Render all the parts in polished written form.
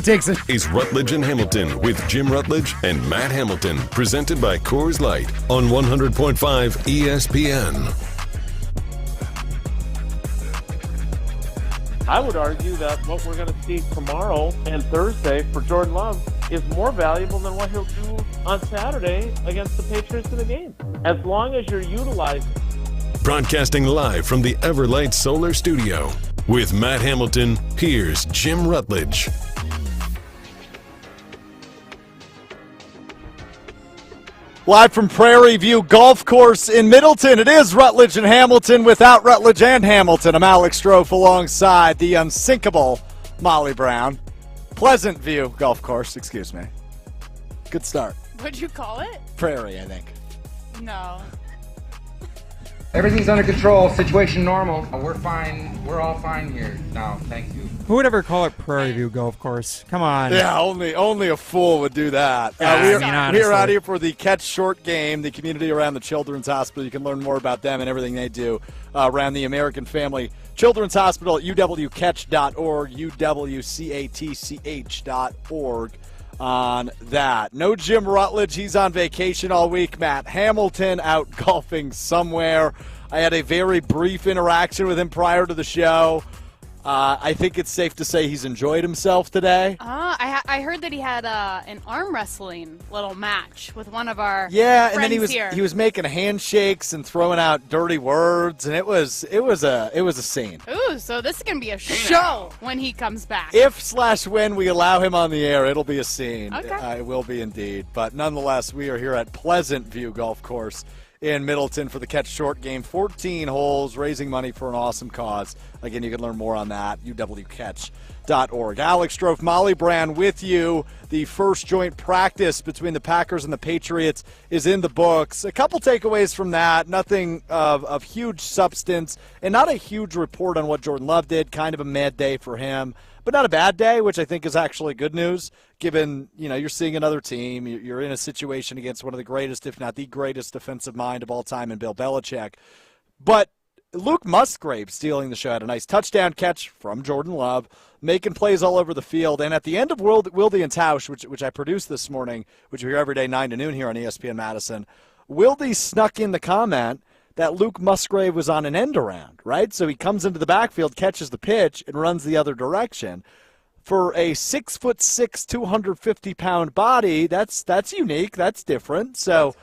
takes it. Is Rutledge and Hamilton with Jim Rutledge and Matt Hamilton, presented by Coors Light on 100.5 ESPN. I would argue that what we're going to see tomorrow and Thursday for Jordan Love is more valuable than what he'll do on Saturday against the Patriots in the game. As long as you're utilizing. Broadcasting live from the Everlight Solar Studio. With Matt Hamilton, here's Jim Rutledge. Live from Prairie View Golf Course in Middleton, it is Rutledge and Hamilton without Rutledge and Hamilton. I'm Alex Strofe alongside the unsinkable Molly Brown. Pleasant View Golf Course, excuse me. Good start. What'd you call it? Prairie, I think. No. Everything's under control, situation normal. We're fine, we're all fine here now, thank you. Who would ever call it Prairie View Golf Course? Come on. Yeah, only a fool would do that. Yeah, we're out here for the Catch Short Game, the community around the Children's Hospital. You can learn more about them and everything they do around the American Family Children's Hospital at uwcatch.org, uwcatch.org on that. No Jim Rutledge. He's on vacation all week. Matt Hamilton out golfing somewhere. I had a very brief interaction with him prior to the show. I think it's safe to say he's enjoyed himself today. I heard that he had an arm wrestling little match with one of our and friends then here. he was making handshakes and throwing out dirty words, and it was a scene. Ooh, so this is gonna be a show when he comes back. If/when we allow him on the air, it'll be a scene. Okay. It will be indeed. But nonetheless, we are here at Pleasant View Golf Course in Middleton for the Catch Short Game. 14 holes, raising money for an awesome cause. Again, you can learn more on that, uwcatch.org. Alex Strofe, Molly Brown with you. The first joint practice between the Packers and the Patriots is in the books. A couple takeaways from that, nothing of huge substance, and not a huge report on what Jordan Love did. Kind of a mad day for him, but not a bad day, which I think is actually good news, given, you're seeing another team. You're in a situation against one of the greatest, if not the greatest defensive mind of all time in Bill Belichick. But Luke Musgrave stealing the show, had a nice touchdown catch from Jordan Love, making plays all over the field. And at the end of Wilde and Tausch, which I produced this morning, which you hear every day 9 to noon here on ESPN Madison, Wilde snuck in the comment that Luke Musgrave was on an end around, right? So he comes into the backfield, catches the pitch, and runs the other direction. For a 6'6", 250-pound body, that's unique. That's different. So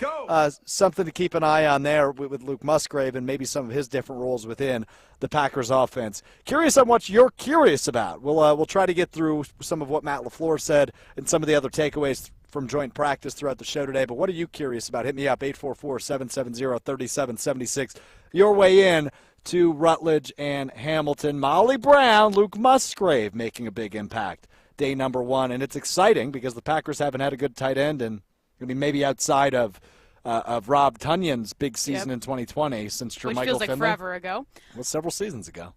something to keep an eye on there with Luke Musgrave and maybe some of his different roles within the Packers offense. Curious on what you're curious about. We'll try to get through some of what Matt LaFleur said and some of the other takeaways from joint practice throughout the show today. But what are you curious about? Hit me up, 844-770-3776. Your way in to Rutledge and Hamilton. Molly Brown, Luke Musgrave making a big impact. Day number 1. And it's exciting because the Packers haven't had a good tight end, and maybe outside of Rob Tunyon's big season in 2020 since Jermichael Finley. Which feels like forever ago. Well, several seasons ago.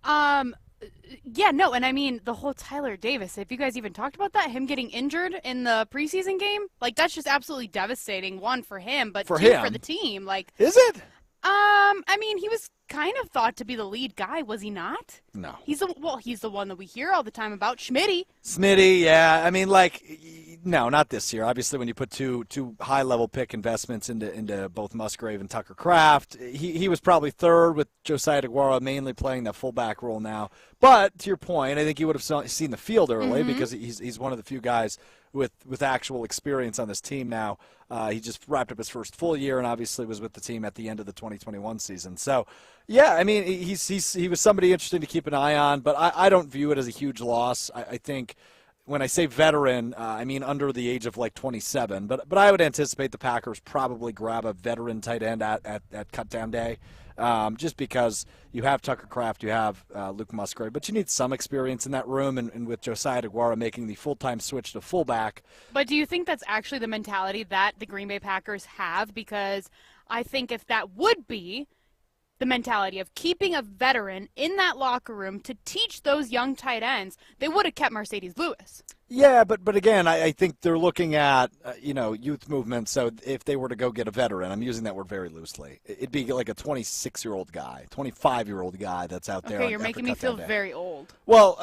Yeah, no, and I mean, the whole Tyler Davis, have you guys even talked about that? Him getting injured in the preseason game? Like, that's just absolutely devastating, one, for him, but two, for the team. Like, is it? I mean, he was kind of thought to be the lead guy, was he not? No. He's the one that we hear all the time about, Schmitty. Smitty, yeah. I mean, no, not this year. Obviously, when you put two high-level pick investments into both Musgrave and Tucker Kraft, he was probably third with Josiah DeGuara mainly playing that fullback role now. But to your point, I think he would have seen the field early because he's one of the few guys with actual experience on this team now. He just wrapped up his first full year and obviously was with the team at the end of the 2021 season. So, yeah, I mean, he was somebody interesting to keep an eye on, but I don't view it as a huge loss. I think when I say veteran, I mean under the age of 27. But I would anticipate the Packers probably grab a veteran tight end at cutdown day. Just because you have Tucker Kraft, you have Luke Musgrave, but you need some experience in that room, and with Josiah DeGuara making the full-time switch to fullback. But do you think that's actually the mentality that the Green Bay Packers have? Because I think if that would be the mentality of keeping a veteran in that locker room to teach those young tight ends, they would have kept Mercedes Lewis. Yeah, but again, I think they're looking at youth movement. So if they were to go get a veteran, I'm using that word very loosely. It'd be like a 26-year-old guy, 25-year-old guy that's out there. Okay, you're making me feel very old. Well,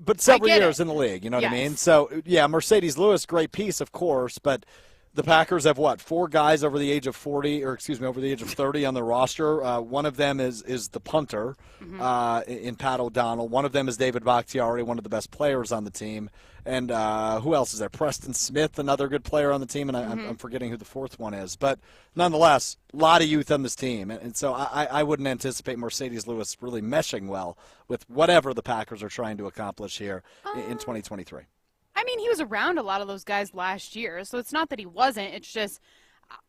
but several years it. in the league, you know what I Yes. mean? So yeah, Mercedes Lewis, great piece, of course, but the Packers have what, 4 guys over the age of 40, or excuse me, over the age of 30 on their roster. One of them is the punter in Pat O'Donnell. One of them is David Bakhtiari, one of the best players on the team. And who else is there? Preston Smith, another good player on the team, and I'm forgetting who the fourth one is. But nonetheless, a lot of youth on this team. And so I wouldn't anticipate Mercedes Lewis really meshing well with whatever the Packers are trying to accomplish here in 2023. I mean, he was around a lot of those guys last year, so it's not that he wasn't. It's just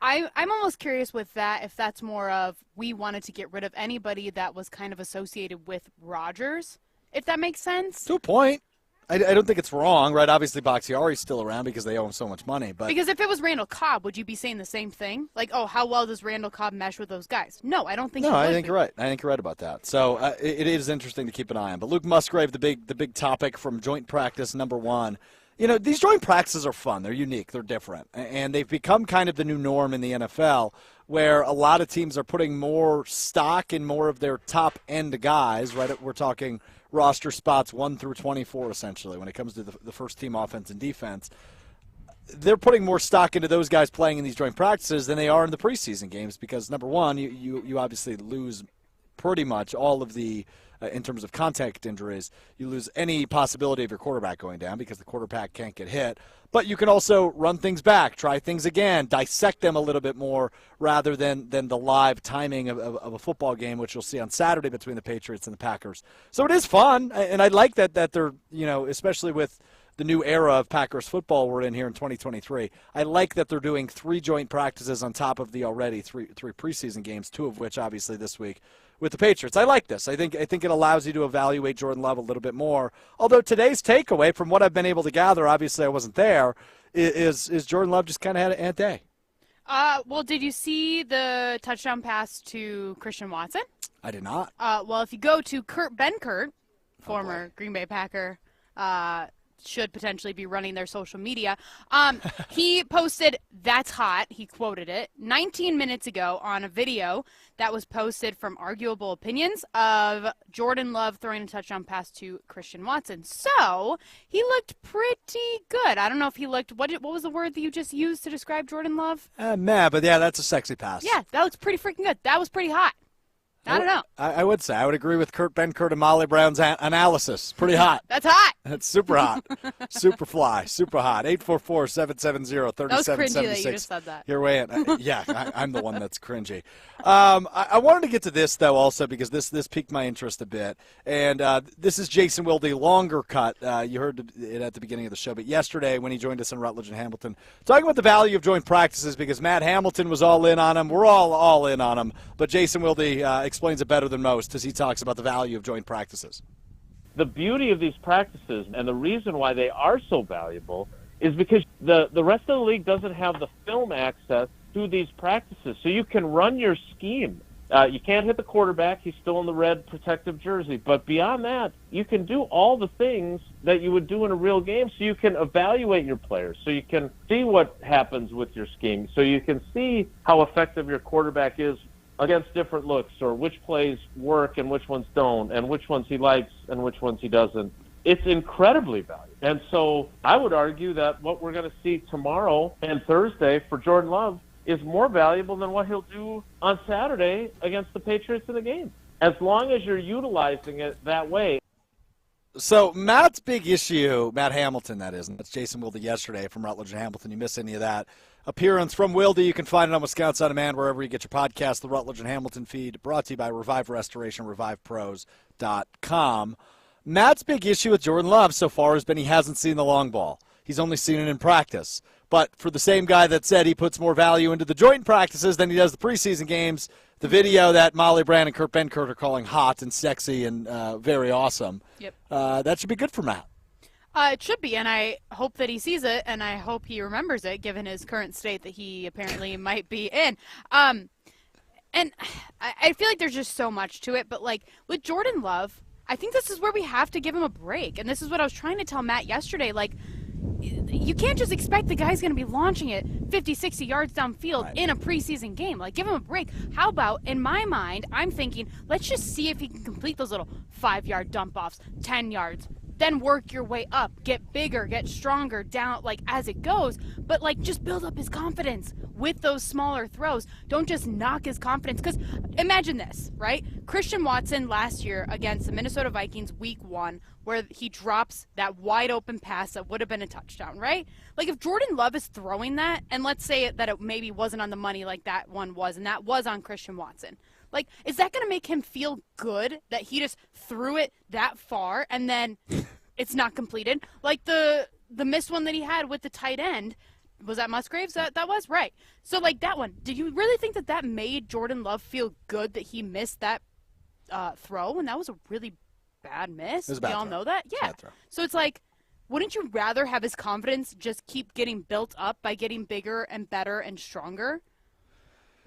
I'm almost curious with that if that's more of we wanted to get rid of anybody that was kind of associated with Rodgers, if that makes sense. To a point. I don't think it's wrong, right? Obviously, Bakhtiari's still around because they owe him so much money. But because if it was Randall Cobb, would you be saying the same thing? Like, oh, how well does Randall Cobb mesh with those guys? No, I don't think he would. I think you're right. I think you're right about that. So it is interesting to keep an eye on. But Luke Musgrave, the big topic from joint practice number 1. These joint practices are fun. They're unique. They're different. And they've become kind of the new norm in the NFL where a lot of teams are putting more stock in more of their top-end guys, right? We're talking roster spots 1 through 24, essentially, when it comes to the first-team offense and defense. They're putting more stock into those guys playing in these joint practices than they are in the preseason games because, number one, you obviously lose pretty much all of the in terms of contact injuries, you lose any possibility of your quarterback going down because the quarterback can't get hit. But you can also run things back, try things again, dissect them a little bit more rather than the live timing of a football game, which you'll see on Saturday between the Patriots and the Packers. So it is fun, and I like that they're, especially with the new era of Packers football we're in here in 2023. I like that they're doing 3 joint practices on top of the already three preseason games, 2 of which obviously this week with the Patriots. I like this. I think it allows you to evaluate Jordan Love a little bit more. Although today's takeaway, from what I've been able to gather, obviously I wasn't there, is Jordan Love just kind of had an ant day. Well, did you see the touchdown pass to Christian Watson? I did not. Well, if you go to Kurt Benkert, former Green Bay Packer, should potentially be running their social media. He posted, "That's hot." He quoted it 19 minutes ago on a video that was posted from Arguable Opinions of Jordan Love throwing a touchdown pass to Christian Watson. So he looked pretty good. I don't know if he looked, what was the word that you just used to describe Jordan Love? But yeah, that's a sexy pass. Yeah, that looks pretty freaking good. That was pretty hot. I don't know. I would say. I would agree with Kurt Benkert and Molly Brown's analysis. Pretty hot. That's hot. That's super hot. Super fly. Super hot. 844-770-3776. That was cringy that you just said that. You're weighing. Yeah, I'm the one that's cringy. I wanted to get to this, though, also, because this piqued my interest a bit. And this is Jason Wilde, longer cut. You heard it at the beginning of the show. But yesterday, when he joined us in Rutledge and Hamilton, talking about the value of joint practices, because Matt Hamilton was all in on him. We're all in on him. But Jason Wilde explains it better than most as he talks about the value of joint practices. The beauty of these practices and the reason why they are so valuable is because the rest of the league doesn't have the film access to these practices. So you can run your scheme. You can't hit the quarterback. He's still in the red protective jersey. But beyond that, you can do all the things that you would do in a real game. So you can evaluate your players. So you can see what happens with your scheme. So you can see how effective your quarterback is against different looks, or which plays work and which ones don't, and which ones he likes and which ones he doesn't. It's incredibly valuable. And so I would argue that what we're going to see tomorrow and Thursday for Jordan Love is more valuable than what he'll do on Saturday against the Patriots in the game, as long as you're utilizing it that way. So Matt's big issue, Matt Hamilton, that is, and that's Jason Wilde yesterday from Rutledge and Hamilton. You miss any of that appearance from Wilde, you can find it on Wisconsin On Demand, wherever you get your podcast, the Rutledge and Hamilton feed, brought to you by Revive Restoration, RevivePros.com. Matt's big issue with Jordan Love so far has been he hasn't seen the long ball. He's only seen it in practice. But for the same guy that said he puts more value into the joint practices than he does the preseason games, the video that Molly Brand and Kurt Benkert are calling hot and sexy and very awesome, that should be good for Matt. It should be, and I hope that he sees it, and I hope he remembers it, given his current state that he apparently might be in. And I feel like there's just so much to it, but, like, with Jordan Love, I think this is where we have to give him a break. And this is what I was trying to tell Matt yesterday. Like, you can't just expect the guy's going to be launching it 50, 60 yards downfield in a preseason game. Like, give him a break. How about, in my mind, I'm thinking, let's just see if he can complete those little 5-yard dump-offs, 10 yards. Then work your way up, get bigger, get stronger down, like, as it goes. But, like, just build up his confidence with those smaller throws. Don't just knock his confidence. Because imagine this, right? Christian Watson last year against the Minnesota Vikings week 1, where he drops that wide open pass that would have been a touchdown, right? Like, if Jordan Love is throwing that, and let's say that it maybe wasn't on the money like that one was, and that was on Christian Watson. Like, is that going to make him feel good that he just threw it that far and then it's not completed? Like the missed one that he had with the tight end, was that Musgraves? That was? Right. So, like, that one, did you really think that made Jordan Love feel good that he missed that throw? And that was a really bad miss. We all know that? Yeah. So it's like, wouldn't you rather have his confidence just keep getting built up by getting bigger and better and stronger?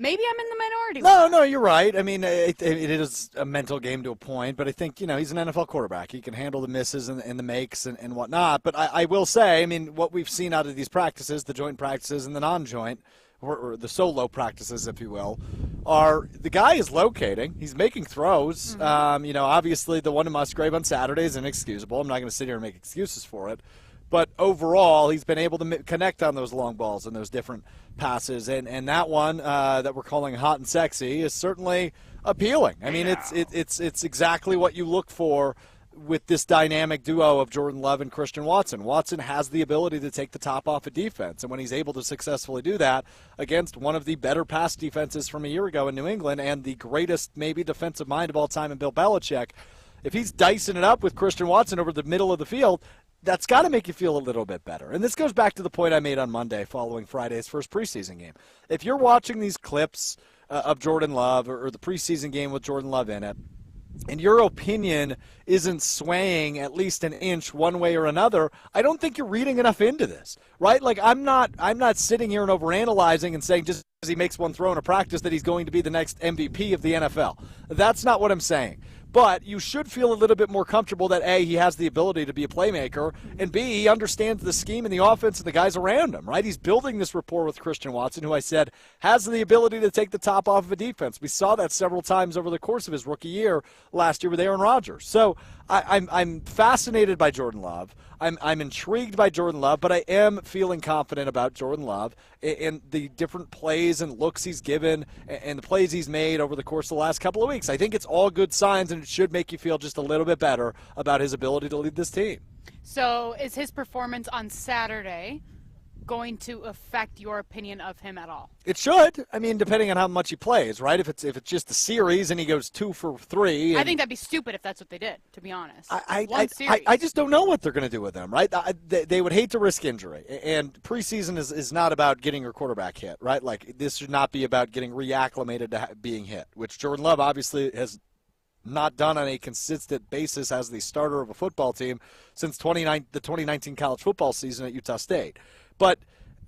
Maybe I'm in the minority. No, you're right. I mean, it is a mental game to a point, but I think, he's an NFL quarterback. He can handle the misses and the makes and whatnot. But I will say, I mean, what we've seen out of these practices, the joint practices and the non-joint, or the solo practices, if you will, are the guy is locating. He's making throws. Mm-hmm. Obviously the one to Musgrave on Saturday is inexcusable. I'm not going to sit here and make excuses for it. But overall, he's been able to connect on those long balls and those different passes. And that one that we're calling hot and sexy is certainly appealing. I mean, it's exactly what you look for with this dynamic duo of Jordan Love and Christian Watson. Watson has the ability to take the top off a defense. And when he's able to successfully do that against one of the better pass defenses from a year ago in New England and the greatest maybe defensive mind of all time in Bill Belichick, if he's dicing it up with Christian Watson over the middle of the field, that's got to make you feel a little bit better. And this goes back to the point I made on Monday following Friday's first preseason game. If you're watching these clips of Jordan Love or the preseason game with Jordan Love in it, and your opinion isn't swaying at least an inch one way or another, I don't think you're reading enough into this, right? Like, I'm not sitting here and overanalyzing and saying just because he makes one throw in a practice that he's going to be the next MVP of the NFL. That's not what I'm saying. But you should feel a little bit more comfortable that, A, he has the ability to be a playmaker, and B, he understands the scheme and the offense and the guys around him, right? He's building this rapport with Christian Watson, who I said has the ability to take the top off of a defense. We saw that several times over the course of his rookie year last year with Aaron Rodgers. So I'm fascinated by Jordan Love. I'm intrigued by Jordan Love, but I am feeling confident about Jordan Love and the different plays and looks he's given and the plays he's made over the course of the last couple of weeks. I think it's all good signs, and it should make you feel just a little bit better about his ability to lead this team. So is his performance on Saturday going to affect your opinion of him at all? It should. I mean, depending on how much he plays, right? If it's just a series and he goes 2 for 3. I think that'd be stupid if that's what they did, to be honest. I just don't know what they're going to do with him, right? They would hate to risk injury. And preseason is not about getting your quarterback hit, right? Like, this should not be about getting reacclimated to being hit, which Jordan Love obviously has not done on a consistent basis as the starter of a football team since the 2019 college football season at Utah State. But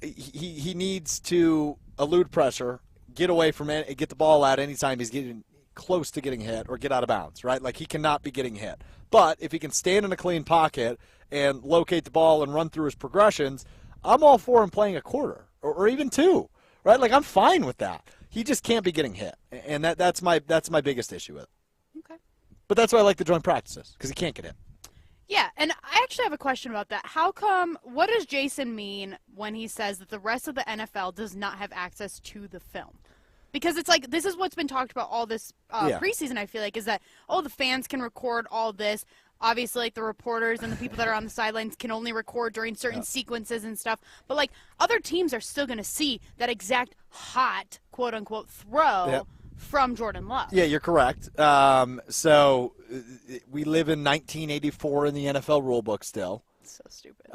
he needs to elude pressure, get away from it, get the ball out anytime he's getting close to getting hit or get out of bounds, right? Like, he cannot be getting hit. But if he can stand in a clean pocket and locate the ball and run through his progressions, I'm all for him playing a quarter or even 2, right? Like, I'm fine with that. He just can't be getting hit, and that's my biggest issue with it. Okay. But that's why I like the joint practices, because he can't get hit. Yeah, and I actually have a question about that. What does Jason mean when he says that the rest of the NFL does not have access to the film? Because it's like, this is what's been talked about all this preseason, I feel like, is that, the fans can record all this. Obviously, like, the reporters and the people that are on the sidelines can only record during certain sequences and stuff. But, like, other teams are still going to see that exact hot, quote-unquote, throw from Jordan Love. Yeah, you're correct. So we live in 1984 in the NFL rulebook still. So stupid.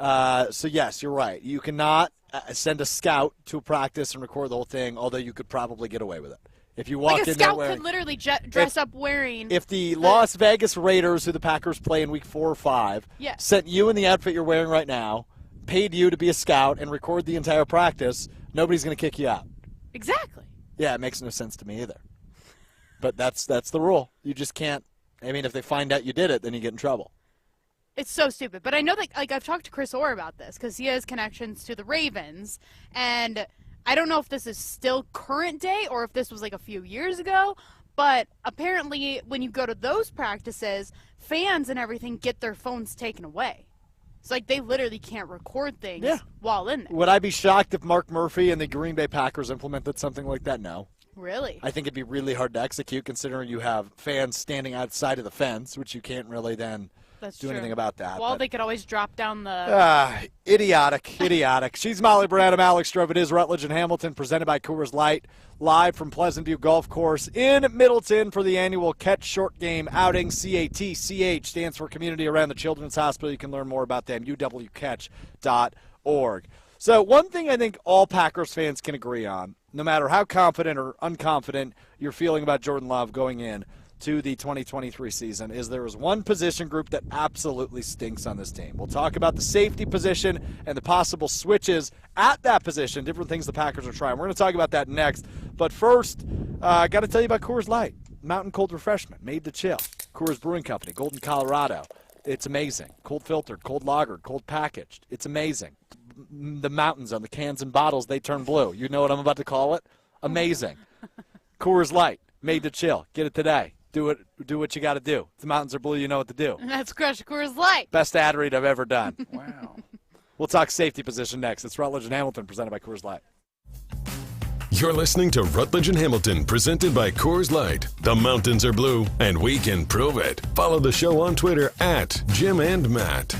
So, yes, you're right. You cannot send a scout to practice and record the whole thing, although you could probably get away with it. If you walk like a in there scout could literally dress up wearing. If the Las Vegas Raiders, who the Packers play in week 4 or 5, sent you in the outfit you're wearing right now, paid you to be a scout, and record the entire practice, nobody's going to kick you out. Exactly. Yeah, it makes no sense to me either. But that's the rule. You just can't. I mean, if they find out you did it, then you get in trouble. It's so stupid. But I know that, like, I've talked to Chris Orr about this because he has connections to the Ravens. And I don't know if this is still current day or if this was like a few years ago. But apparently when you go to those practices, fans and everything get their phones taken away. It's like they literally can't record things while in there. Would I be shocked if Mark Murphy and the Green Bay Packers implemented something like that? No. Really? I think it'd be really hard to execute considering you have fans standing outside of the fence, which you can't really then do anything about that. Well, they could always drop down the... Idiotic. She's Molly Brown. I'm Alex Strobe. It is Rutledge and Hamilton, presented by Coors Light, live from Pleasant View Golf Course in Middleton for the annual Catch Short Game outing. CATCH stands for Community Around the Children's Hospital. You can learn more about them, uwcatch.org. So one thing I think all Packers fans can agree on, no matter how confident or unconfident you're feeling about Jordan Love going in to the 2023 season, is there is one position group that absolutely stinks on this team. We'll talk about the safety position and the possible switches at that position, different things the Packers are trying. We're going to talk about that next. But first, I got to tell you about Coors Light, mountain cold refreshment, made to chill. Coors Brewing Company, Golden, Colorado. It's amazing. Cold filtered, cold lagered, cold packaged. It's amazing. The mountains on the cans and bottles, they turn blue. You know what I'm about to call it? Amazing. Coors Light, made to chill. Get it today. Do what you got to do. If the mountains are blue, you know what to do. And that's Crush Coors Light. Best ad read I've ever done. Wow. We'll talk safety position next. It's Rutledge and Hamilton, presented by Coors Light. You're listening to Rutledge and Hamilton, presented by Coors Light. The mountains are blue, and we can prove it. Follow the show on Twitter at Jim and Matt.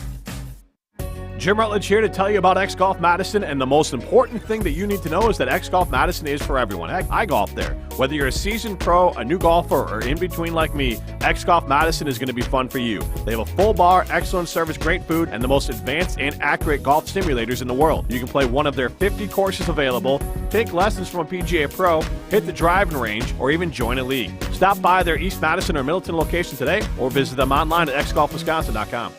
Jim Rutledge here to tell you about X Golf Madison, and the most important thing that you need to know is that X Golf Madison is for everyone. Heck, I golf there. Whether you're a seasoned pro, a new golfer, or in between like me, X Golf Madison is going to be fun for you. They have a full bar, excellent service, great food, and the most advanced and accurate golf simulators in the world. You can play one of their 50 courses available, take lessons from a PGA pro, hit the driving range, or even join a league. Stop by their East Madison or Middleton location today, or visit them online at xgolfwisconsin.com.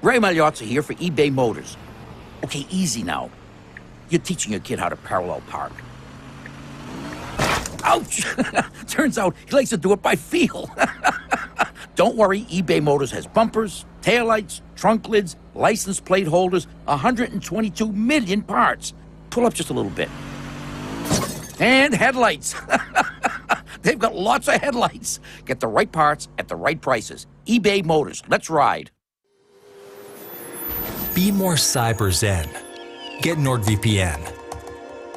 Ray Magliozzi here for eBay Motors. Okay, easy now. You're teaching your kid how to parallel park. Ouch! Turns out he likes to do it by feel. Don't worry, eBay Motors has bumpers, taillights, trunk lids, license plate holders, 122 million parts. Pull up just a little bit. And headlights. They've got lots of headlights. Get the right parts at the right prices. eBay Motors. Let's ride. Be more cyber zen. Get NordVPN.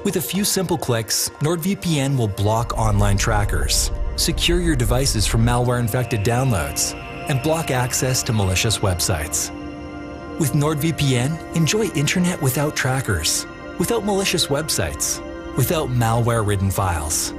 With a few simple clicks, NordVPN will block online trackers, secure your devices from malware-infected downloads, and block access to malicious websites. With NordVPN, enjoy internet without trackers, without malicious websites, without malware-ridden files.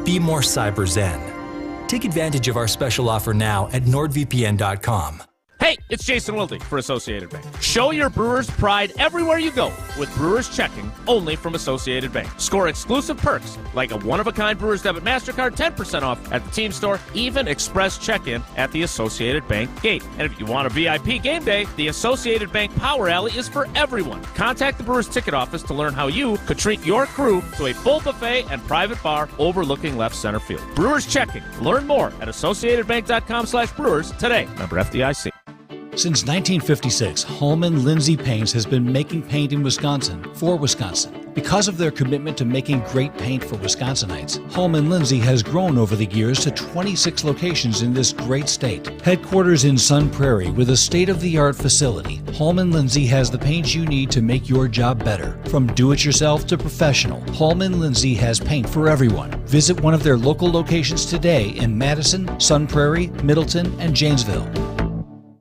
Be more cyber zen. Take advantage of our special offer now at nordvpn.com. Hey, it's Jason Wilde for Associated Bank. Show your Brewers pride everywhere you go with Brewers Checking, only from Associated Bank. Score exclusive perks like a one-of-a-kind Brewers Debit MasterCard, 10% off at the team store, even express check-in at the Associated Bank gate. And if you want a VIP game day, the Associated Bank Power Alley is for everyone. Contact the Brewers ticket office to learn how you could treat your crew to a full buffet and private bar overlooking left center field. Brewers Checking. Learn more at associatedbank.com/brewers today. Member FDIC. Since 1956, Holman Lindsay Paints has been making paint in Wisconsin for Wisconsin. Because of their commitment to making great paint for Wisconsinites, Holman Lindsay has grown over the years to 26 locations in this great state. Headquarters in Sun Prairie with a state-of-the-art facility, Holman Lindsay has the paint you need to make your job better. From do-it-yourself to professional, Holman Lindsay has paint for everyone. Visit one of their local locations today in Madison, Sun Prairie, Middleton, and Janesville.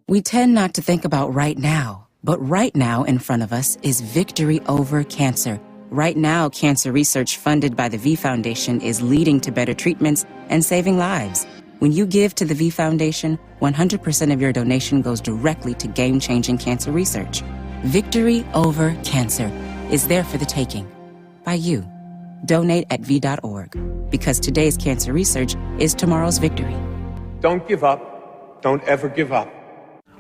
We tend not to think about right now, but right now in front of us is victory over cancer. Right now, cancer research funded by the V Foundation is leading to better treatments and saving lives. When you give to the V Foundation, 100% of your donation goes directly to game-changing cancer research. Victory over cancer is there for the taking by you. Donate at V.org, because today's cancer research is tomorrow's victory. Don't give up. Don't ever give up.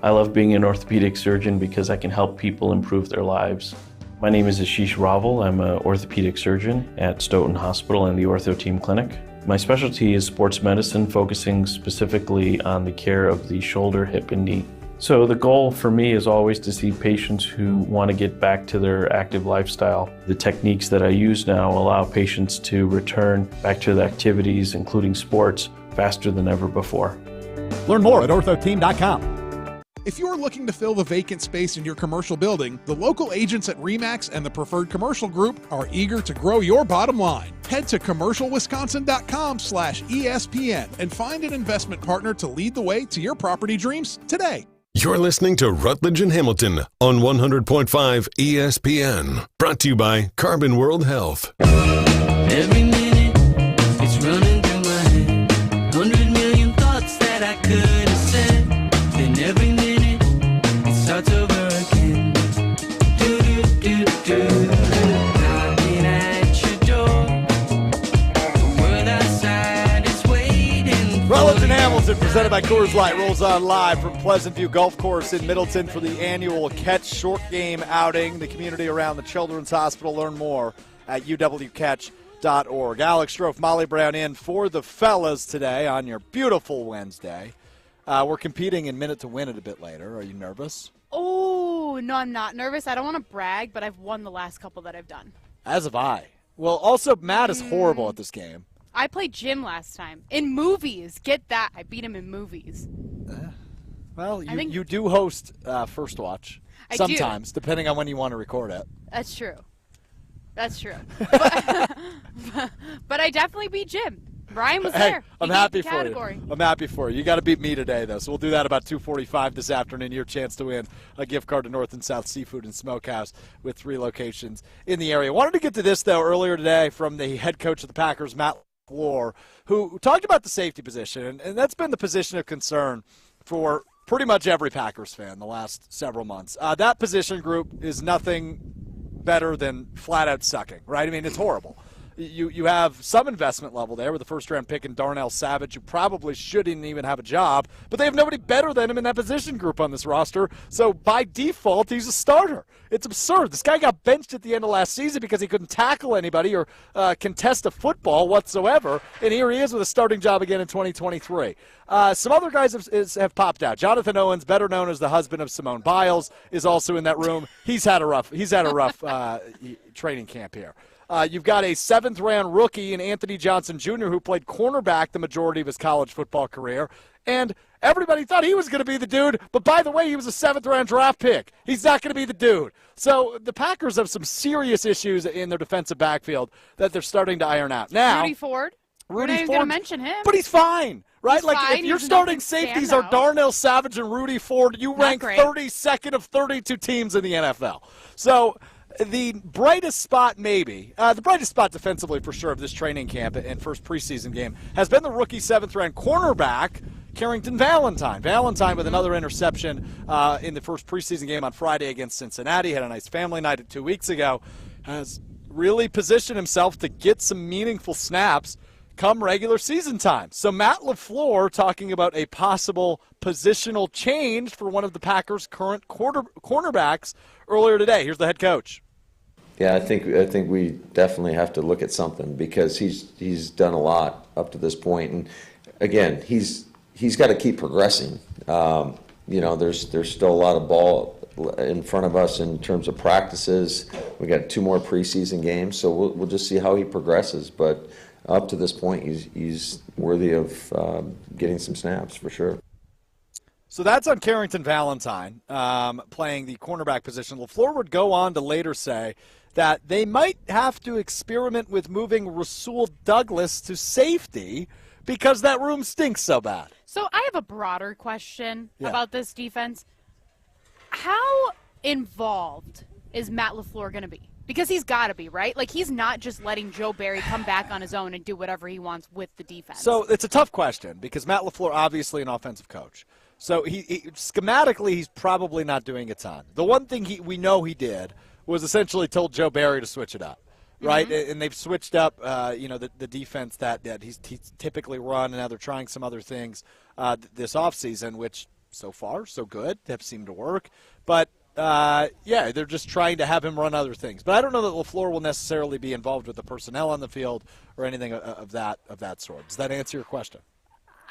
I love being an orthopedic surgeon because I can help people improve their lives. My name is Ashish Raval. I'm an orthopedic surgeon at Stoughton Hospital and the Ortho Team Clinic. My specialty is sports medicine, focusing specifically on the care of the shoulder, hip, and knee. So the goal for me is always to see patients who want to get back to their active lifestyle. The techniques that I use now allow patients to return back to the activities, including sports, faster than ever before. Learn more at orthoteam.com. If you're looking to fill the vacant space in your commercial building, the local agents at RE/MAX and the Preferred Commercial Group are eager to grow your bottom line. Head to commercialwisconsin.com/ESPN and find an investment partner to lead the way to your property dreams today. You're listening to Rutledge and Hamilton on 100.5 ESPN. Brought to you by Carbon World Health. Every minute, it's running through my head. 100 million thoughts that I could have said. Then every minute, it starts over again. Knocking at your door. The world outside is waiting. Rutledge and Hamilton, presented by Coors Light, rolls on live from Pleasant View Golf Course in Middleton for the annual Catch Short Game outing. The community around the Children's Hospital. Learn more at uwcatch.org. Alex Strofe, Molly Brown in for the fellas today on your beautiful Wednesday. We're competing in Minute to Win It a bit later. Are you nervous? Oh, no, I'm not nervous. I don't want to brag, but I've won the last couple that I've done. As have I. Well, also, Matt is horrible at this game. I played Jim last time. In movies. Get that. I beat him in movies. Well, you do host First Watch sometimes, depending on when you want to record it. That's true. That's true. But I definitely beat Jim. Brian was there. I'm happy for you. I'm happy for you. You got to beat me today, though. So we'll do that about 2:45 this afternoon. Your chance to win a gift card to North and South Seafood and Smokehouse with 3 locations in the area. Wanted to get to this, though, earlier today from the head coach of the Packers, Matt LaFleur, who talked about the safety position. And that's been the position of concern for pretty much every Packers fan the last several months. That position group is nothing better than flat-out sucking, right? I mean, it's horrible. You have some investment level there with the first-round pick in Darnell Savage, who probably shouldn't even have a job, but they have nobody better than him in that position group on this roster, so by default, he's a starter. It's absurd. This guy got benched at the end of last season because he couldn't tackle anybody or contest a football whatsoever, and here he is with a starting job again in 2023. Some other guys have popped out. Jonathan Owens, better known as the husband of Simone Biles, is also in that room. He's had a rough training camp here. You've got a 7th-round rookie in Anthony Johnson Jr. who played cornerback the majority of his college football career. And everybody thought he was going to be the dude, but by the way, he was a 7th-round draft pick. He's not going to be the dude. So the Packers have some serious issues in their defensive backfield that they're starting to iron out. Now, Rudy Ford. We're not even going to mention him. But he's fine, right? He's fine. If your starting safeties are Darnell Savage and Rudy Ford, you rank 32nd of 32 teams in the NFL. So the brightest spot the brightest spot defensively for sure of this training camp and first preseason game has been the rookie 7th-round cornerback, Carrington Valentine. Valentine with another interception in the first preseason game on Friday against Cincinnati. Had a nice family night 2 weeks ago. Has really positioned himself to get some meaningful snaps come regular season time. So Matt LaFleur talking about a possible positional change for one of the Packers' current cornerbacks earlier today. Here's the head coach. Yeah, I think we definitely have to look at something because he's done a lot up to this point, and again, he's got to keep progressing. There's still a lot of ball in front of us in terms of practices. We got 2 more preseason games, so we'll just see how he progresses. But up to this point, he's worthy of getting some snaps for sure. So that's on Carrington Valentine playing the cornerback position. LaFleur would go on to later say that they might have to experiment with moving Rasul Douglas to safety because that room stinks so bad. So I have a broader question about this defense. How involved is Matt LaFleur going to be? Because he's got to be, right? Like, he's not just letting Joe Barry come back on his own and do whatever he wants with the defense. So it's a tough question because Matt LaFleur, obviously an offensive coach. So he schematically, he's probably not doing a ton. The one thing we know he did was essentially told Joe Barry to switch it up, right? Mm-hmm. And they've switched up, the defense that he's typically run, and now they're trying some other things this offseason, which so far, so good, have seemed to work. But Yeah, they're just trying to have him run other things. But I don't know that LaFleur will necessarily be involved with the personnel on the field or anything of that sort. Does that answer your question?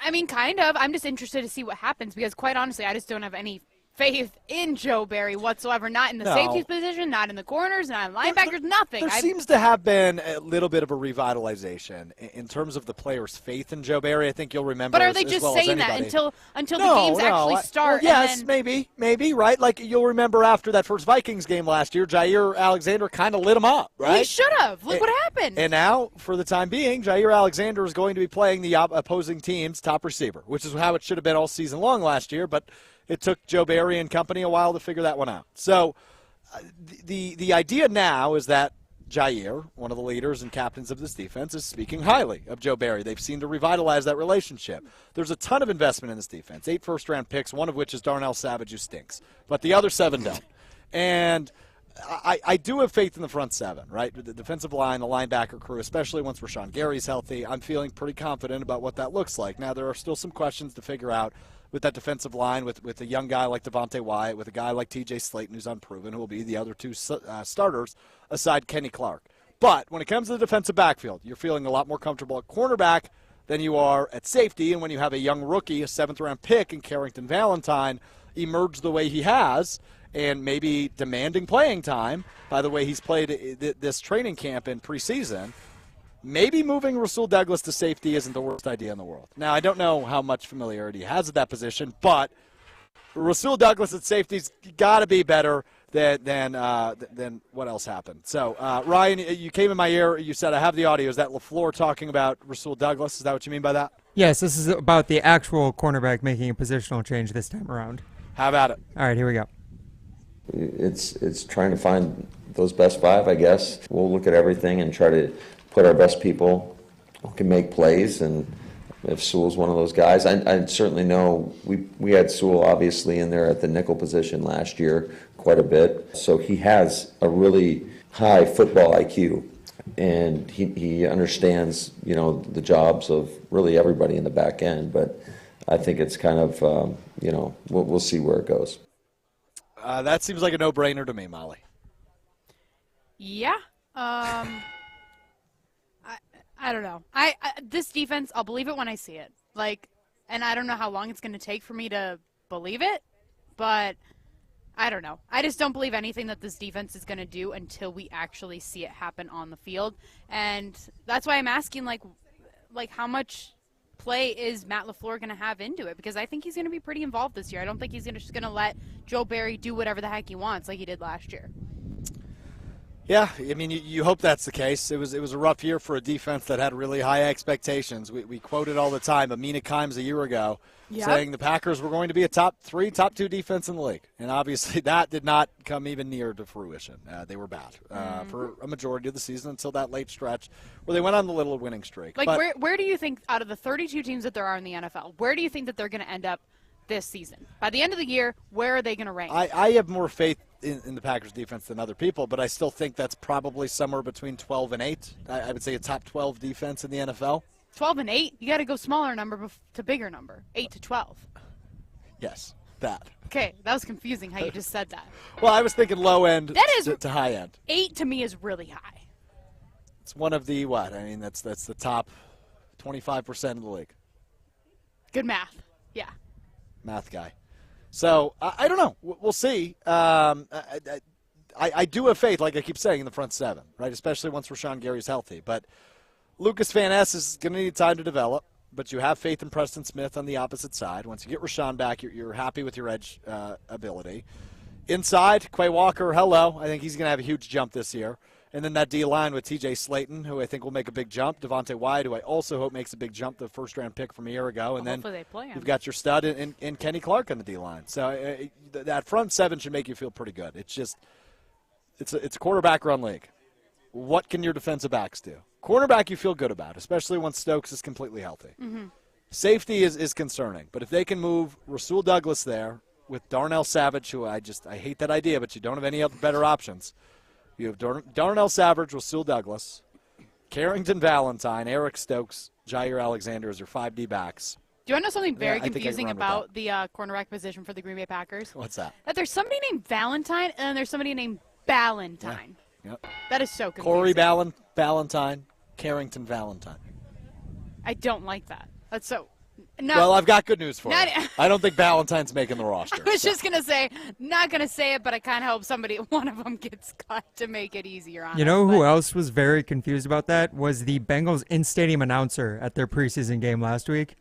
I mean, kind of. I'm just interested to see what happens because, quite honestly, I just don't have any faith in Joe Barry whatsoever. Not in the safeties position, not in the corners, not in linebackers, nothing. There seems to have been a little bit of a revitalization in terms of the players' faith in Joe Barry. I think you'll remember. But are they just saying that until the games actually start? Well, yes, maybe, right? Like you'll remember after that first Vikings game last year, Jair Alexander kind of lit him up, right? He should have. Look what happened. And now, for the time being, Jair Alexander is going to be playing the opposing team's top receiver, which is how it should have been all season long last year, but it took Joe Barry and company a while to figure that one out. So the idea now is that Jair, one of the leaders and captains of this defense, is speaking highly of Joe Barry. They've seemed to revitalize that relationship. There's a ton of investment in this defense, 8 first-round picks, one of which is Darnell Savage, who stinks. But the other 7 don't. And I do have faith in the front 7, right? The defensive line, the linebacker crew, especially once Rashawn Gary's healthy. I'm feeling pretty confident about what that looks like. Now, there are still some questions to figure out with that defensive line, with a young guy like Devontae Wyatt, with a guy like T.J. Slayton, who's unproven, who will be the other 2 starters aside Kenny Clark. But when it comes to the defensive backfield, you're feeling a lot more comfortable at cornerback than you are at safety. And when you have a young rookie, a 7th-round pick in Carrington Valentine, emerge the way he has, and maybe demanding playing time by the way he's played this training camp in preseason, maybe moving Rasul Douglas to safety isn't the worst idea in the world. Now, I don't know how much familiarity he has at that position, but Rasul Douglas at safety's got to be better than what else happened. So, Ryan, you came in my ear. You said, I have the audio. Is that LaFleur talking about Rasul Douglas? Is that what you mean by that? Yes, this is about the actual cornerback making a positional change this time around. How about it? All right, here we go. It's trying to find those best 5, I guess. We'll look at everything and try to put our best people who can make plays, and if Sewell's one of those guys, I certainly know we had Sewell obviously in there at the nickel position last year quite a bit, so he has a really high football IQ, and he understands, the jobs of really everybody in the back end, but I think it's kind of, we'll see where it goes. That seems like a no-brainer to me, Molly. Yeah. I don't know. This defense, I'll believe it when I see it. And I don't know how long it's going to take for me to believe it, but I don't know. I just don't believe anything that this defense is going to do until we actually see it happen on the field. And that's why I'm asking, how much play is Matt LaFleur going to have into it? Because I think he's going to be pretty involved this year. I don't think he's just going to let Joe Barry do whatever the heck he wants like he did last year. Yeah, I mean, you hope that's the case. It was a rough year for a defense that had really high expectations. We quoted all the time Amina Kimes a year ago saying the Packers were going to be a top 3, top 2 defense in the league. And obviously that did not come even near to fruition. They were bad for a majority of the season until that late stretch where they went on the little winning streak. Where do you think, out of the 32 teams that there are in the NFL, where do you think that they're going to end up this season? By the end of the year, where are they going to rank? I have more faith in the Packers defense than other people, but I still think that's probably somewhere between 12 and 8. I would say a top 12 defense in the NFL. 12 and 8? You got to go smaller number to bigger number. 8 to 12. Yes, that. Okay, that was confusing how you just said that. Well, I was thinking low end to high end. 8 to me is really high. It's one of the what? I mean, that's the top 25% of the league. Good math. Yeah. Math guy. So, I don't know. We'll see. I do have faith, like I keep saying, in the front 7, right? Especially once Rashawn Gary's healthy. But Lucas Van Ness is going to need time to develop. But you have faith in Preston Smith on the opposite side. Once you get Rashawn back, you're happy with your edge ability. Inside, Quay Walker, hello. I think he's going to have a huge jump this year. And then that D-line with T.J. Slayton, who I think will make a big jump. Devontae Wyatt, who I also hope makes a big jump, the first-round pick from a year ago. And then you've got your stud in Kenny Clark on the D-line. So that front 7 should make you feel pretty good. It's just it's a quarterback-run league. What can your defensive backs do? Cornerback you feel good about, especially when Stokes is completely healthy. Mm-hmm. Safety is concerning. But if they can move Rasul Douglas there with Darnell Savage, who I hate that idea, but you don't have any other better options. You have Darnell Savage, Rasul Douglas, Carrington Valentine, Eric Stokes, Jair Alexander as your 5 D backs. Do you want to know something very I think I can confusing run with about the cornerback position for the Green Bay Packers? What's that? That there's somebody named Valentine and then there's somebody named Ballantyne. Yep. That is so confusing. Corey Ballantyne, Carrington Valentine. I don't like that. That's so. No. Well, I've got good news for Not- you. I don't think Ballantyne's making the roster. I was just going to say, not going to say it, but I kind of hope one of them gets cut to make it easier on You us, know but- who else was very confused about that? Was the Bengals in-stadium announcer at their preseason game last week.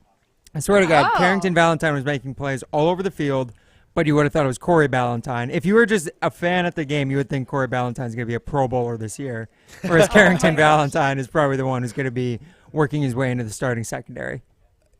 I swear to God, Oh. Carrington Valentine was making plays all over the field, but you would have thought it was Corey Ballantyne. If you were just a fan at the game, you would think Corey Ballantyne's going to be a Pro Bowler this year, whereas Carrington Valentine is probably the one who's going to be working his way into the starting secondary.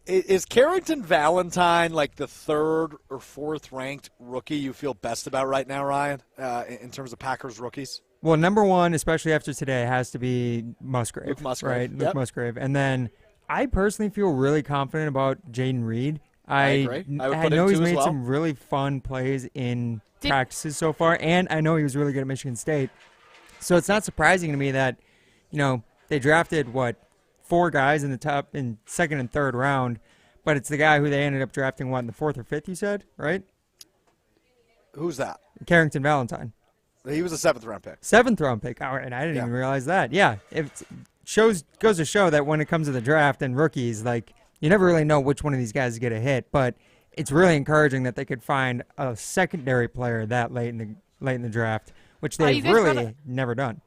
Is Carrington Valentine like the third or fourth ranked rookie you feel best about right now, Ryan, in terms of Packers rookies? Well, number one, especially after today, has to be Musgrave. Luke Musgrave. Right? Luke Yep. Musgrave. And then I personally feel really confident about Jaden Reed. I agree. I would put know him he's too as made well. some really fun plays in practices so far, and I know he was really good at Michigan State. So it's not surprising to me that, they drafted, 4 guys in second and third round, but it's the guy who they ended up drafting, in the fourth or fifth, you said, right? Who's that? Carrington Valentine. He was a 7th-round pick. 7th-round pick. All right, and I didn't Yeah. even realize that. Yeah, it goes to show that when it comes to the draft and rookies, you never really know which one of these guys get a hit, but it's really encouraging that they could find a secondary player that late in the draft, which you they've guys brought really never done.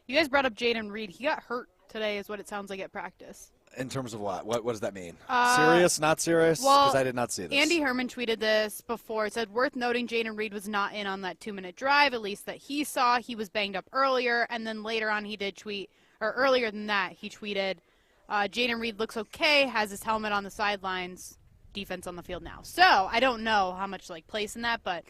You guys brought up Jaden Reed. He got hurt today is what it sounds like at practice. In terms of what? What does that mean? Uh, Serious, not serious? Well, Because I did not see this. Andy Herman tweeted this before. It said, worth noting Jaden Reed was not in on that 2-minute drive, at least that he saw. He was banged up earlier, and then later on he did tweet, or earlier than that, he tweeted, Jaden Reed looks okay, has his helmet on the sidelines, defense on the field now. So I don't know how much place in that, but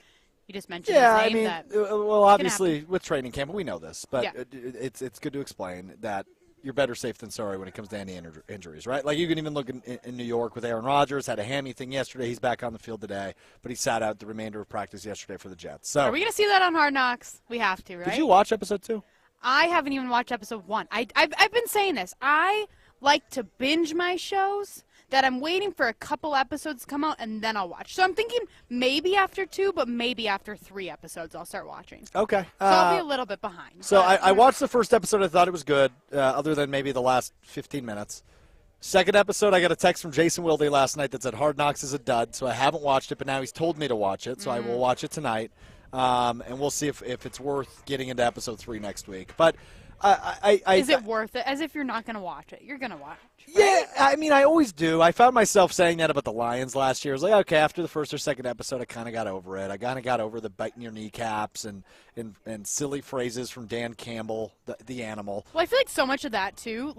you just mentioned Yeah, his name. well, obviously with training camp, we know this, but Yeah. it's good to explain that you're better safe than sorry when it comes to any injuries, right? Like you can even look in New York with Aaron Rodgers, had a hammy thing yesterday. He's back on the field today, but he sat out the remainder of practice yesterday for the Jets. So Are we going to see that on Hard Knocks? We have to, right? Did you watch episode 2? I haven't even watched episode 1. I've been saying this. I like to binge my shows that I'm waiting for a couple episodes to come out and then I'll watch. So I'm thinking maybe after 2, but maybe after 3 episodes I'll start watching. Okay. So I'll be a little bit behind. So I watched the first episode. I thought it was good, other than maybe the last 15 minutes. Second episode, I got a text from Jason Wilde last night that said Hard Knocks is a dud, so I haven't watched it, but now he's told me to watch it, so I will watch it tonight. And we'll see if it's worth getting into episode 3 next week. But is it worth it? As if you're not going to watch it. You're going to watch. Yeah, I mean, I always do. I found myself saying that about the Lions last year. I was like, okay, after the first or second episode, I kind of got over it. I kind of got over the biting your kneecaps and silly phrases from Dan Campbell, the animal. Well, I feel like so much of that, too,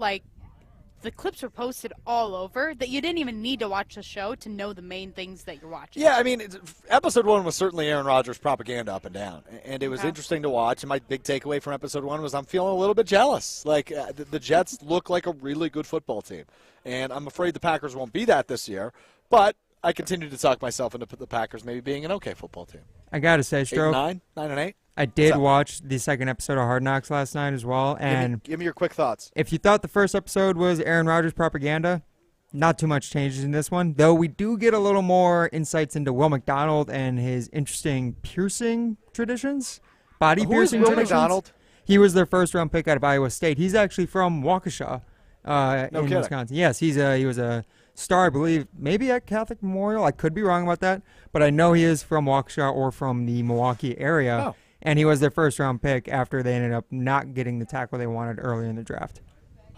the clips were posted all over that you didn't even need to watch the show to know the main things that you're watching. Yeah, I mean, episode 1 was certainly Aaron Rodgers propaganda up and down, and it was interesting to watch. And my big takeaway from episode 1 was I'm feeling a little bit jealous. The Jets look like a really good football team, and I'm afraid the Packers won't be that this year. But I continue to talk myself into the Packers maybe being an okay football team. I got to say, Stroke. 8-9, 9-8. I did watch the second episode of Hard Knocks last night as well. And give me your quick thoughts. If you thought the first episode was Aaron Rodgers propaganda, not too much changes in this one. Though we do get a little more insights into Will McDonald and his interesting piercing traditions. Body Who is piercing Will traditions. McDonald? He was their first round pick out of Iowa State. He's actually from Waukesha in kidding. Wisconsin. Yes, he was a star, I believe, maybe at Catholic Memorial. I could be wrong about that. But I know he is from Waukesha or from the Milwaukee area. Oh. And he was their first-round pick after they ended up not getting the tackle they wanted early in the draft.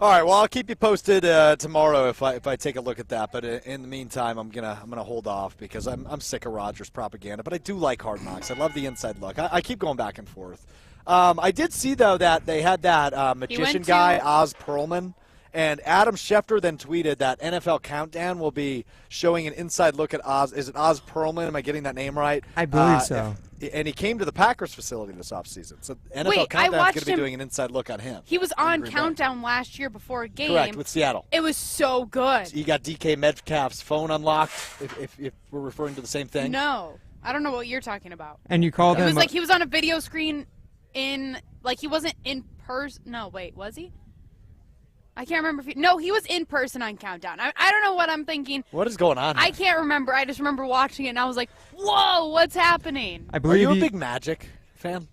All right, well, I'll keep you posted tomorrow if I take a look at that. But in the meantime, I'm gonna hold off because I'm sick of Rodgers propaganda. But I do like Hard Knocks. I love the inside look. I keep going back and forth. I did see though that they had that magician guy Oz Perlman. And Adam Schefter then tweeted that NFL Countdown will be showing an inside look at Oz. Is it Oz Perlman? Am I getting that name right? I believe so. And he came to the Packers facility this offseason. So NFL Countdown is going to be doing an inside look on him. He was on Countdown last year before a game. Correct, with Seattle. It was so good. You got DK Metcalf's phone unlocked, if we're referring to the same thing. No. I don't know what you're talking about. And you called him... It was he was on a video screen he wasn't in person. No, wait, was he? I can't remember if he was in person on Countdown. I don't know what I'm thinking. What is going on here? I can't remember. I just remember watching it, and I was like, whoa, what's happening? Are you a big Magic fan?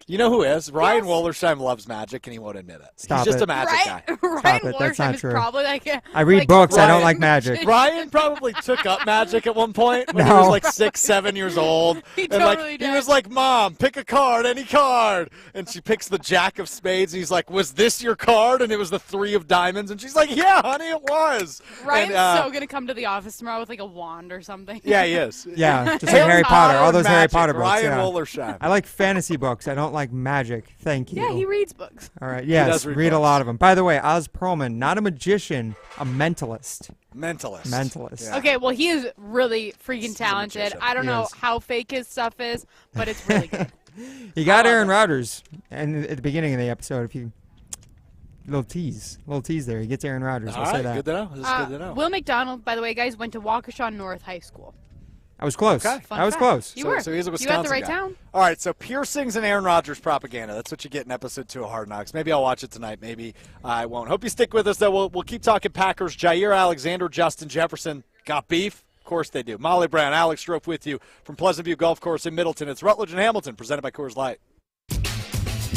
You know who is? Ryan Wollersheim loves Magic, and he won't admit it. Stop He's just it. a Magic guy. Ryan it. That's not Wollersheim is true. probably like I read books. I don't like Magic. Ryan probably took up Magic at one point when he No. was like 6, 7 years old. He and totally he was like, "Mom, pick a card, any card." And she picks the Jack of Spades, and he's like, "Was this your card?" And it was the 3 of Diamonds, and she's like, "Yeah, honey, it was." Ryan's and, so gonna come to the office tomorrow with like a wand or something. Yeah, he is. Yeah, just like Harry Potter. All those Harry Magic, Potter books. Ryan yeah. Wollersheim. I like fantasy books. I don't like Magic. Thank you. Yeah, he reads books. All right. Yes, does read read a books. lot of them. By the way, Oz Perlman, not a magician, a mentalist. Mentalist. Yeah. Okay, well, he is really freaking talented. magician. I don't He know is. how fake his stuff is, but it's really good. He got Aaron Rodgers, and at the beginning of the episode, if you little tease there, he gets Aaron Rodgers. All I'll say right, that. good to know. This is good to know. Will McDonald, by the way, guys, went to Waukesha North High School. I was close. Okay. Fun I was fact. close. You were. So he's a You Wisconsin got the right guy. town. All right, so piercings and Aaron Rodgers propaganda. That's what you get in episode 2 of Hard Knocks. Maybe I'll watch it tonight. Maybe I won't. Hope you stick with us, though. We'll keep talking Packers. Jair Alexander, Justin Jefferson. Got beef? Of course they do. Molly Brown, Alex Strofe with you from Pleasant View Golf Course in Middleton. It's Rutledge and Hamilton, presented by Coors Light.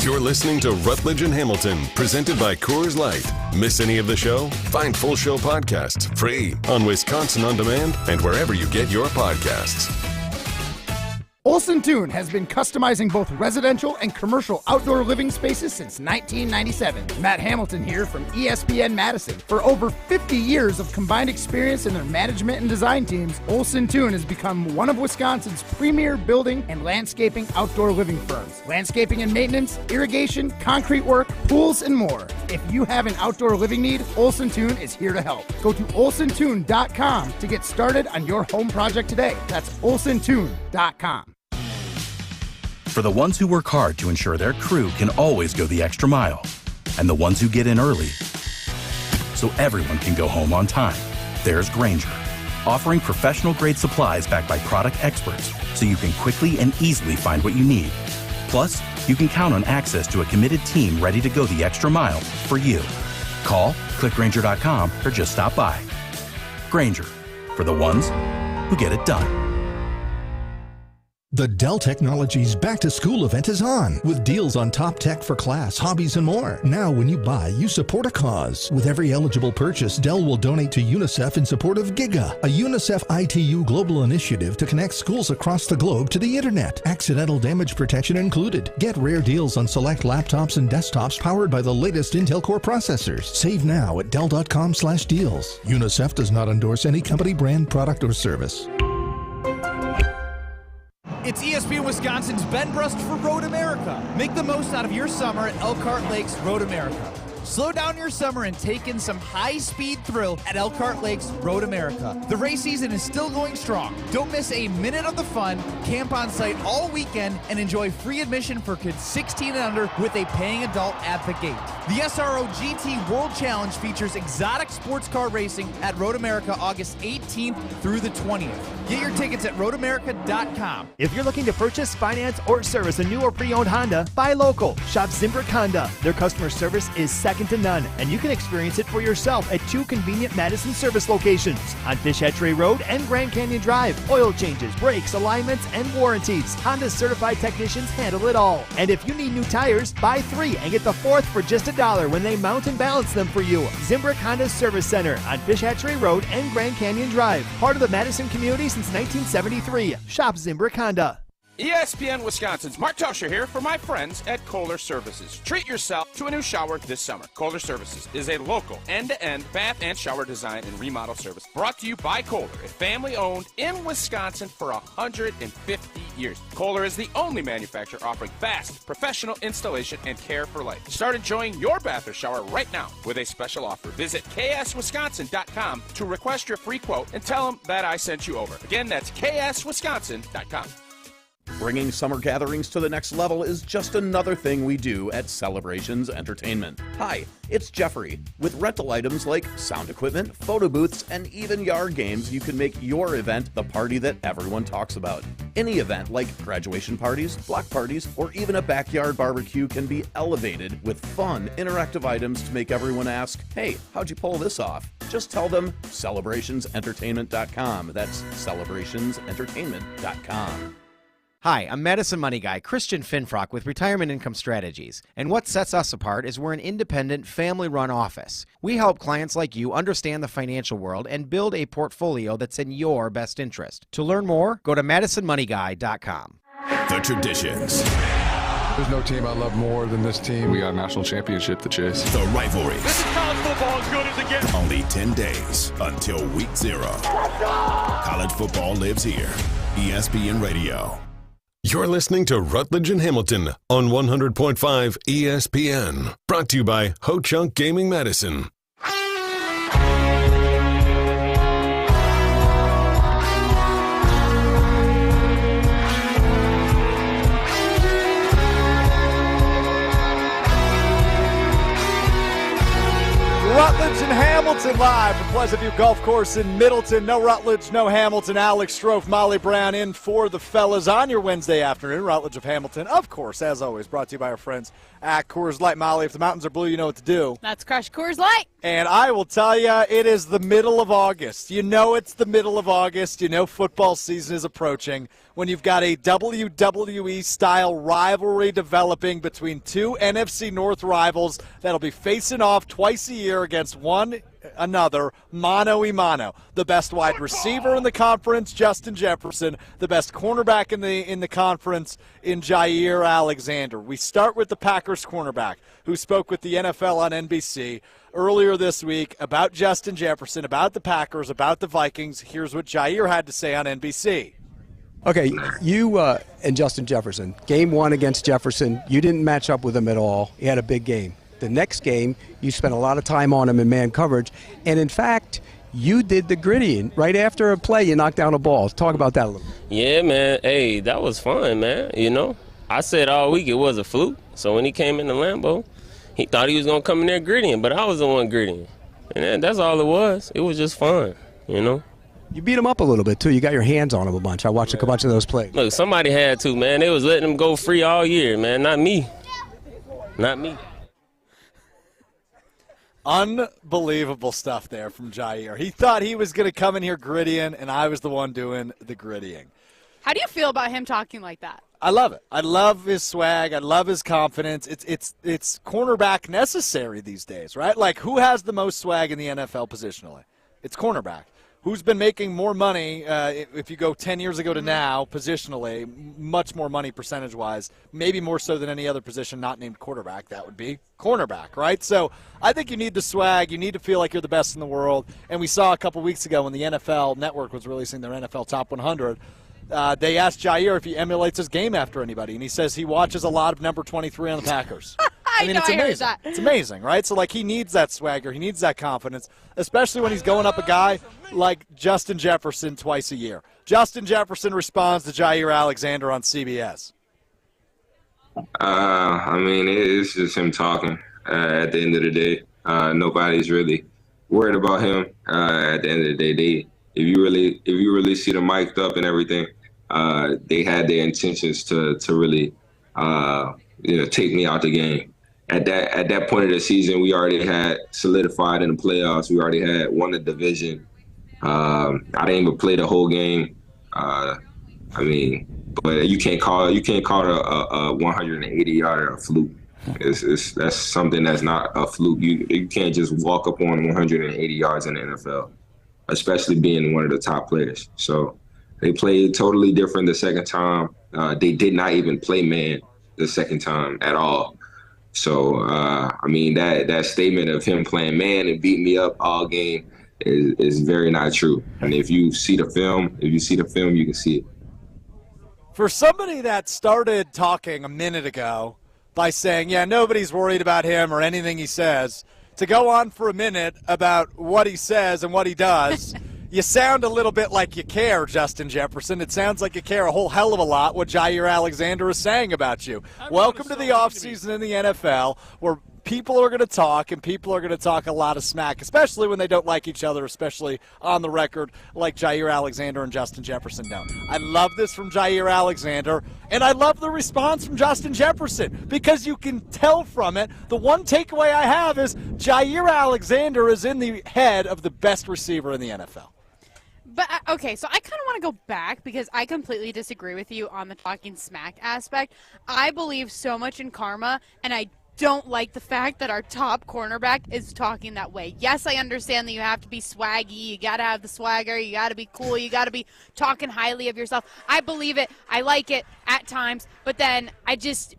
You're listening to Rutledge and Hamilton, presented by Coors Light. Miss any of the show? Find full show podcasts free on Wisconsin On Demand and wherever you get your podcasts. Olson Toon has been customizing both residential and commercial outdoor living spaces since 1997. Matt Hamilton here from ESPN Madison. For over 50 years of combined experience in their management and design teams, Olson Toon has become one of Wisconsin's premier building and landscaping outdoor living firms. Landscaping and maintenance, irrigation, concrete work, pools, and more. If you have an outdoor living need, Olson Toon is here to help. Go to olsontoon.com to get started on your home project today. That's olsontoon.com. For the ones who work hard to ensure their crew can always go the extra mile, and the ones who get in early so everyone can go home on time, there's Grainger, offering professional-grade supplies backed by product experts so you can quickly and easily find what you need. Plus, you can count on access to a committed team ready to go the extra mile for you. Call, click Grainger.com, or just stop by. Grainger, for the ones who get it done. The Dell Technologies Back to School event is on, with deals on top tech for class, hobbies, and more. Now, when you buy, you support a cause. With every eligible purchase, Dell will donate to UNICEF in support of GIGA, a UNICEF ITU global initiative to connect schools across the globe to the internet. Accidental damage protection included. Get rare deals on select laptops and desktops powered by the latest Intel Core processors. Save now at Dell.com/deals. UNICEF does not endorse any company, brand, product, or service. It's ESPN Wisconsin's Ben Brust for Road America. Make the most out of your summer at Elkhart Lakes Road America. Slow down your summer and take in some high-speed thrill at Elkhart Lakes Road America. The race season is still going strong. Don't miss a minute of the fun. Camp on site all weekend and enjoy free admission for kids 16 and under with a paying adult at the gate. The SRO GT World Challenge features exotic sports car racing at Road America August 18th through the 20th. Get your tickets at roadamerica.com. If you're looking to purchase, finance, or service a new or pre-owned Honda, buy local. Shop Zimbrick Honda. Their customer service is second to none, and you can experience it for yourself at 2 convenient Madison service locations on Fish Hatchery Road and Grand Canyon Drive. Oil changes, brakes, alignments, and warranties. Honda's certified technicians handle it all. And if you need new tires, buy 3 and get the 4th for just $1 when they mount and balance them for you. Zimbrick Honda Service Center on Fish Hatchery Road and Grand Canyon Drive. Part of the Madison community since 1973. Shop Zimbrick Honda. ESPN Wisconsin's Mark Tosher here for my friends at Kohler Services. Treat yourself to a new shower this summer. Kohler Services is a local end-to-end bath and shower design and remodel service brought to you by Kohler, a family-owned in Wisconsin for 150 years. Kohler is the only manufacturer offering fast, professional installation and care for life. Start enjoying your bath or shower right now with a special offer. Visit kswisconsin.com to request your free quote and tell them that I sent you over. Again, that's kswisconsin.com. Bringing summer gatherings to the next level is just another thing we do at Celebrations Entertainment. Hi, it's Jeffrey. With rental items like sound equipment, photo booths, and even yard games, you can make your event the party that everyone talks about. Any event like graduation parties, block parties, or even a backyard barbecue can be elevated with fun, interactive items to make everyone ask, hey, how'd you pull this off? Just tell them celebrationsentertainment.com. That's celebrationsentertainment.com. Hi, I'm Madison Money Guy, Christian Finfrock with Retirement Income Strategies. And what sets us apart is we're an independent, family-run office. We help clients like you understand the financial world and build a portfolio that's in your best interest. To learn more, go to madisonmoneyguy.com. The traditions. There's no team I love more than this team. We got a national championship to chase. The rivalries. This is college football as good as it gets. Only 10 days until week 0. College football lives here. ESPN Radio. You're listening to Rutledge and Hamilton on 100.5 ESPN. Brought to you by Ho Chunk Gaming Medicine. Rutledge and Hamilton live from Pleasant View Golf Course in Middleton. No Rutledge, no Hamilton. Alex Strofe, Molly Brown in for the fellas on your Wednesday afternoon. Rutledge of Hamilton, of course, as always, brought to you by our friends at Coors Light. Molly, if the mountains are blue, you know what to do. That's crush Coors Light. And I will tell you, it is the middle of August. You know it's the middle of August. You know football season is approaching when you've got a WWE-style rivalry developing between two NFC North rivals that'll be facing off twice a year against one another, mano-a-mano. The best wide receiver in the conference, Justin Jefferson. The best cornerback in the conference in Jair Alexander. We start with the Packers cornerback, who spoke with the NFL on NBC earlier this week about Justin Jefferson, about the Packers, about the Vikings. Here's what Jair had to say on NBC. Okay, you and Justin Jefferson, game one against Jefferson, you didn't match up with him at all. He had a big game. The next game, you spent a lot of time on him in man coverage, and in fact, you did the gritty. Right after a play, you knocked down a ball. Talk about that a little. Yeah, man. Hey, that was fun, man. You know, I said all week it was a fluke. So when he came in the Lambeau, he thought he was going to come in there grittying, but I was the one grittying. And that's all it was. It was just fun, you know. You beat him up a little bit, too. You got your hands on him a bunch. I watched a bunch of those plays. Look, somebody had to, man. They was letting him go free all year, man. Not me. Not me. Unbelievable stuff there from Jair. He thought he was going to come in here grittying, and I was the one doing the grittying. How do you feel about him talking like that? I love it. I love his swag. I love his confidence. It's cornerback necessary these days, right? Like, who has the most swag in the NFL positionally? It's cornerback. Who's been making more money, if you go 10 years ago to now, positionally, much more money percentage-wise, maybe more so than any other position not named quarterback, that would be cornerback, right? So I think you need the swag. You need to feel like you're the best in the world. And we saw a couple weeks ago when the NFL Network was releasing their NFL Top 100, they asked Jair if he emulates his game after anybody, and he says he watches a lot of number 23 on the Packers. I mean, it's amazing. It's amazing, right? So, like, he needs that swagger. He needs that confidence, especially when he's going up a guy like Justin Jefferson twice a year. Justin Jefferson responds to Jair Alexander on CBS. I mean, it's just him talking at the end of the day. Nobody's really worried about him at the end of the day. If you really see them mic'd up and everything, they had their intentions to really take me out the game. At that point of the season, we already had solidified in the playoffs. We already had won the division. I didn't even play the whole game. But you can't call it a 180-yarder a fluke. That's something that's not a fluke. You can't just walk up on 180 yards in the NFL, especially being one of the top players. So they played totally different the second time. They did not even play man the second time at all. So, that statement of him playing man and beating me up all game is very not true. And if you see the film, you can see it. For somebody that started talking a minute ago by saying, yeah, nobody's worried about him or anything he says, to go on for a minute about what he says and what he does You sound a little bit like you care, Justin Jefferson. It sounds like you care a whole hell of a lot what Jair Alexander is saying about you. Welcome to the offseason in the NFL, where people are going to talk, and people are going to talk a lot of smack, especially when they don't like each other, especially on the record like Jair Alexander and Justin Jefferson don't. I love this from Jair Alexander, and I love the response from Justin Jefferson because you can tell from it. The one takeaway I have is Jair Alexander is in the head of the best receiver in the NFL. But, okay, so I kind of want to go back because I completely disagree with you on the talking smack aspect. I believe so much in karma, and I don't like the fact that our top cornerback is talking that way. Yes, I understand that you have to be swaggy, you got to have the swagger, you got to be cool, you got to be talking highly of yourself. I believe it. I like it at times, but then I just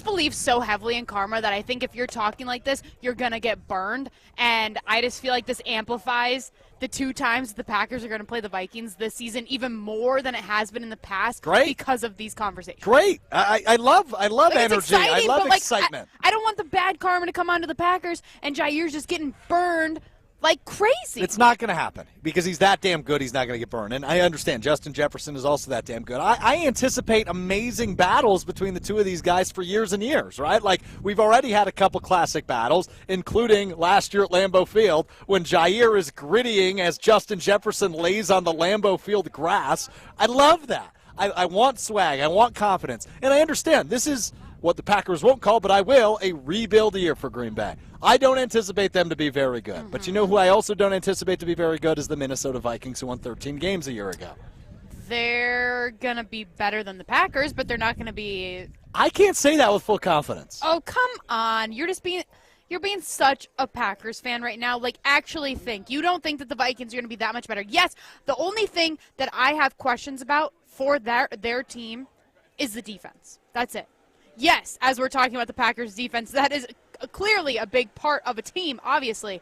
believe so heavily in karma that I think if you're talking like this, you're going to get burned, and I just feel like this amplifies the 2 times the Packers are going to play the Vikings this season even more than it has been in the past. Great. Because of these conversations. Great. I love Like, energy. exciting, I love but, excitement. I don't want the bad karma to come onto the Packers and Jair's just getting burned like crazy. It's not going to happen because he's that damn good. He's not going to get burned. And I understand Justin Jefferson is also that damn good. I anticipate amazing battles between the two of these guys for years and years, right? Like, we've already had a couple classic battles, including last year at Lambeau Field when Jair is grittying as Justin Jefferson lays on the Lambeau Field grass. I love that. I want swag. I want confidence. And I understand this is what the Packers won't call, but I will, a rebuild year for Green Bay. I don't anticipate them to be very good. Mm-hmm. But you know who I also don't anticipate to be very good is the Minnesota Vikings, who won 13 games a year ago. They're going to be better than the Packers, but they're not going to be... I can't say that with full confidence. Oh, come on. You're being such a Packers fan right now. Like, actually think. You don't think that the Vikings are going to be that much better. Yes, the only thing that I have questions about for their team is the defense. That's it. Yes, as we're talking about the Packers' defense, that is clearly a big part of a team, obviously.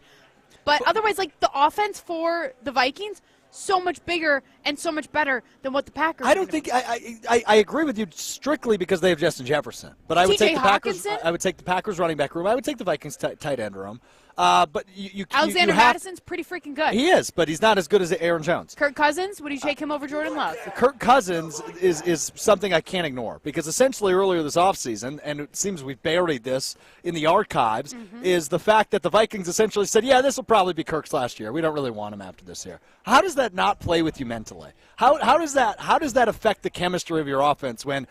But otherwise, like, the offense for the Vikings, so much bigger and so much better than what the Packers I don't think I agree with you strictly because they have Justin Jefferson. But I would take the Packers. I would take the Packers running back room. I would take the Vikings tight end room. But Alexander Madison's pretty freaking good. He is, but he's not as good as Aaron Jones. Kirk Cousins, would you take him over Jordan Love? Kirk Cousins is something I can't ignore because essentially earlier this offseason, and it seems we've buried this in the archives, is the fact that the Vikings essentially said, yeah, this will probably be Kirk's last year. We don't really want him after this year. How does that not play with you mentally? How does that affect the chemistry of your offense when,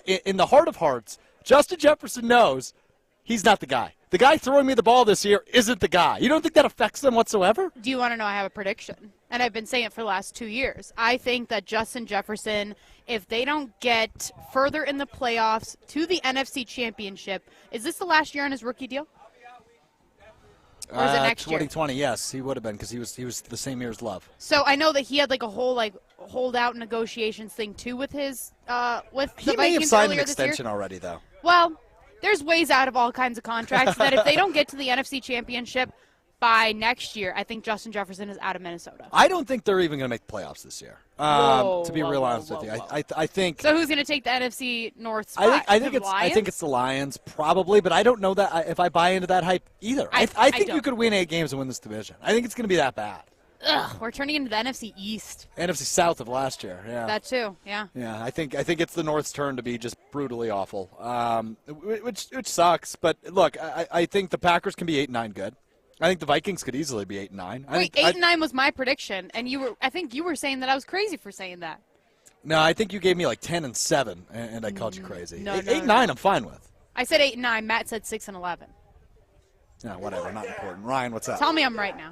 in the heart of hearts, Justin Jefferson knows he's not the guy. The guy throwing me the ball this year isn't the guy. You don't think that affects them whatsoever? Do you want to know? I have a prediction, and I've been saying it for the last 2 years. I think that Justin Jefferson, if they don't get further in the playoffs to the NFC Championship, is this the last year on his rookie deal? Or is it next 2020, yes, he would have been because he was the same year as Love. So I know that he had like a whole holdout negotiations thing too with his with the Vikings earlier this year. He may have signed an extension already, though. Well, there's ways out of all kinds of contracts that if they don't get to the NFC Championship by next year, I think Justin Jefferson is out of Minnesota. I don't think they're even going to make the playoffs this year. To be real honest with you, I think. So who's going to take the NFC North spot? I think it's the Lions probably, but I don't know that if I buy into that hype either. I think you could win 8 games and win this division. I think it's going to be that bad. Ugh, we're turning into the NFC East. NFC South of last year, yeah. That too, yeah. Yeah, I think it's the North's turn to be just brutally awful, which sucks. But look, I think the Packers can be 8-9 good. I think the Vikings could easily be 8-9. Wait, 8-9 was my prediction, and I think you were saying that I was crazy for saying that. No, I think you gave me like 10-7, and I called you crazy. No, 8-9, no. I'm fine with. I said 8-9. Matt said 6-11. No, whatever, not important. Ryan, what's up? Tell me I'm right now.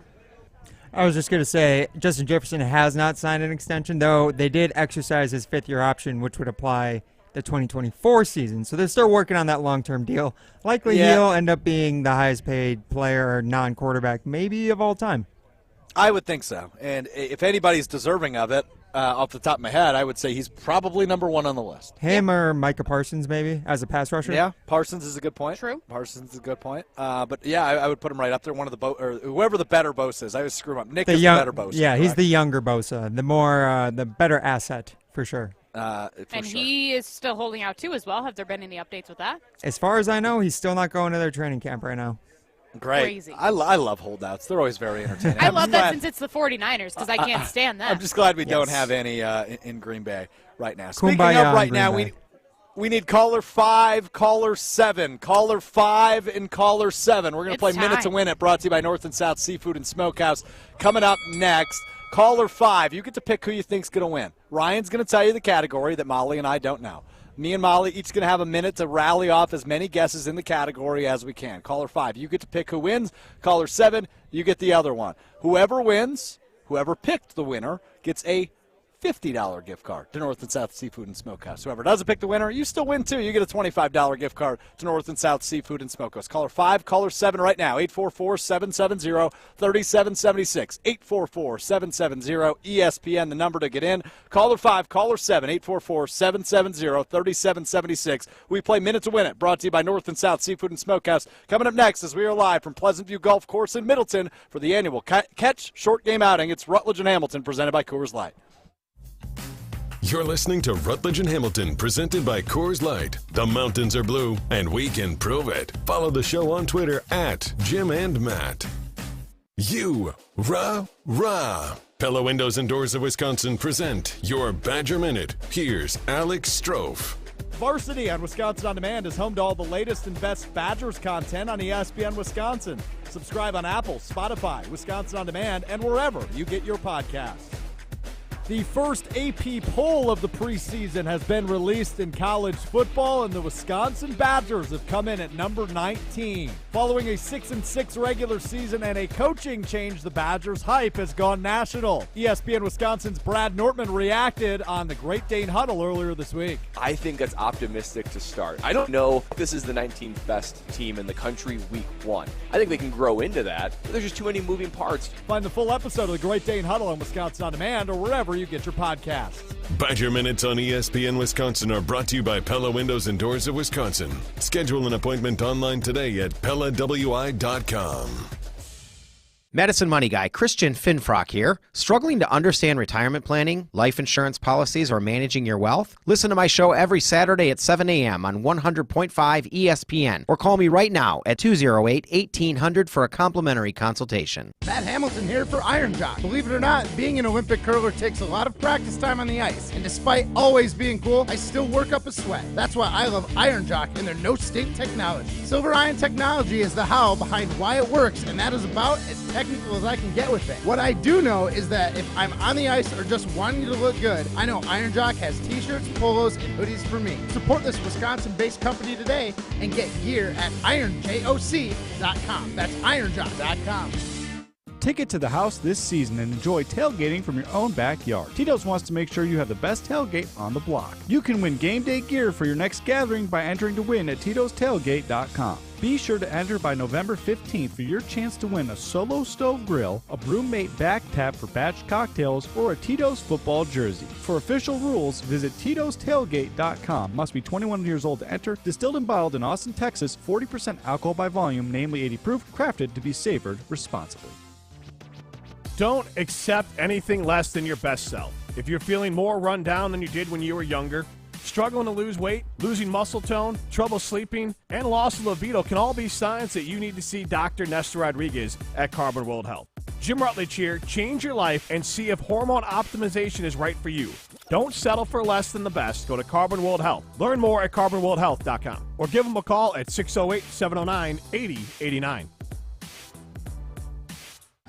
I was just going to say, Justin Jefferson has not signed an extension, though they did exercise his 5th-year option, which would apply the 2024 season. So they're still working on that long-term deal. Likely he'll end up being the highest-paid player, non-quarterback, maybe of all time. I would think so. And if anybody's deserving of it, off the top of my head, I would say he's probably number 1 on the list. Him or Micah Parsons, maybe, as a pass rusher? Yeah, Parsons is a good point. True. Parsons is a good point. But, yeah, I would put him right up there. One of the or whoever the better Bosa is. I always screw him up. Nick is the better Bosa. Yeah, correct? He's the younger Bosa, the better asset, for sure. He is still holding out, too, as well. Have there been any updates with that? As far as I know, he's still not going to their training camp right now. Great. Crazy. I love holdouts. They're always very entertaining. I love that since it's the 49ers because I can't stand them. I'm just glad we don't have any in Green Bay right now. Kumbaya Speaking of right in now, Green Bay. we need caller 5, caller 7. Caller 5 and caller 7. We're going to play Minute to Win It, brought to you by North and South Seafood and Smokehouse. Coming up next, caller 5. You get to pick who you think's going to win. Ryan's going to tell you the category that Molly and I don't know. Me and Molly each going to have a minute to rally off as many guesses in the category as we can. Caller 5, you get to pick who wins. Caller 7, you get the other one. Whoever wins, whoever picked the winner, gets a $50 gift card to North and South Seafood and Smokehouse. Whoever doesn't pick the winner, you still win too. You get a $25 gift card to North and South Seafood and Smokehouse. Caller 5, caller 7 right now, 844-770-3776. 844-770-ESPN, the number to get in. Caller 5, caller 7, 844-770-3776. We play Minute to Win It, brought to you by North and South Seafood and Smokehouse. Coming up next, as we are live from Pleasant View Golf Course in Middleton for the annual Catch Short Game Outing. It's Rutledge and Hamilton, presented by Coors Light. You're listening to Rutledge and Hamilton, presented by Coors Light. The mountains are blue, and we can prove it. Follow the show on Twitter at Jim and Matt. Rah. Pella Windows and Doors of Wisconsin present your Badger Minute. Here's Alex Strofe. Varsity on Wisconsin On Demand is home to all the latest and best Badgers content on ESPN Wisconsin. Subscribe on Apple, Spotify, Wisconsin On Demand, and wherever you get your podcasts. The first AP poll of the preseason has been released in college football, and the Wisconsin Badgers have come in at number 19. Following a 6-6 regular season and a coaching change, the Badgers' hype has gone national. ESPN Wisconsin's Brad Nortman reacted on the Great Dane Huddle earlier this week. I think that's optimistic to start. I don't know if this is the 19th best team in the country week 1. I think they can grow into that, but there's just too many moving parts. Find the full episode of the Great Dane Huddle on Wisconsin On Demand or wherever you get your podcasts. Badger Minutes on ESPN Wisconsin are brought to you by Pella Windows and Doors of Wisconsin. Schedule an appointment online today at PellaWI.com. Medicine Money Guy Christian Finfrock here. Struggling to understand retirement planning, life insurance policies, or managing your wealth? Listen to my show every Saturday at 7 a.m. on 100.5 ESPN, or call me right now at 208-1800 for a complimentary consultation. Matt Hamilton here for Iron Jock. Believe it or not, being an Olympic curler takes a lot of practice time on the ice, and despite always being cool, I still work up a sweat. That's why I love Iron Jock and their no-stink technology. Silver Iron technology is the how behind why it works, and that is about as technical as I can get with it. What I do know is that if I'm on the ice or just wanting to look good, I know Iron Jock has t-shirts, polos, and hoodies for me. Support this Wisconsin-based company today and get gear at ironjoc.com. That's ironjock.com. Take it to the house this season and enjoy tailgating from your own backyard. Tito's wants to make sure you have the best tailgate on the block. You can win game day gear for your next gathering by entering to win at titostailgate.com. Be sure to enter by November 15th for your chance to win a Solo Stove Grill, a Brewmate back tap for batch cocktails, or a Tito's football jersey. For official rules, visit titostailgate.com. Must be 21 years old to enter. Distilled and bottled in Austin, Texas. 40% alcohol by volume, namely 80 proof. Crafted to be savored responsibly. Don't accept anything less than your best self. If you're feeling more run down than you did when you were younger, struggling to lose weight, losing muscle tone, trouble sleeping, and loss of libido can all be signs that you need to see Dr. Nestor Rodriguez at Carbon World Health. Jim Rutledge here. Change your life and see if hormone optimization is right for you. Don't settle for less than the best. Go to Carbon World Health. Learn more at carbonworldhealth.com or give them a call at 608-709-8089.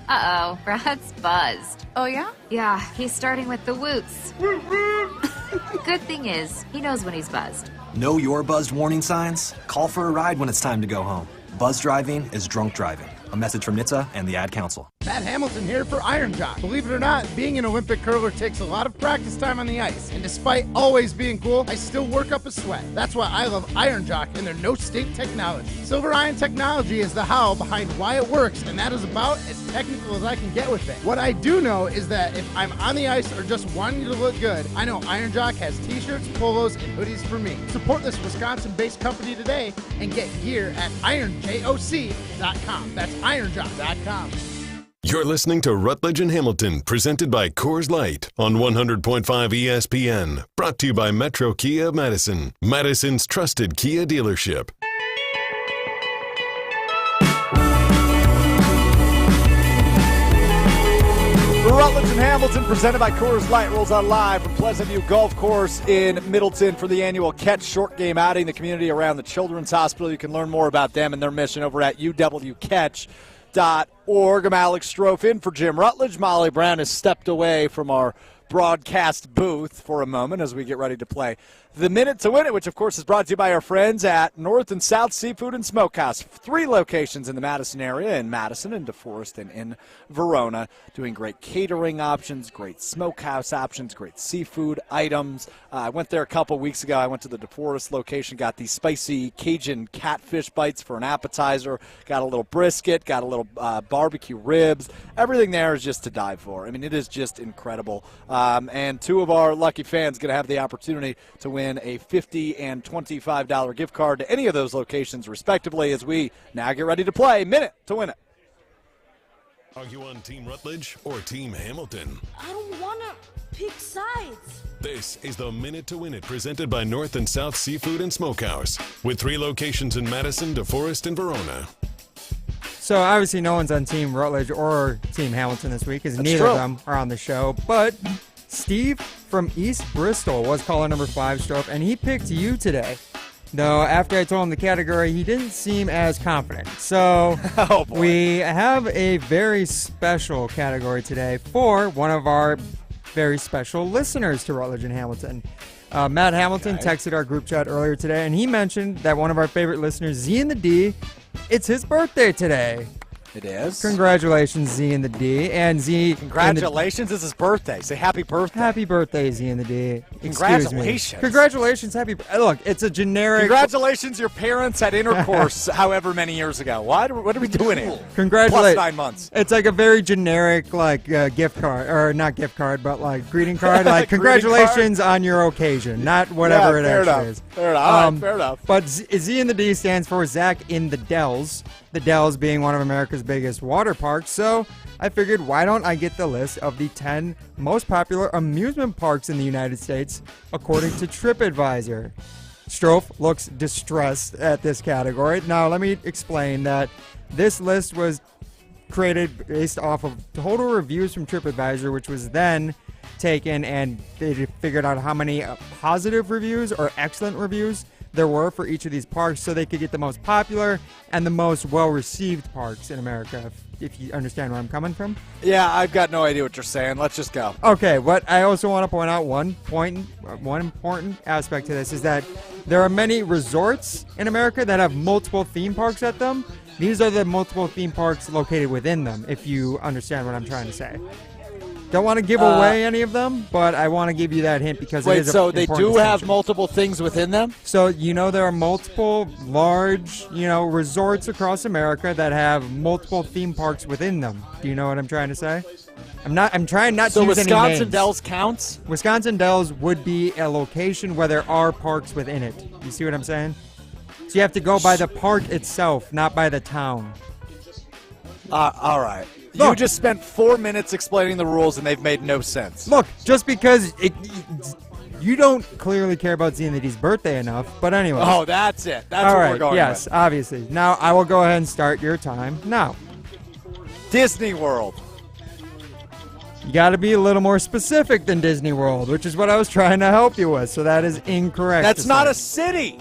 Uh-oh, Brad's buzzed. Oh, yeah? Yeah, he's starting with the woots. Good thing is, he knows when he's buzzed. Know your buzzed warning signs? Call for a ride when it's time to go home. Buzz driving is drunk driving. A message from NHTSA and the Ad Council. Matt Hamilton here for Iron Jock. Believe it or not, being an Olympic curler takes a lot of practice time on the ice, and despite always being cool, I still work up a sweat. That's why I love Iron Jock and their no-stink technology. Silver Iron technology is the how behind why it works, and that is about as technical as I can get with it. What I do know is that if I'm on the ice or just wanting to look good, I know Iron Jock has t-shirts, polos, and hoodies for me. Support this Wisconsin-based company today and get gear at ironjoc.com. That's ironjoc.com. You're listening to Rutledge and Hamilton, presented by Coors Light on 100.5 ESPN. Brought to you by Metro Kia of Madison, Madison's trusted Kia dealership. Rutledge and Hamilton, presented by Coors Light, rolls on live from Pleasant View Golf Course in Middleton for the annual Catch Short Game outing. The community around the Children's Hospital. You can learn more about them and their mission over at uwcatch.org. I'm Alex Strofe in for Jim Rutledge. Molly Brown has stepped away from our broadcast booth for a moment as we get ready to play the Minute to Win It, which, of course, is brought to you by our friends at North and South Seafood and Smokehouse. 3 locations in the Madison area, in Madison, in DeForest, and in Verona, doing great catering options, great smokehouse options, great seafood items. I went there a couple weeks ago. I went to the DeForest location, got these spicy Cajun catfish bites for an appetizer, got a little brisket, got a little barbecue ribs. Everything there is just to die for. I mean, it is just incredible. And 2 of our lucky fans going to have the opportunity to win a $50 and $25 gift card to any of those locations, respectively, as we now get ready to play Minute to Win It. Are you on Team Rutledge or Team Hamilton? I don't want to pick sides. This is the Minute to Win It, presented by North and South Seafood and Smokehouse, with 3 locations in Madison, DeForest, and Verona. So obviously no one's on Team Rutledge or Team Hamilton this week, because neither of them are on the show. But Steve from East Bristol was caller number 5, Strofe, and he picked you today. Though after I told him the category, he didn't seem as confident. So we have a very special category today for one of our very special listeners to Rutledge and Hamilton. Matt Hamilton texted our group chat earlier today, and he mentioned that one of our favorite listeners, Z and the D, it's his birthday today. It is. Congratulations, Z and the D. And Z. Congratulations, it's his birthday. Say happy birthday. Happy birthday, Z and the D. Congratulations. Congratulations. Look, it's a generic. Congratulations, your parents had intercourse however many years ago. What are we doing here? Congratulations. Plus 9 months. It's like a very generic, gift card, or not gift card, but greeting card. Like, congratulations on your occasion, not whatever it actually is. Fair enough. All right, fair enough. But Z and the D stands for Zach in the Dells. The Dells being one of America's biggest water parks, so I figured why don't I get the list of the 10 most popular amusement parks in the United States according to TripAdvisor. Strofe looks distressed at this category. Now let me explain that this list was created based off of total reviews from TripAdvisor, which was then taken and they figured out how many positive reviews or excellent reviews there were for each of these parks, so they could get the most popular and the most well-received parks in America, if you understand where I'm coming from. Yeah, I've got no idea what you're saying. Let's just go. Okay, but I also want to point out one important aspect to this is that there are many resorts in America that have multiple theme parks at them. These are the multiple theme parks located within them, if you understand what I'm trying to say. Don't want to give away any of them, but I want to give you that hint because it is so they do have multiple things within them? So, there are multiple large, resorts across America that have multiple theme parks within them. Do you know what I'm trying to say? I'm trying not to use any names. So Wisconsin Dells counts? Wisconsin Dells would be a location where there are parks within it. You see what I'm saying? So you have to go by the park itself, not by the town. All right. Look, you just spent 4 minutes explaining the rules, and they've made no sense. Look, just because you don't clearly care about Z and the D's birthday enough, but anyway. Oh, that's it. That's what we're going yes, with. Obviously. Now, I will go ahead and start your time now. Disney World. You got to be a little more specific than Disney World, which is what I was trying to help you with, so that is incorrect. That's not a city.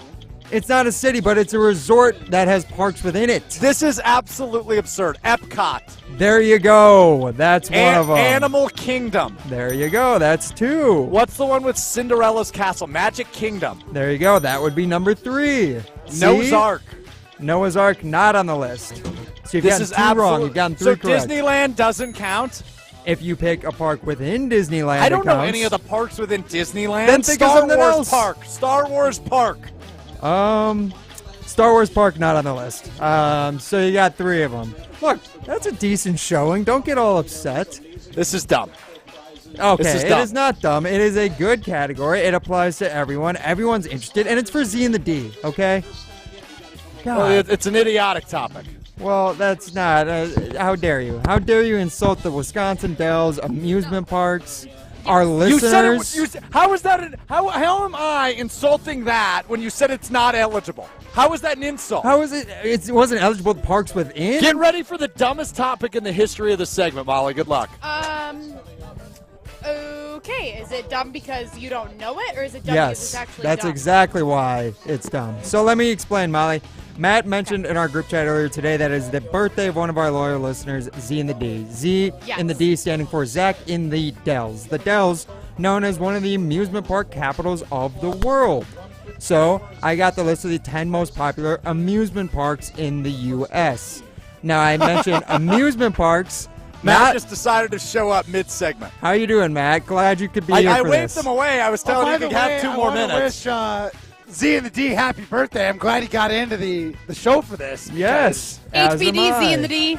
It's not a city, but it's a resort that has parks within it. This is absolutely absurd. Epcot. There you go. That's one of them. Animal Kingdom. There you go. That's 2. What's the one with Cinderella's Castle? Magic Kingdom. There you go. That would be number 3. Noah's Ark. Noah's Ark, not on the list. So you've gotten 2 wrong. You've gotten 3 correct. So Disneyland doesn't count? If you pick a park within Disneyland, I don't know any of the parks within Disneyland. Then think of something else. Star Wars Park. Star Wars Park, not on the list. So you got 3 of them. Look, that's a decent showing. Don't get all upset. This is dumb. Okay, it is not dumb. It is a good category. It applies to everyone. Everyone's interested, and it's for Z and the D, okay? God. Well, it's an idiotic topic. Well, that's not. How dare you? How dare you insult the Wisconsin Dells amusement parks? our listeners. You said how is that? How am I insulting that when you said it's not eligible? How is that an insult? How is it? It wasn't eligible. Parks within. Get ready for the dumbest topic in the history of the segment, Molly. Good luck. Okay. Is it dumb because you don't know it, or is it dumb because it's Yes, actually that's dumb? exactly why it's dumb. So let me explain, Molly. Matt mentioned in our group chat earlier today that is the birthday of one of our loyal listeners, Z in the D. Z in the D standing for Zach in the Dells. The Dells, known as one of the amusement park capitals of the world. So I got the list of the 10 most popular amusement parks in the U.S. Now I mentioned amusement parks. Matt just decided to show up mid-segment. How you doing, Matt? Glad you could be here I for waved this. them away. I was telling you to have 2 more minutes. I wish Z and the D happy birthday. I'm glad he got into the show for this. Yes. as am HBD, Z I. and the D.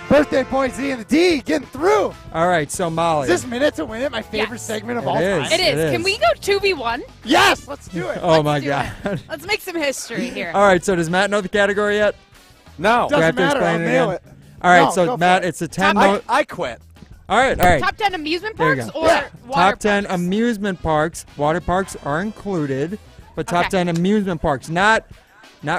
Birthday boy Z and the D getting through. All right, so Molly. Is this Minute to Win It my favorite segment of all is. time? It is. It Can is. we go 2v1? Yes, let's do it. Oh, my God. Let's make some history here. All right, so does Matt know the category yet? No. Do I have Doesn't to matter. explain I'll nail again? it. All right, No, so go Matt, for it. it's a 10. I quit. All right. Top 10 amusement There you parks go. or water Top 10 amusement parks. Water parks are included, but top Okay. 10 amusement parks, not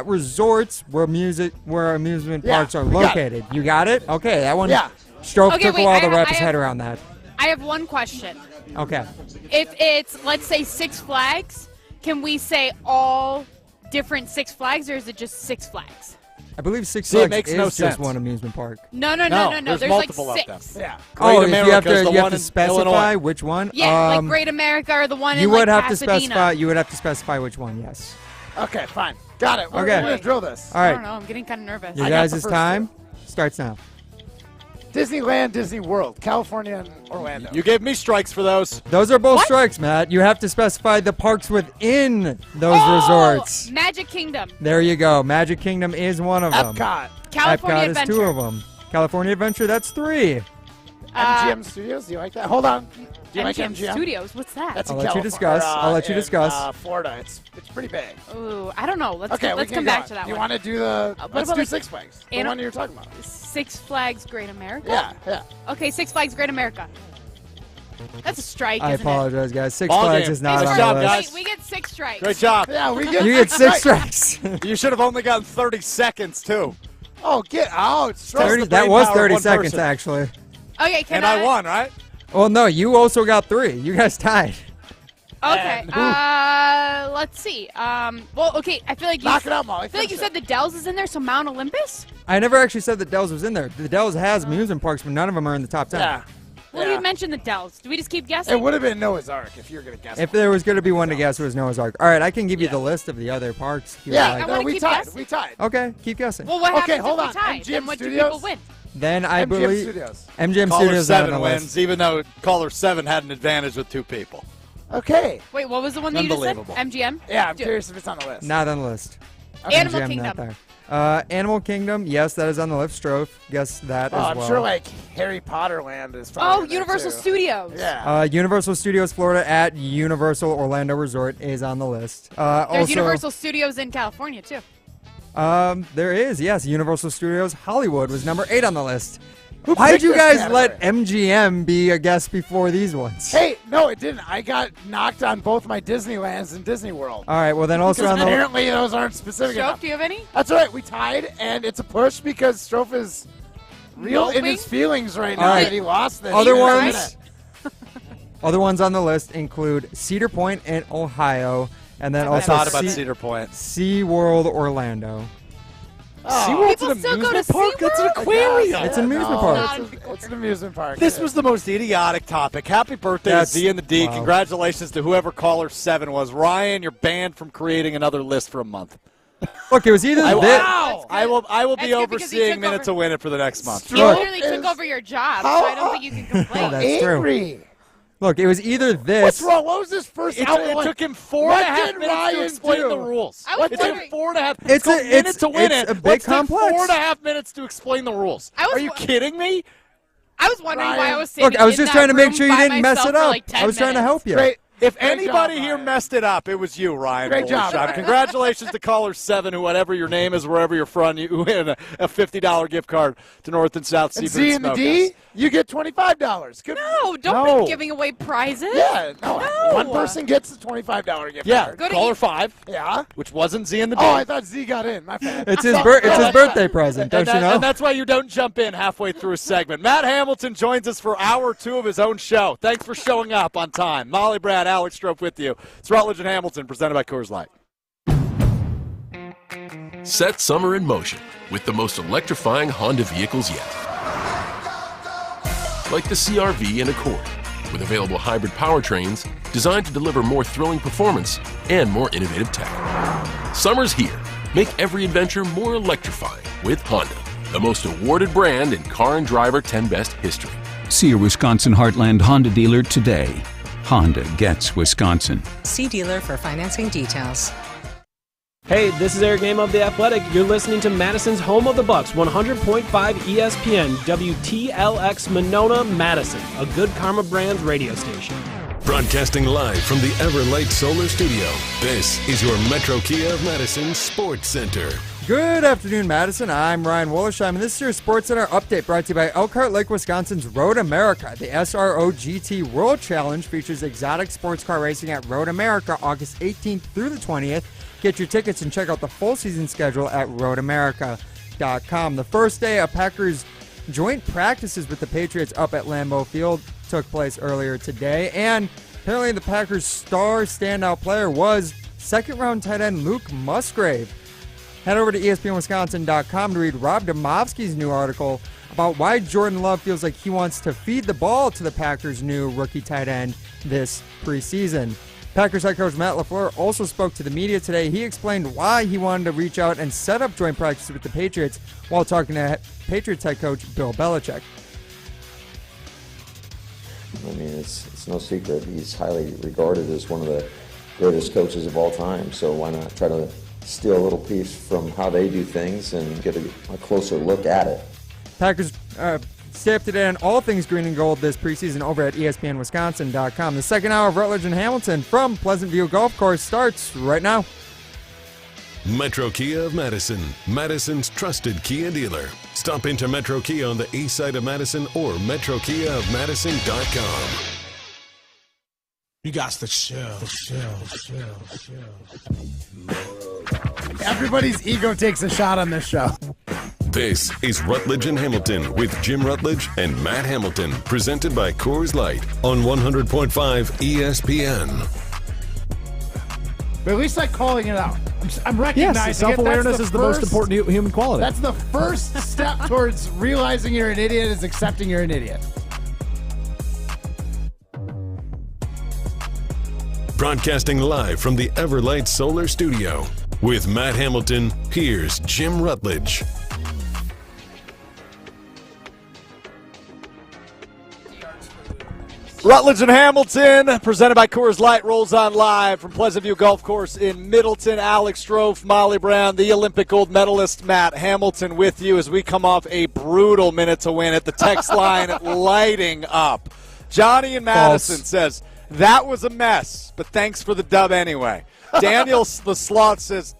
resorts where amusement parks are we got located. You got it? Okay, that one. Yeah. Stroke Okay, took wait, a while to I wrap have- his head around that. I have one question. Okay. If it's, let's say, Six Flags, can we say all different Six Flags, or is it just Six Flags? I believe Six See, it Flags makes is no just sense. one amusement park. No. There's There's like multiple of 6. them. Yeah. Oh, Great if you have America's to, the you have one to in specify Illinois. which one. Yeah, like Great America or the one You in would like have Pasadena. to specify. You would have to specify which one. Yes. Okay, fine. Got it. We're Okay. going to drill this. All I right. don't know. I'm getting kind of nervous. You I got guys' the first time starts now. Disneyland, Disney World, California, and Orlando. You gave me strikes for those. Those are both strikes, Matt. You have to specify the parks within those Oh, resorts. Magic Kingdom. There you go. Magic Kingdom is one of them. Epcot. California Epcot Adventure. is 2 of them. California Adventure, that's 3. MGM Studios, do you like that? Hold on. Do you like MGM MGM? Studios. What's that? That's I'll in let you California, discuss. I'll let you in, discuss. Florida. It's pretty big. Ooh, I don't know. Let's Okay, let's we come can back go to on. that You one. want to do the? What Let's about, do like, Six Flags. The Anna- one you're talking about. Six Flags Great America. Yeah. Okay, Six Flags Great America. That's a strike, I isn't apologize, guys. Six Ball Flags game. is not Nice on job, the list. guys. Wait, we get 6 strikes. Great job. Yeah, we get. You get 6 strikes. You should have only gotten 30 seconds, too. Oh, get out! That's 30, the that brain was power of 30 one seconds, person. actually. Okay, can And I won, right? Well, no, you also got 3. You guys tied. Okay, let's see. Well, okay, I feel like you Knock it out, Molly. I feel like you Finish said the Dells is in there, so Mount Olympus? I never actually said that Dells was in there. The Dells has amusement parks, but none of them are in the top 10. Yeah. Well, Yeah. you mentioned the Dells. Do we just keep guessing? It would have been Noah's Ark if you were gonna guess. If there was going to be one to guess, it was Noah's Ark. All right, I can give you the list of the other parks. If you Yeah, like. I wanna we keep tied. guessing. We tied. Okay, keep guessing. Well, what Okay, happens hold if on. we tie? MGM Then what do Studios? people win? Then I MGM believe Studios. MGM Caller Studios is not 7 on the wins, list. even though Caller 7 had an advantage with 2 people. Okay. Wait, what was the one that you just said? Unbelievable. MGM? Yeah, I'm Dude. curious if it's on the list. Not on the list. Animal MGM Kingdom. not there. Animal Kingdom, yes, that is on the list. Strofe, guess that Oh, as I'm well. sure like Harry Potter Land is. probably Oh, in there, Universal too. Studios. Yeah. Universal Studios Florida at Universal Orlando Resort is on the list. There's Also, Universal Studios in California, too. there is, yes. Universal Studios Hollywood was number 8 on the list. Who Why did picked you this guys let category? MGM be a guest before these ones? Hey, no, it didn't. I got knocked on both my Disneylands and Disney World. All right, well then also Because on the apparently those aren't specific Stroke, enough. do you have any? That's all right. We tied, and it's a push because Strofe is real in his Moping? feelings right All now right. that he lost this. Other He's in ones, it. other ones on the list include Cedar Point in Ohio, and then I also thought about Cedar Point. SeaWorld Orlando. SeaWorld's People an still go to amusement park? That's an SeaWorld? aquarium. It's an amusement park. It's an amusement park. This was the most idiotic topic. Happy birthday That's- to Z and the D. wow. Congratulations to whoever caller 7 was. Ryan, you're banned from creating another list for a month. Look, it was either I will, this. I will That's be good because he overseeing took minutes over. to win it for the next month. You Look. literally took over your job, so How- I don't think you can complain. That's true. angry. Look, it was either this. What's wrong? What was this first It outline? took him 4 What and a half did minutes to Ryan explain do? the rules. I was It took him wondering- 4.5 It's a a- minute it's- to win it's it. a big Let's take complex. 4.5 minutes to explain the rules. I was Are you wa- kidding me? I was wondering why I Ryan. was sitting Look, I was in just that trying to make room sure you by didn't mess myself it for up. like 10 I was trying to minutes. help you. Great. If anybody here messed it up, it was you, Ryan. Great job, Ryan. Ryan. Congratulations to caller 7, who, whatever your name is, wherever you're from, you win a $50 gift card to North and South And Seafood Z and the D, you get $25. Good. No, don't be giving away prizes. Yeah, no. No. One person gets the $25 gift Yeah, card. Go to caller 5. Yeah. Which wasn't Z and the D. Oh, I thought Z got in. My bad. It's his birthday present, don't you know? And that's why you don't jump in halfway through a segment. Matt Hamilton joins us for hour 2 of his own show. Thanks for showing up on time. Molly Brad, Alex Strofe with you. It's Rutledge and Hamilton, presented by Coors Light. Set summer in motion with the most electrifying Honda vehicles yet. Like the CR-V and Accord, with available hybrid powertrains designed to deliver more thrilling performance and more innovative tech. Summer's here. Make every adventure more electrifying with Honda, the most awarded brand in car and driver 10 best history. See your Wisconsin Heartland Honda dealer today. Honda gets Wisconsin. See dealer for financing details. Hey, this is Eric Name of The Athletic. You're listening to Madison's home of the Bucks, 100.5 ESPN, WTLX Monona, Madison, a Good Karma Brands radio station. Broadcasting live from the Everlight Solar Studio, this is your Metro Kia of Madison Sports Center. Good afternoon, Madison. I'm Ryan Wollersheim, and this is your Sports Center update brought to you by Elkhart Lake, Wisconsin's Road America. The SRO GT World Challenge features exotic sports car racing at Road America August 18th through the 20th. Get your tickets and check out the full season schedule at roadamerica.com. The first day of Packers joint practices with the Patriots up at Lambeau Field took place earlier today, and apparently the Packers' star standout player was second-round tight end Luke Musgrave. Head over to ESPNWisconsin.com to read Rob Demovsky's new article about why Jordan Love feels like he wants to feed the ball to the Packers' new rookie tight end this preseason. Packers head coach Matt LaFleur also spoke to the media today. He explained why he wanted to reach out and set up joint practice with the Patriots while talking to Patriots head coach Bill Belichick. I mean, it's no secret. He's highly regarded as one of the greatest coaches of all time, so why not try to steal a little piece from how they do things and get a closer look at it. Packers stay up to date on all things green and gold this preseason over at ESPNWisconsin.com. The second hour of Rutledge and Hamilton from Pleasant View Golf Course starts right now. Metro Kia of Madison, Madison's trusted Kia dealer. Stop into Metro Kia on the east side of Madison or metrokiaofmadison.com. You got the shell. Everybody's ego takes a shot on this show. This is Rutledge and Hamilton with Jim Rutledge and Matt Hamilton, presented by Coors Light on 100.5 ESPN. But at least I'm calling it out. I'm recognizing yes, self-awareness is the most important human quality. That's the first step towards realizing you're an idiot, is accepting you're an idiot. Broadcasting live from the Everlight Solar Studio. With Matt Hamilton, here's Jim Rutledge. Rutledge and Hamilton, presented by Coors Light, rolls on live from Pleasant View Golf Course in Middleton. Alex Strofe, Molly Brown, the Olympic gold medalist Matt Hamilton with you as we come off a brutal minute to win at the text line lighting up. Johnny in Madison says, that was a mess, but thanks for the dub anyway. Daniel the Sloth says,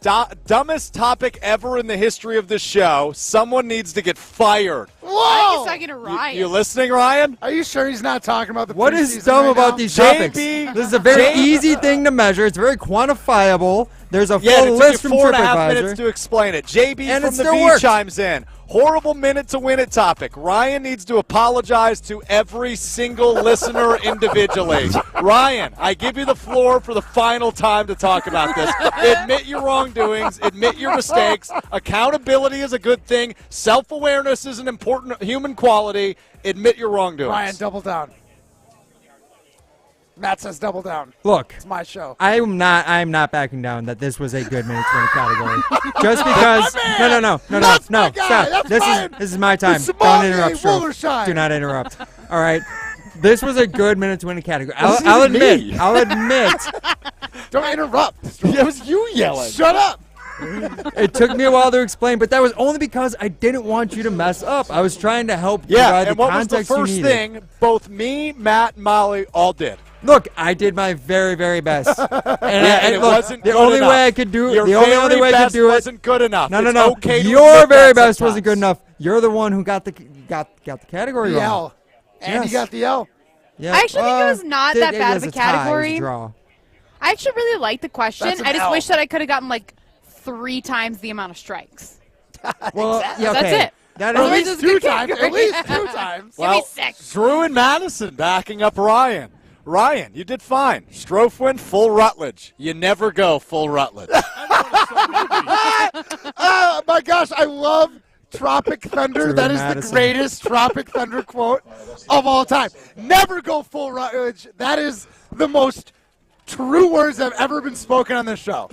dumbest topic ever in the history of this show. Someone needs to get fired. Whoa! I think he's talking to Ryan. You listening, Ryan? Are you sure he's not talking about the What is preseason dumb right about now? these topics? JB, This is a very easy thing to measure. It's very quantifiable. There's a Yeah, full it list took from you 4.5 minutes TripAdvisor. to explain it. JB And from it the still V works. chimes in. Horrible minute to win it topic. Ryan needs to apologize to every single listener individually. Ryan, I give you the floor for the final time to talk about this. Admit your wrongdoings. Admit your mistakes. Accountability is a good thing. Self-awareness is an important human quality. Admit your wrongdoings. Ryan, double down. Matt says double down. Look, It's my show. I'm not backing down that this was a good minute to win a category. Just because no, That's my guy. stop. That's This is my time. This is Don't my interrupt, game, Stroke. Wollersheim. Do not interrupt. All right. This was a good minute to win a category. This I'll isn't admit. me. I'll admit. Don't interrupt. That was you yelling. Shut up. It took me a while to explain, but that was only because I didn't want you to mess up. I was trying to help Yeah, provide and the what was the context you first needed. thing both me, Matt, and Molly all did? Look, I did my very, very best. And it look, wasn't the good only enough. way I could do it. Your The only very other way I could best do it wasn't good enough. No, It's no. okay to Your admit very that best sometimes. wasn't good enough. You're the one who got the category The wrong. L. And Yes. you got the L. Yeah. I actually think it was not that bad of was a tie. It was category. a draw. I actually really liked the question. That's an I just L. wish that I could have gotten like 3 times the amount of strikes. Well, yeah, That's okay. it. That At is least it's a 2 good times. At category. least 2 times. Give me 6. Drew and Madison backing up Ryan. Ryan, you did fine. Strofe full Rutledge. You never go full Rutledge. Oh, my gosh. I love Tropic Thunder. Drew That is Madison. the greatest Tropic Thunder quote of all time. Never go full Rutledge. That is the most true words that have ever been spoken on this show.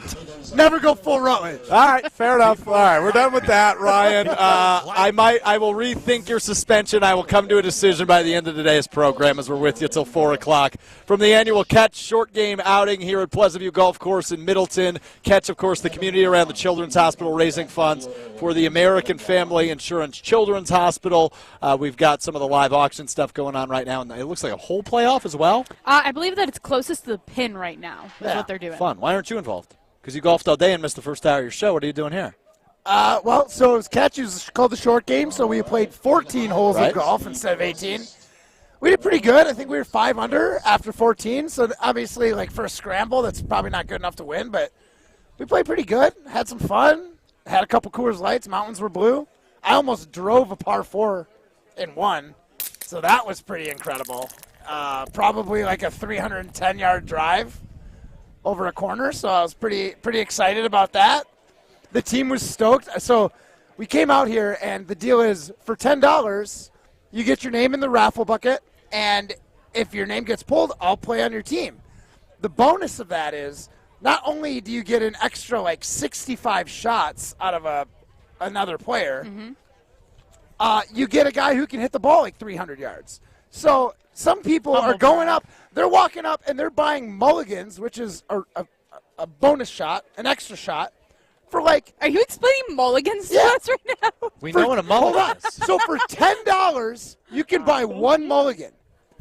Never go full Rutledge. All right, fair enough. All right, we're done with that, Ryan. I will rethink your suspension. I will come to a decision by the end of today's program as we're with you till 4 o'clock. From the annual Catch short game outing here at Pleasant View Golf Course in Middleton. Catch, of course, the community around the Children's Hospital raising funds for the American Family Insurance Children's Hospital. We've got some of the live auction stuff going on right now, and it looks like a whole playoff as well. I believe that it's closest to the pin right now. That's what they're doing. Fun. Why aren't you involved? Because you golfed all day and missed the first hour of your show. What are you doing here? Well, so it was Catch. It was called the short game, so we played 14 holes Right. of golf instead of 18. We did pretty good. I think we were 5 under after 14, so obviously, like, for a scramble, that's probably not good enough to win, but we played pretty good. Had some fun. Had a couple Coors Lights. Mountains were blue. I almost drove a par 4 and won, so that was pretty incredible. Probably like a 310-yard drive over a corner, so I was pretty excited about that. The team was stoked. So we came out here, and the deal is for $10, you get your name in the raffle bucket, and if your name gets pulled, I'll play on your team. The bonus of that is not only do you get an extra like 65 shots out of another player, you get a guy who can hit the ball like 300 yards. So some people are going up, they're walking up, and they're buying mulligans, which is a bonus shot, an extra shot, for like. Are you explaining mulligans to us right now? We know what a mulligan is. So for $10, you can buy 1 mulligan.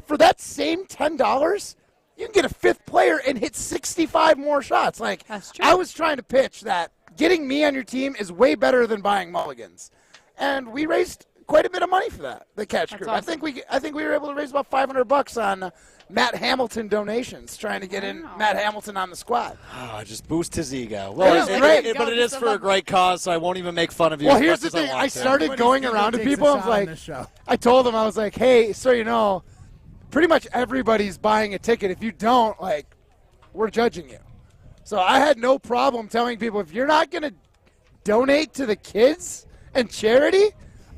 For that same $10, you can get a 5th player and hit 65 more shots. Like, That's true. I was trying to pitch that getting me on your team is way better than buying mulligans. And we raised quite a bit of money for that, the Catch group. Awesome. I think we were able to raise about $500 on Matt Hamilton donations, trying to get in Matt Hamilton on the squad. Oh, just boost his ego. Well, Well, it's great. but it is for a great cause, so I won't even make fun of you. Well, as here's much the as thing. want I to. started going around to people. I was like, I told them, I was like, hey, so you know, pretty much everybody's buying a ticket. If you don't, like, we're judging you. So I had no problem telling people, if you're not going to donate to the kids and charity,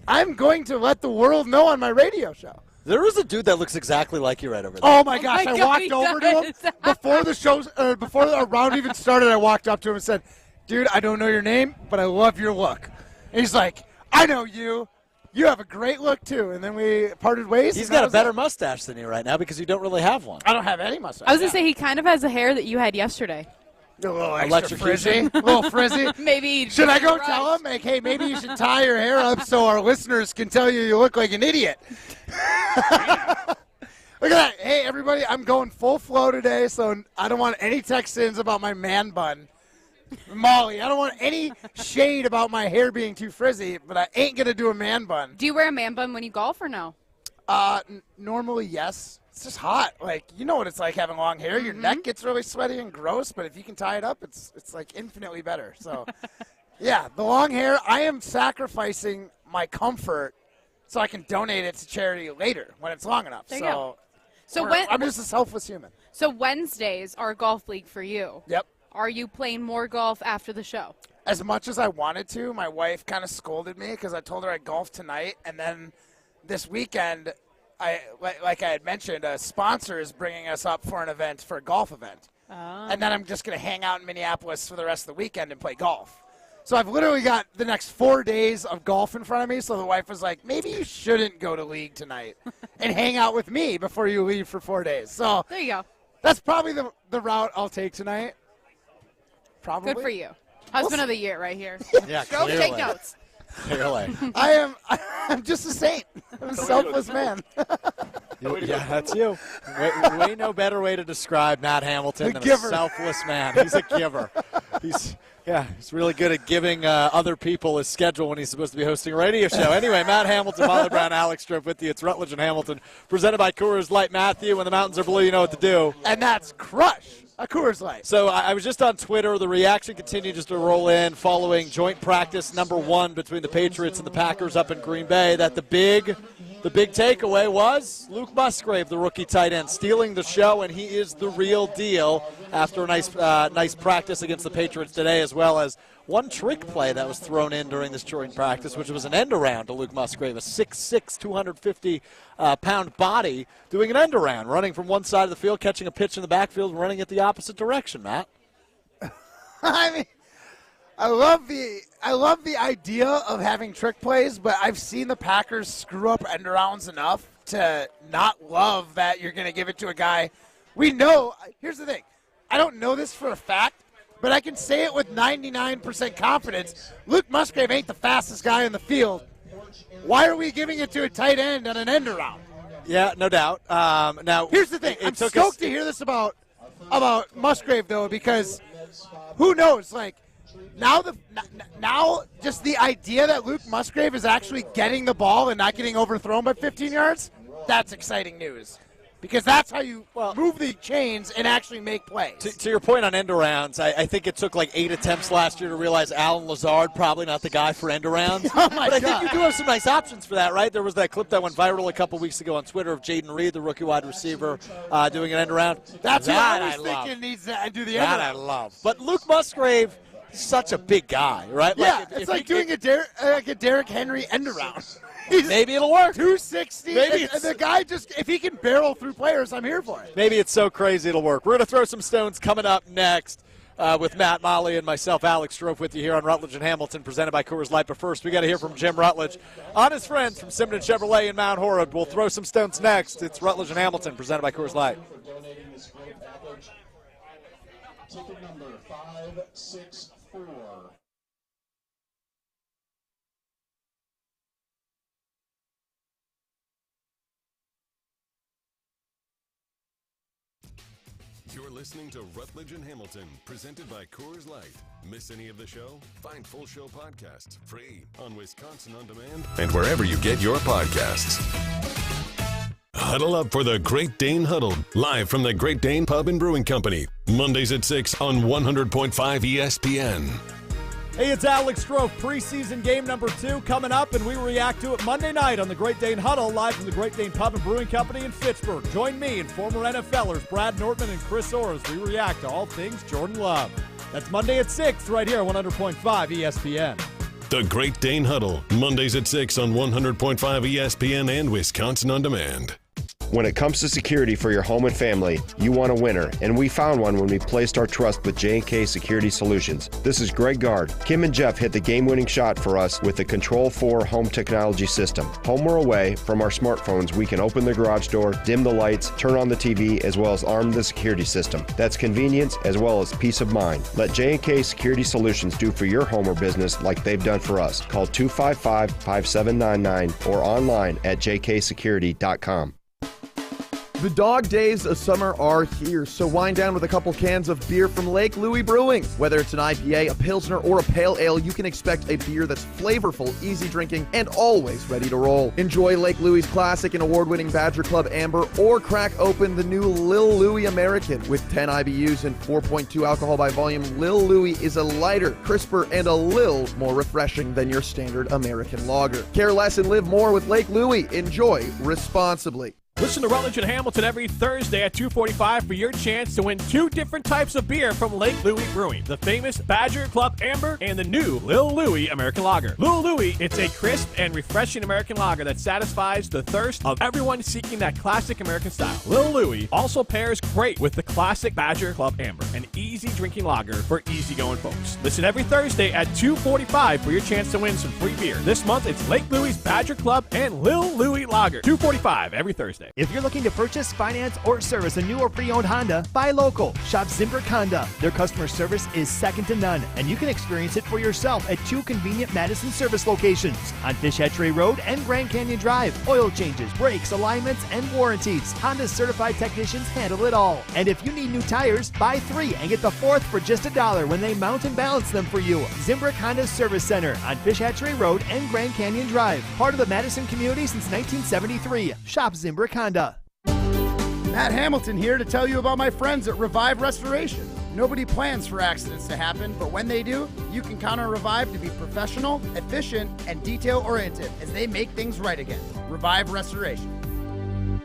I'm going to let the world know on my radio show. There is a dude that looks exactly like you right over there. Oh my gosh! I walked over to him before the show, before the round even started. I walked up to him and said, "Dude, I don't know your name, but I love your look." And he's like, "I know you. You have a great look too." And then we parted ways. He's got a better mustache than you right now because you don't really have one. I don't have any mustache. I was going to say he kind of has the hair that you had yesterday. A little extra frizzy. Electrocution. A little frizzy. Maybe. Should I go tell him, like, hey, maybe you should tie your hair up so our listeners can tell you look like an idiot? Look at that. Hey, everybody, I'm going full flow today, so I don't want any text-ins about my man bun. Molly, I don't want any shade about my hair being too frizzy, but I ain't going to do a man bun. Do you wear a man bun when you golf or no? Normally, yes. It's just hot. Like, you know what it's like having long hair. Your neck gets really sweaty and gross, but if you can tie it up, it's like infinitely better. So, yeah, the long hair, I am sacrificing my comfort so I can donate it to charity later when it's long enough. There you go. So I'm just a selfless human. So Wednesdays are golf league for you. Yep. Are you playing more golf after the show? As much as I wanted to, my wife kind of scolded me because I told her I'd golf tonight, and then this weekend, like I had mentioned, a sponsor is bringing us up for an event, for a golf event. And then I'm just going to hang out in Minneapolis for the rest of the weekend and play golf. So I've literally got the next 4 days of golf in front of me. So the wife was like, maybe you shouldn't go to league tonight and hang out with me before you leave for 4 days. So there you go. That's probably the route I'll take tonight. Probably. Good for you. Husband of the year right here. Yeah, Go clearly. take notes. Clearly. I'm just a saint. I'm a selfless man. Yeah, that's you. Way no better way to describe Matt Hamilton than a selfless man. He's a giver. He's really good at giving other people his schedule when he's supposed to be hosting a radio show. Anyway, Matt Hamilton, Molly Brown, Alex Strofe with you. It's Rutledge and Hamilton, presented by Coors Light. Matthew, when the mountains are blue, you know what to do. And that's crush a Coors Light. So I was just on Twitter. The reaction continued just to roll in following joint practice number 1 between the Patriots and the Packers up in Green Bay. That the big takeaway was Luke Musgrave, the rookie tight end, stealing the show, and he is the real deal after a nice practice against the Patriots today, as well as one trick play that was thrown in during this joint practice, which was an end around to Luke Musgrave, a 6'6", 250-pound body doing an end around, running from one side of the field, catching a pitch in the backfield, and running it the opposite direction, Matt. I mean, I love the idea of having trick plays, but I've seen the Packers screw up end arounds enough to not love that you're going to give it to a guy. We know, here's the thing, I don't know this for a fact, but I can say it with 99% confidence. Luke Musgrave ain't the fastest guy in the field. Why are we giving it to a tight end on an end around? Yeah, no doubt. Now, here's the thing. I'm stoked to hear this about Musgrave, though, because who knows, like, Now, just the idea that Luke Musgrave is actually getting the ball and not getting overthrown by 15 yards, that's exciting news. Because that's how you move the chains and actually make plays. To your point on end arounds, I think it took like 8 attempts last year to realize Alan Lazard probably not the guy for end arounds. Oh my but I God. think you do have some nice options for that, right? There was that clip that went viral a couple weeks ago on Twitter of Jaden Reed, the rookie wide receiver, doing an end around. That's that what I was thinking needs to do the end That around. I love. But Luke Musgrave, such a big guy, right? Yeah, like it's like doing a Derrick Henry end around. Maybe it'll work. 260. Maybe and the guy just, if he can barrel through players, I'm here for it. Maybe it's so crazy it'll work. We're going to throw some stones coming up next with Matt Molly and myself, Alex Strofe, with you here on Rutledge and Hamilton, presented by Coors Light. But first, we got to hear from Jim Rutledge on his friends from Simden Chevrolet in Mount Horeb. We'll throw some stones next. It's Rutledge and Hamilton, presented by Coors Light. Ticket number 564. You're listening to Rutledge and Hamilton, presented by Coors Light. Miss any of the show? Find full show podcasts free on Wisconsin On Demand and wherever you get your podcasts. Huddle up for the Great Dane Huddle, live from the Great Dane Pub and Brewing Company, Mondays at 6 on 100.5 ESPN. Hey, it's Alex Strofe. Preseason game number 2 coming up, and we react to it Monday night on the Great Dane Huddle, live from the Great Dane Pub and Brewing Company in Fitchburg. Join me and former NFLers Brad Nortman and Chris Orr as we react to all things Jordan Love. That's Monday at 6 right here on 100.5 ESPN. The Great Dane Huddle, Mondays at 6 on 100.5 ESPN and Wisconsin On Demand. When it comes to security for your home and family, you want a winner, and we found one when we placed our trust with J&K Security Solutions. This is Greg Gard. Kim and Jeff hit the game-winning shot for us with the Control 4 home technology system. Home or away, from our smartphones, we can open the garage door, dim the lights, turn on the TV, as well as arm the security system. That's convenience as well as peace of mind. Let J&K Security Solutions do for your home or business like they've done for us. Call 255-5799 or online at jksecurity.com. The dog days of summer are here, so wind down with a couple cans of beer from Lake Louie Brewing. Whether it's an IPA, a Pilsner, or a Pale Ale, you can expect a beer that's flavorful, easy drinking, and always ready to roll. Enjoy Lake Louie's classic and award-winning Badger Club Amber, or crack open the new Lil Louie American. With 10 IBUs and 4.2 alcohol by volume, Lil Louie is a lighter, crisper, and a little more refreshing than your standard American lager. Care less and live more with Lake Louie. Enjoy responsibly. Listen to Rutledge and Hamilton every Thursday at 2:45 for your chance to win 2 different types of beer from Lake Louie Brewing. The famous Badger Club Amber and the new Lil Louie American Lager. Lil Louie, it's a crisp and refreshing American lager that satisfies the thirst of everyone seeking that classic American style. Lil Louie also pairs great with the classic Badger Club Amber, an easy drinking lager for easygoing folks. Listen every Thursday at 2:45 for your chance to win some free beer. This month, it's Lake Louie's Badger Club and Lil Louie Lager. 2:45 every Thursday. today. If you're looking to purchase, finance, or service a new or pre-owned Honda, buy local. Shop Zimbrick Honda. Their customer service is second to none, and you can experience it for yourself at 2 convenient Madison service locations on Fish Hatchery Road and Grand Canyon Drive. Oil changes, brakes, alignments, and warranties. Honda's certified technicians handle it all. And if you need new tires, buy 3 and get the 4th for just $1 when they mount and balance them for you. Zimbrick Honda Service Center on Fish Hatchery Road and Grand Canyon Drive. Part of the Madison community since 1973. Shop Zimbrick Honda. Matt Hamilton here to tell you about my friends at Revive Restoration. Nobody plans for accidents to happen, but when they do, you can count on Revive to be professional, efficient, and detail-oriented as they make things right again. Revive Restoration.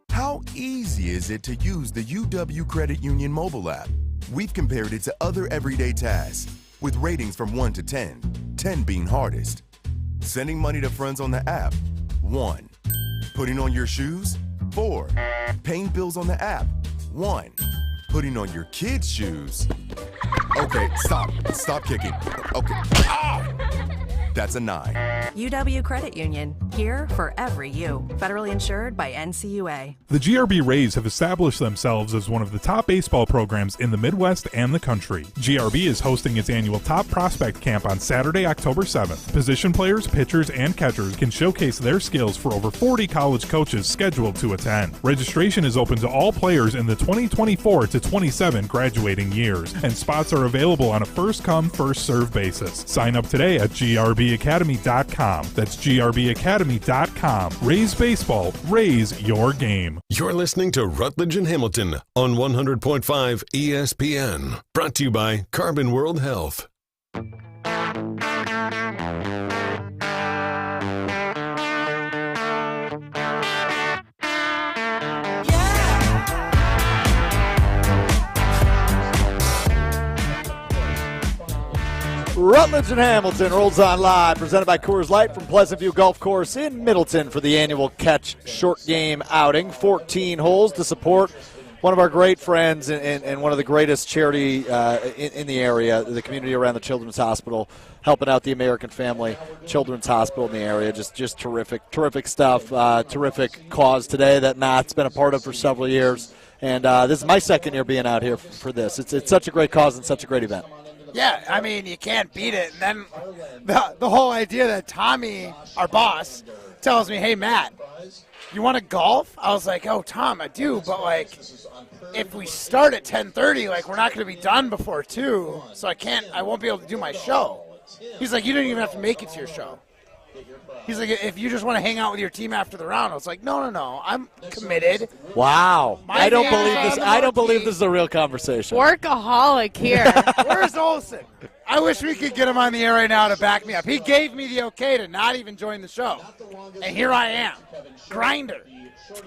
How easy is it to use the UW Credit Union mobile app? We've compared it to other everyday tasks with ratings from 1 to 10, 10 being hardest. Sending money to friends on the app, 1. Putting on your shoes, 4. Paying bills on the app, 1. Putting on your kids' shoes. Okay, stop kicking. Okay, that's a 9. UW Credit Union, here for every you. Federally insured by NCUA. The GRB Rays have established themselves as one of the top baseball programs in the Midwest and the country. GRB is hosting its annual Top Prospect Camp on Saturday, October 7th. Position players, pitchers, and catchers can showcase their skills for over 40 college coaches scheduled to attend. Registration is open to all players in the 2024 to 27 graduating years, and spots are available on a first-come, first-served basis. Sign up today at grbacademy.com. That's grbacademy.com. Raise baseball, raise your game. You're listening to Rutledge and Hamilton on 100.5 ESPN. Brought to you by Carbon World Health. Rutledge and Hamilton rolls on live, presented by Coors Light from Pleasant View Golf Course in Middleton for the annual Catch Short Game outing. 14 holes to support one of our great friends and one of the greatest charity in the area, the community around the Children's Hospital, helping out the American Family Children's Hospital in the area. Just terrific stuff. Terrific cause today that Matt's been a part of for several years. And this is my second year being out here for this. It's such a great cause and such a great event. Yeah, I mean, you can't beat it. And then the whole idea that Tommy, our boss, tells me, hey, Matt, you want to golf? I was like, oh, Tom, I do. But, like, if we start at 10:30, like, we're not going to be done before 2. So I won't be able to do my show. He's like, you don't even have to make it to your show. He's like, if you just want to hang out with your team after the round. I was like, no, I'm committed. Wow. I don't believe this is a real conversation. Workaholic here. Where's Olsen? I wish we could get him on the air right now to back me up. He gave me the okay to not even join the show. And here I am. Grinder.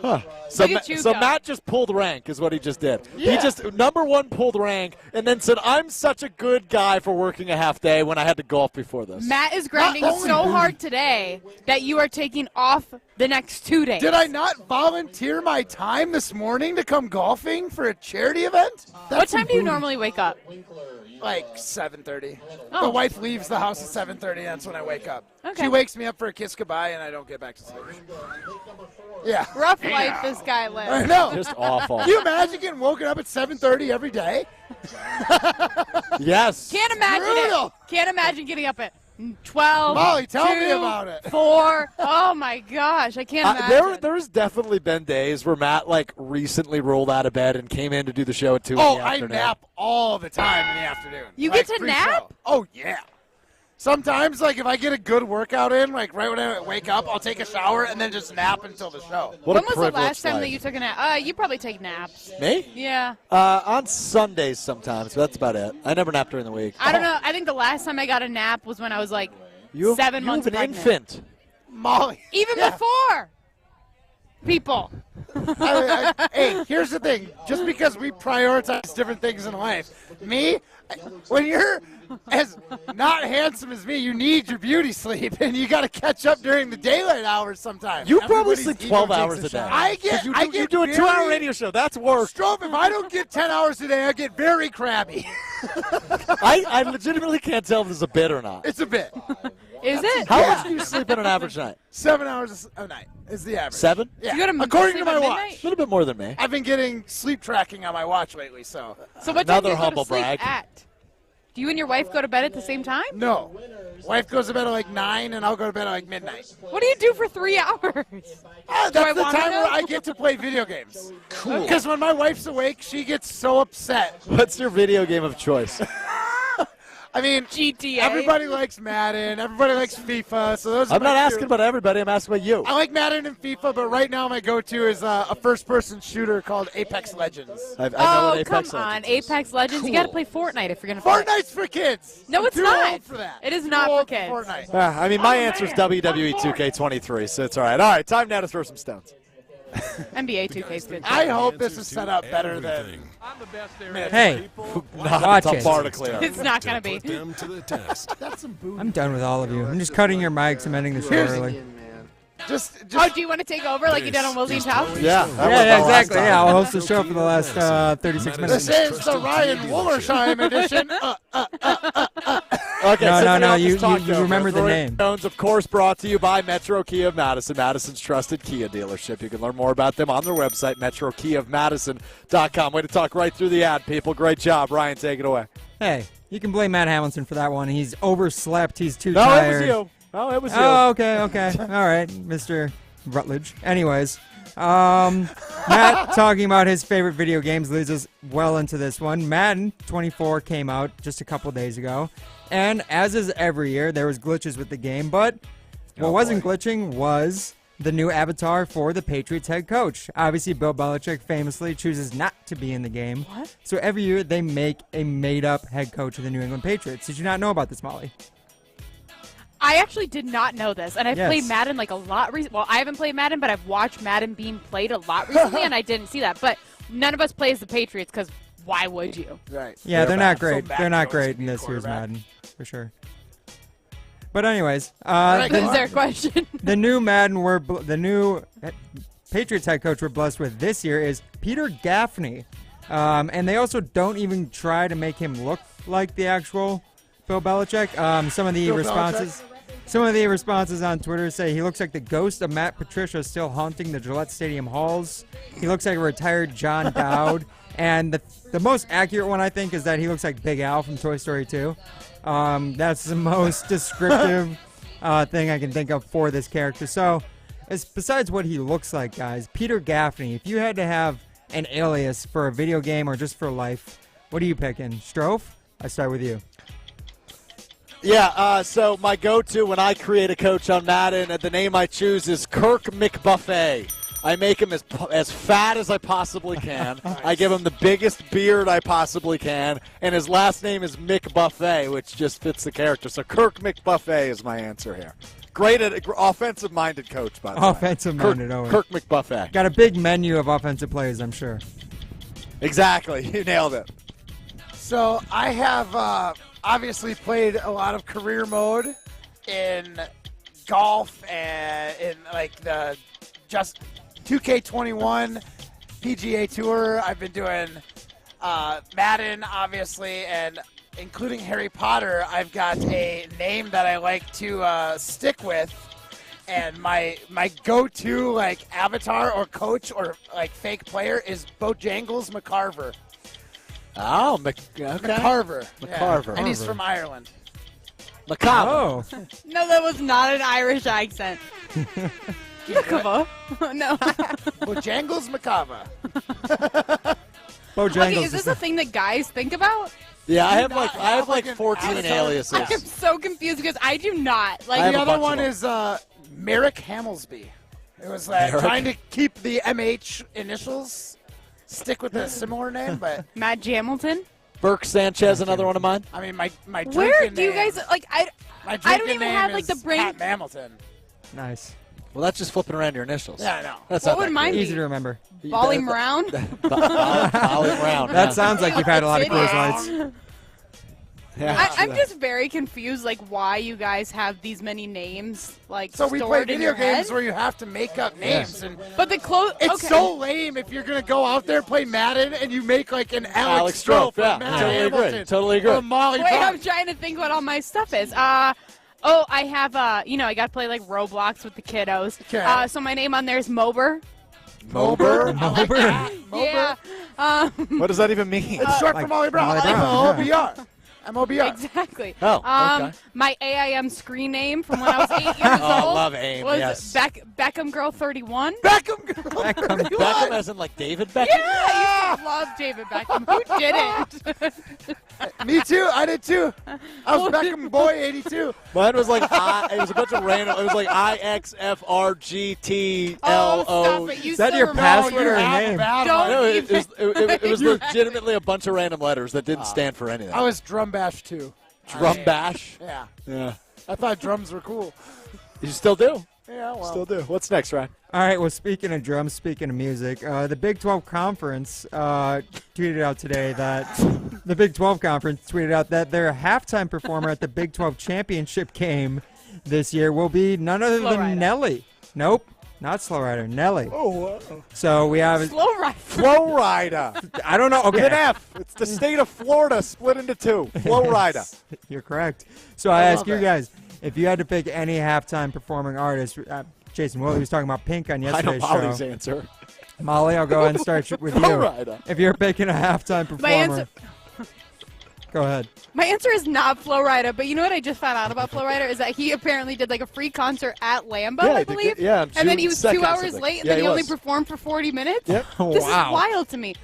Huh. So Matt just pulled rank is what he just did. Yeah. He just, #1, pulled rank and then said, I'm such a good guy for working a half day when I had to golf before this. Matt is grinding so hard today that you are taking off the next 2 days. Did I not volunteer my time this morning to come golfing for a charity event? What time do you normally wake up? Like 7:30. Oh. The wife leaves the house at 7:30. That's when I wake up. Okay. She wakes me up for a kiss goodbye, and I don't get back to sleep. Yeah. Rough life this guy lives. I know. Just awful. Can you imagine getting woken up at 7:30 every day? Yes. Can't imagine Brutal. it. Can't imagine getting up at 12. Molly, tell 2, me about it. 4. Oh my gosh, I can't imagine. There's definitely been days where Matt recently rolled out of bed and came in to do the show at 2 in the afternoon. I nap all the time in the afternoon. You get to pre-show. nap? Oh yeah. Sometimes, if I get a good workout in, right when I wake up, I'll take a shower and then just nap until the show. What when was the last time that you took a nap? You probably take naps. Me? Yeah. On Sundays sometimes, but that's about it. I never nap during the week. I don't know. I think the last time I got a nap was when I was 7 months an pregnant. infant. Molly. Even before. People. Hey, here's the thing. Just because we prioritize different things in life, when you're as not handsome as me, you need your beauty sleep, and you got to catch up during the daylight hours sometimes. You probably sleep 12 hours a day. I you do a 2-hour radio show. That's work. Strobe, if I don't get 10 hours a day, I get very crabby. I legitimately can't tell if this is a bit or not. It's a bit. Is it? How much do you sleep in an average night? 7 hours a night is the average. 7? Yeah. You go to According sleep to my at watch. midnight? A little bit more than me. I've been getting sleep tracking on my watch lately, so. So what time do Another you go humble to sleep brag. at? Do you and your wife go to bed at the same time? No. Wife goes to bed at like 9, and I'll go to bed at like midnight. What do you do for 3 hours? That's Do I the wanna time know? where I get to play video games. Cool. Because when my wife's awake, she gets so upset. What's your video game of choice? I mean, GTA. Everybody likes Madden. Everybody likes FIFA. So those. I'm are not my asking two. about everybody. I'm asking about you. I like Madden and FIFA, but right now my go-to is a first-person shooter called Apex Legends. I know Oh, what Apex come on. Legends is. Apex Legends. Cool. You got to play Fortnite if you're going to play. Fortnite's for kids. No, I'm it's too not. old for that. It is Too not for old kids. Fortnite. I mean, my answer is WWE 2K23, so it's all right. All right, time now to throw some stones. NBA 2K is good. I hope this is set up better than. Hey, Not watch a tough it. bar to clear. It's not going to be. Put them to the test. That's some booty. I'm done with all of you. I'm just cutting your mics. I'm ending the show early. Just Oh, do you want to take over like you did on Wilson's house? Yeah, Yeah, exactly. Yeah, I'll host the show for the last 36 minutes. This is the Ryan Wollersheim edition. Okay, No, since no, we no, all you- just talked you over remember it, the Throwing name. Stones, of course, brought to you by Metro Kia of Madison, Madison's trusted Kia dealership. You can learn more about them on their website, metrokiaofmadison.com. Way to talk right through the ad, people. Great job. Ryan, take it away. Hey, you can blame Matt Hamilton for that one. He's overslept. He's too No, tired. it was you. No, it was you. Oh, okay. All right, Mr. Rutledge. Anyways, Matt talking about his favorite video games leads us well into this one. Madden 24 came out just a couple days ago, and as is every year, there was glitches with the game, but what wasn't glitching was the new avatar for the Patriots head coach. Obviously, Bill Belichick famously chooses not to be in the game. What? So every year, they make a made-up head coach of the New England Patriots. Did you not know about this, Molly? I actually did not know this, and I've Yes. played Madden like a lot recently. Well, I haven't played Madden, but I've watched Madden being played a lot recently, and I didn't see that. But none of us play as the Patriots because why would you? Right. Yeah, they're not great. So Mac They're not Jones great can in be this year's quarterback. Madden, for sure. But anyways, right, Is go there a question? the new Madden the new Patriots head coach we're blessed with this year is Peter Gaffney, and they also don't even try to make him look like the actual Bill Belichick. Some of the responses on Twitter say he looks like the ghost of Matt Patricia still haunting the Gillette Stadium halls. He looks like a retired John Dowd. And the most accurate one, I think, is that he looks like Big Al from Toy Story 2. That's the most descriptive thing I can think of for this character. So, besides what he looks like, guys, Peter Gaffney, if you had to have an alias for a video game or just for life, what are you picking? Strofe? I start with you. Yeah, so my go-to when I create a coach on Madden, the name I choose is Kirk McBuffet. I make him as fat as I possibly can. I give him the biggest beard I possibly can, and his last name is McBuffet, which just fits the character. So Kirk McBuffet is my answer here. Great offensive-minded coach, by the way. Offensive-minded, Owen. Kirk McBuffet. Got a big menu of offensive plays, I'm sure. Exactly. You nailed it. So I have obviously played a lot of career mode in golf and in like the just 2K21 PGA Tour. I've been doing Madden, obviously, and including Harry Potter. I've got a name that I like to stick with, and my go-to like avatar or coach or like fake player is Bojangles McCarver. Oh, okay. McCarver. McCarver. Yeah. And he's from Ireland. Macabre. Oh. No, that was not an Irish accent. Macabre. No. Bojangles Macabre. Bojangles. Okay, is this a thing that guys think about? Yeah, I have like an 14 avatar. aliases. I'm so confused because I do not. I have The a other bunch one of is Merrick Hamelsby. It was Merrick. trying to keep the MH initials, stick with a similar name, but Matt Jamilton. Burke Sanchez, another one of mine. I mean my drinking Where do you name- guys like? my I don't drinking even name have like the is brain. Pat Hamilton. Nice. Well, that's just flipping around your initials. Yeah, I know. That's What not would that mine great. be? Easy to remember. Bolly Brown. Bolly Brown. That yeah. sounds like you've had a lot of Coors Brown. Lights. Yeah. I'm just very confused, like why you guys have these many names, like So we play stored in video your games head. where you have to make up names, and But the clothes. it's okay. so lame if you're gonna go out there and play Madden and you make like an Alex Strofe, yeah, or Matt totally agree, Hamilton, totally agree. or Molly Wait, Brown. I'm trying to think what all my stuff is. Oh, I have, I got to play like Roblox with the kiddos. Okay. So my name on there is Mober. Mober? Yeah. What does that even mean? It's short for Molly Brown. M-O-B-R. M-O-B-R. Exactly. Oh, okay. My AIM screen name from when I was 8 years old Oh, I love AIM, was yes. Beckham Girl 31. Beckham Girl. Beckham as in like David Beckham? Yeah, I used to love David Beckham. Who didn't? Me too. I did too. I was Beckham boy 82. Mine was like it was a bunch of random. It was like IXFRGTLO. Oh, stop it. You Is that still your remember password your or app. name? No, it was legitimately a bunch of random letters that didn't stand for anything. I was Drum Bash too. Drum Bash? Yeah. Yeah. I thought drums were cool. You still do. Yeah, well. Still do. What's next, Ryan? All right, well, speaking of drums, speaking of music, the Big 12 Conference tweeted out today that the Big 12 Conference tweeted out that their halftime performer at the Big 12 Championship game this year will be none other than Nelly. Nope, not Slow Rider, Nelly. Oh, wow. So we have Slow Rider. Flow Rider. I don't know. Okay. With an F. It's the state of Florida split into two. Flow Rider. You're correct. So I ask you love it. guys, if you had to pick any halftime performing artist, Jason Willie was talking about Pink on I know yesterday's Molly's show. answer. Molly, I'll go ahead and start with Flow you. Rider. If you're picking a halftime performer, answer- go ahead. My answer is not Flo Rida, but you know what I just found out about Flo Rida is that he apparently did like a free concert at Lambeau, Yeah, I he did believe. good. Yeah, on and then June he was 2nd 2 or hours something. late, and Yeah, then he he only was. performed for 40 minutes. Yep. This Wow. is wild to me.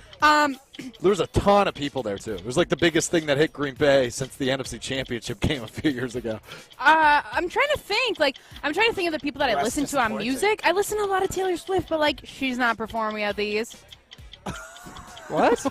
There was a ton of people there, too. It was like the biggest thing that hit Green Bay since the NFC Championship game a few years ago. I'm trying to think. I'm trying to think of the people that I listen to on music. I listen to a lot of Taylor Swift, but she's not performing at these. What?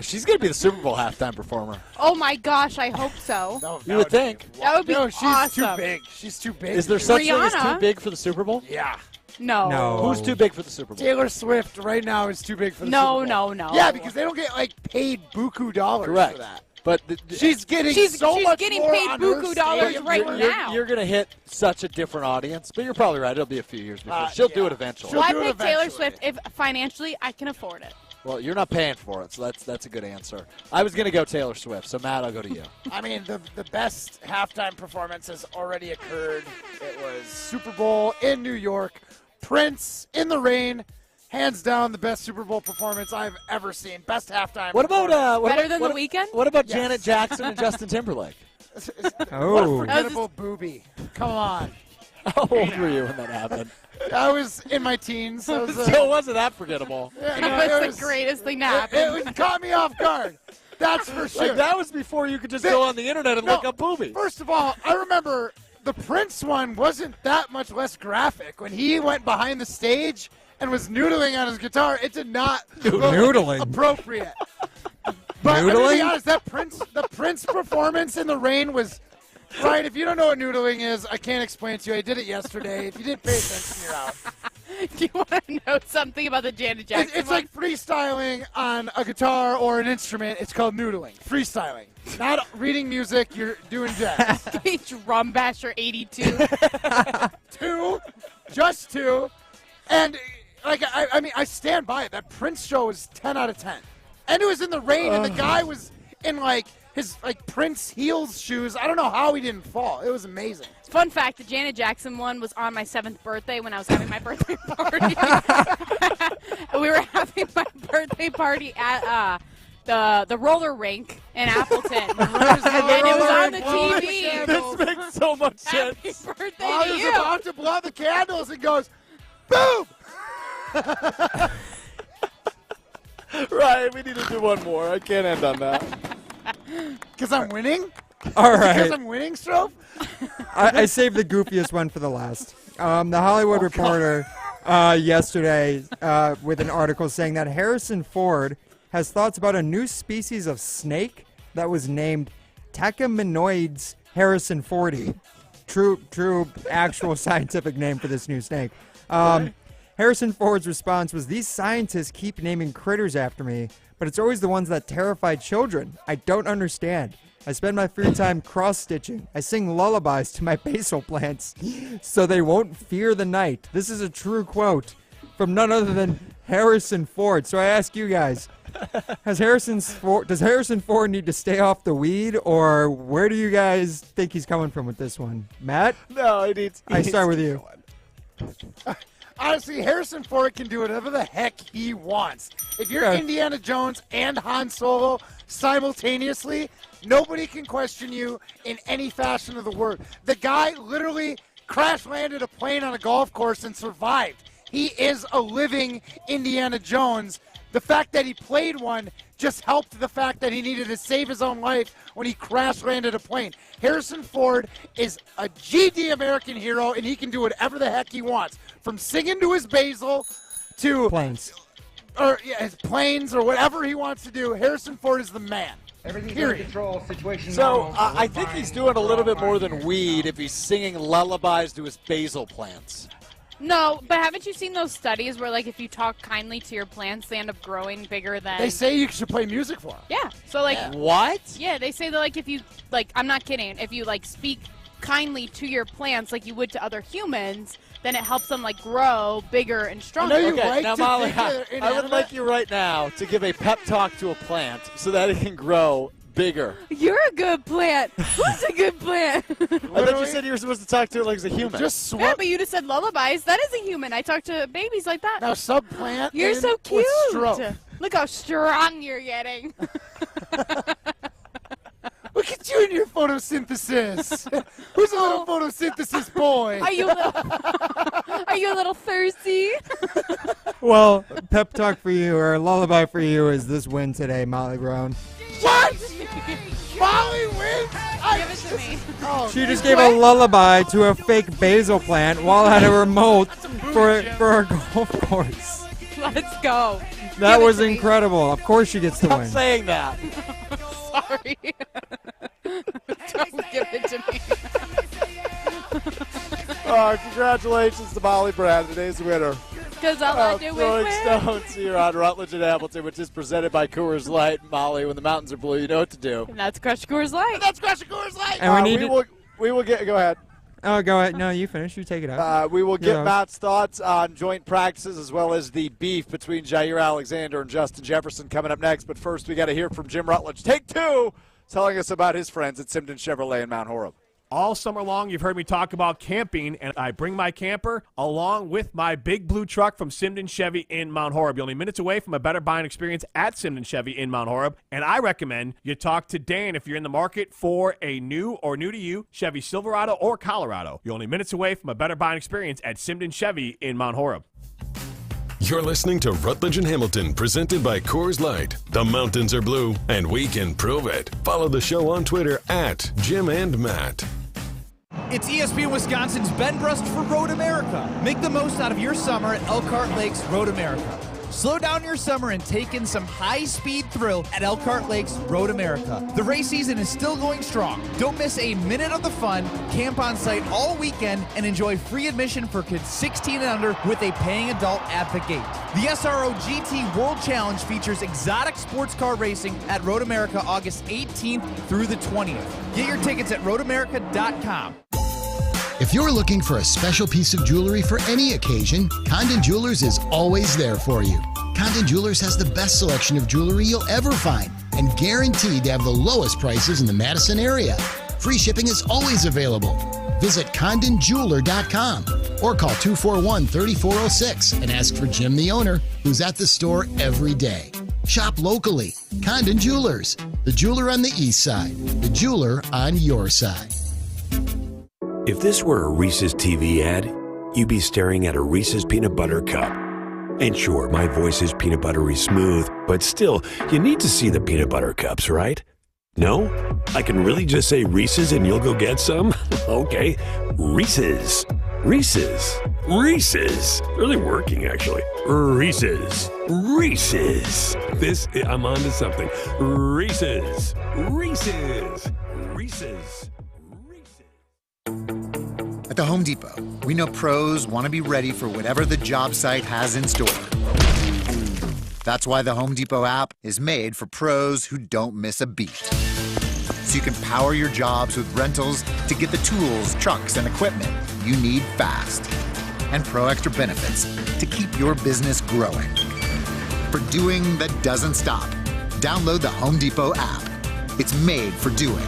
She's going to be the Super Bowl halftime performer. Oh my gosh, I hope so. No, You would think. That would be No, she's awesome. too big. She's too big. Is there such thing as Rihanna. too big for the Super Bowl? Yeah. No. No. Who's too big for the Super Bowl? Taylor Swift right now is too big for the No, Super Bowl. no. Yeah, because they don't get paid buku dollars Correct. for that. But She's getting She's so much getting more paid on her buku dollars stage. right you're, now. You're going to hit such a different audience, but you're probably right. It'll be a few years before. She'll do it eventually. She'll Well, I do it picked Taylor eventually. Swift if financially I can afford it. Well, you're not paying for it, so that's a good answer. I was going to go Taylor Swift, so Matt, I'll go to you. I mean, the best halftime performance has already occurred. It was Super Bowl in New York. Prince in the rain. Hands down, the best Super Bowl performance I've ever seen. Best halftime. What about Better than The Weeknd? What about Yes. Janet Jackson and Justin Timberlake? Oh. Forgettable booby. Come on. How old were you when that happened? I was in my teens. So it was, So it wasn't that forgettable. yeah, no, That it was the greatest thing to It happen. caught me off guard. That's for sure. Like, that was before you could just go on the internet and look up boobies. First of all, I remember the Prince one wasn't that much less graphic. When he went behind the stage and was noodling on his guitar, it did not look Noodling? appropriate. But I'm gonna be Noodling? honest, the Prince performance in the rain was right. If you don't know what noodling is, I can't explain it to you. I did it yesterday. If you didn't pay attention, you're out. Do you want to know something about the Janet Jackson It's one? like freestyling on a guitar or an instrument. It's called noodling. Freestyling. Not reading music. You're doing jazz. Drum Basher 82. Just two. And I mean, I stand by it. That Prince show was 10 out of 10. And it was in the rain, and the guy was in his Prince heels shoes. I don't know how he didn't fall. It was amazing. Fun fact, the Janet Jackson one was on my 7th birthday when I was having my birthday party. We were having my birthday party at the roller rink in Appleton. And it was on the TV. This makes so much sense. Happy birthday I to was you. about to blow out the candles and goes, boom! Right, we need to do one more. I can't end on that. Because I'm winning? All Because right. I'm winning, Strofe? I saved the goofiest one for the last. The Hollywood Reporter yesterday with an article saying that Harrison Ford has thoughts about a new species of snake that was named Tachymonoides harrisonfordi. True, actual scientific name for this new snake. Harrison Ford's response was, "These scientists keep naming critters after me, but it's always the ones that terrify children. I don't understand. I spend my free time cross-stitching. I sing lullabies to my basil plants so they won't fear the night." This is a true quote from none other than Harrison Ford. So I ask you guys, does Harrison Ford need to stay off the weed, or where do you guys think he's coming from with this one? Matt? No, he needs. I start with you. Honestly, Harrison Ford can do whatever the heck he wants. If you're Okay. Indiana Jones and Han Solo simultaneously, nobody can question you in any fashion of the word. The guy literally crash-landed a plane on a golf course and survived. He is a living Indiana Jones. The fact that he played one just helped the fact that he needed to save his own life when he crash-landed a plane. Harrison Ford is a GD American hero, and he can do whatever the heck he wants. From singing to his basil to planes. Or his planes or whatever he wants to do, Harrison Ford is the man. Everything's Period. under control. Situation So normal. I think he's doing a little bit more than weed if he's singing lullabies to his basil plants. No, but haven't you seen those studies where, like, if you talk kindly to your plants, they end up growing bigger than... They say you should play music for them. Yeah. So, like... What? Yeah, they say that, like, if you, like, I'm not kidding, if you, like, speak kindly to your plants like you would to other humans, then it helps them, like, grow bigger and stronger. Okay, now, Molly, I would like you right now to give a pep talk to a plant so that it can grow bigger. You're a good plant. Who's a good plant? I thought you said you were supposed to talk to it like a human. Just Yeah, but you just said lullabies. That is a human. I talk to babies like that. Now, subplant. You're in so with cute. stroke. Look how strong you're getting. Look at you and your photosynthesis. Who's a little photosynthesis boy? Are you a little thirsty? Well, pep talk for you, or lullaby for you, is this win today, Molly Brown. What? Molly wins? Give it to me. Oh, She just gave a lullaby to a fake basil plant while at a remote for a golf course. Let's go. That was incredible. Of course she gets to Stop win. saying that. Sorry. Don't give it to me. Congratulations to Molly Brown, today's winner. Because all I do Throwing is win. Stones here on Rutledge and Hamilton, which is presented by Coors Light. Molly, when the mountains are blue, you know what to do. And that's Crush Coors Light. That's Crush Coors Light. And we need we will get. Go ahead. Oh, go ahead. No, you finish. You take it out. We will get Yeah. Matt's thoughts on joint practices as well as the beef between Jair Alexander and Justin Jefferson coming up next. But first, we got to hear from Jim Rutledge. Take two, telling us about his friends at Simden Chevrolet in Mount Horeb. All summer long, you've heard me talk about camping, and I bring my camper along with my big blue truck from Simden Chevy in Mount Horeb. You're only minutes away from a better buying experience at Simden Chevy in Mount Horeb, and I recommend you talk to Dan if you're in the market for a new or new-to-you Chevy Silverado or Colorado. You're only minutes away from a better buying experience at Simden Chevy in Mount Horeb. You're listening to Rutledge and Hamilton, presented by Coors Light. The mountains are blue, and we can prove it. Follow the show on Twitter at Jim and Matt. It's ESPN Wisconsin's Ben Brust for Road America. Make the most out of your summer at Elkhart Lakes Road America. Slow down your summer and take in some high-speed thrill at Elkhart Lakes Road America. The race season is still going strong. Don't miss a minute of the fun. Camp on site all weekend and enjoy free admission for kids 16 and under with a paying adult at the gate. The SRO GT World Challenge features exotic sports car racing at Road America August 18th through the 20th. Get your tickets at roadamerica.com. If you're looking for a special piece of jewelry for any occasion, Condon Jewelers is always there for you. Condon Jewelers has the best selection of jewelry you'll ever find and guaranteed to have the lowest prices in the Madison area. Free shipping is always available. Visit CondonJeweler.com or call 241-3406 and ask for Jim, the owner, who's at the store every day. Shop locally. Condon Jewelers, the jeweler on the east side, the jeweler on your side. If this were a Reese's TV ad, you'd be staring at a Reese's peanut butter cup. And sure, my voice is peanut buttery smooth, but still, you need to see the peanut butter cups, right? No? I can really just say Reese's and you'll go get some? Okay, Reese's. Reese's. Reese's. Really working, actually. Reese's. Reese's. I'm on to something. Reese's. Reese's. Reese's. At the Home Depot, we know pros want to be ready for whatever the job site has in store. That's why the Home Depot app is made for pros who don't miss a beat. So you can power your jobs with rentals to get the tools, trucks, and equipment you need fast. And Pro Extra benefits to keep your business growing. for doing that doesn't stop. Download the Home Depot app. It's made for doing.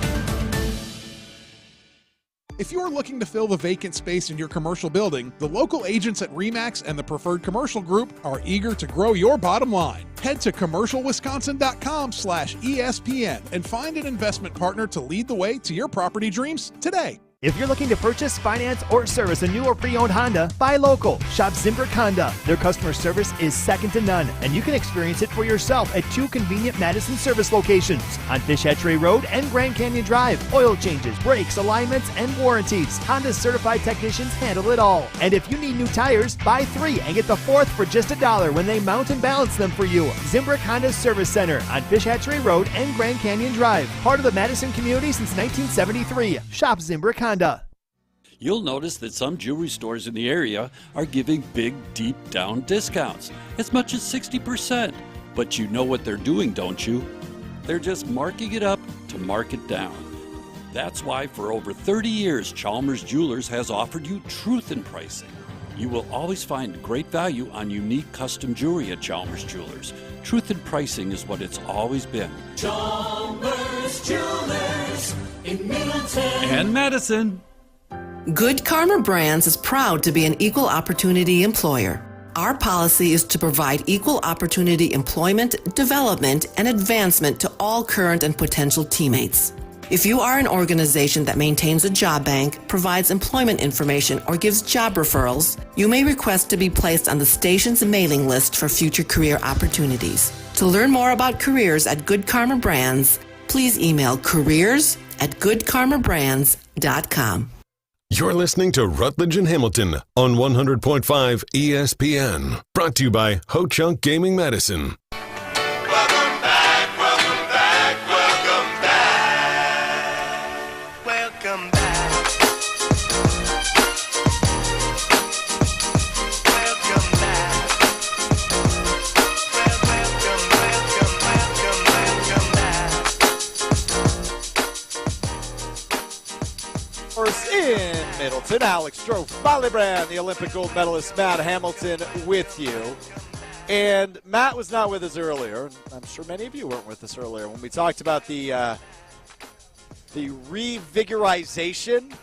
If you're looking to fill the vacant space in your commercial building, the local agents at RE/MAX and the Preferred Commercial Group are eager to grow your bottom line. Head to commercialwisconsin.com/ESPN and find an investment partner to lead the way to your property dreams today. If you're looking to purchase, finance, or service a new or pre-owned Honda, buy local. Shop Zimbrick Honda. Their customer service is second to none, and you can experience it for yourself at 2 convenient Madison service locations on Fish Hatchery Road and Grand Canyon Drive. Oil changes, brakes, alignments, and warranties. Honda's certified technicians handle it all. And if you need new tires, buy 3 and get the 4th for just $1 when they mount and balance them for you. Zimbrick Honda Service Center on Fish Hatchery Road and Grand Canyon Drive. Part of the Madison community since 1973. Shop Zimbrick Honda. You'll notice that some jewelry stores in the area are giving big, deep down discounts, as much as 60%. But you know what they're doing, don't you? They're just marking it up to mark it down. That's why for over 30 years, Chalmers Jewelers has offered you truth in pricing. You will always find great value on unique custom jewelry at Chalmers Jewelers. Truth in pricing is what it's always been. Chalmers Jewelers in Middleton And Madison. Good Karma Brands is proud to be an equal opportunity employer. Our policy is to provide equal opportunity employment, development, and advancement to all current and potential teammates. If you are an organization that maintains a job bank, provides employment information, or gives job referrals, you may request to be placed on the station's mailing list for future career opportunities. To learn more about careers at Good Karma Brands, please email careers@goodkarmabrands.com. You're listening to Rutledge and Hamilton on 100.5 ESPN. Brought to you by Ho Chunk Gaming Madison. In Middleton, Alex Stroh, Brand, the Olympic gold medalist Matt Hamilton with you. And Matt was not with us earlier. I'm sure many of you weren't with us earlier when we talked about the revigorization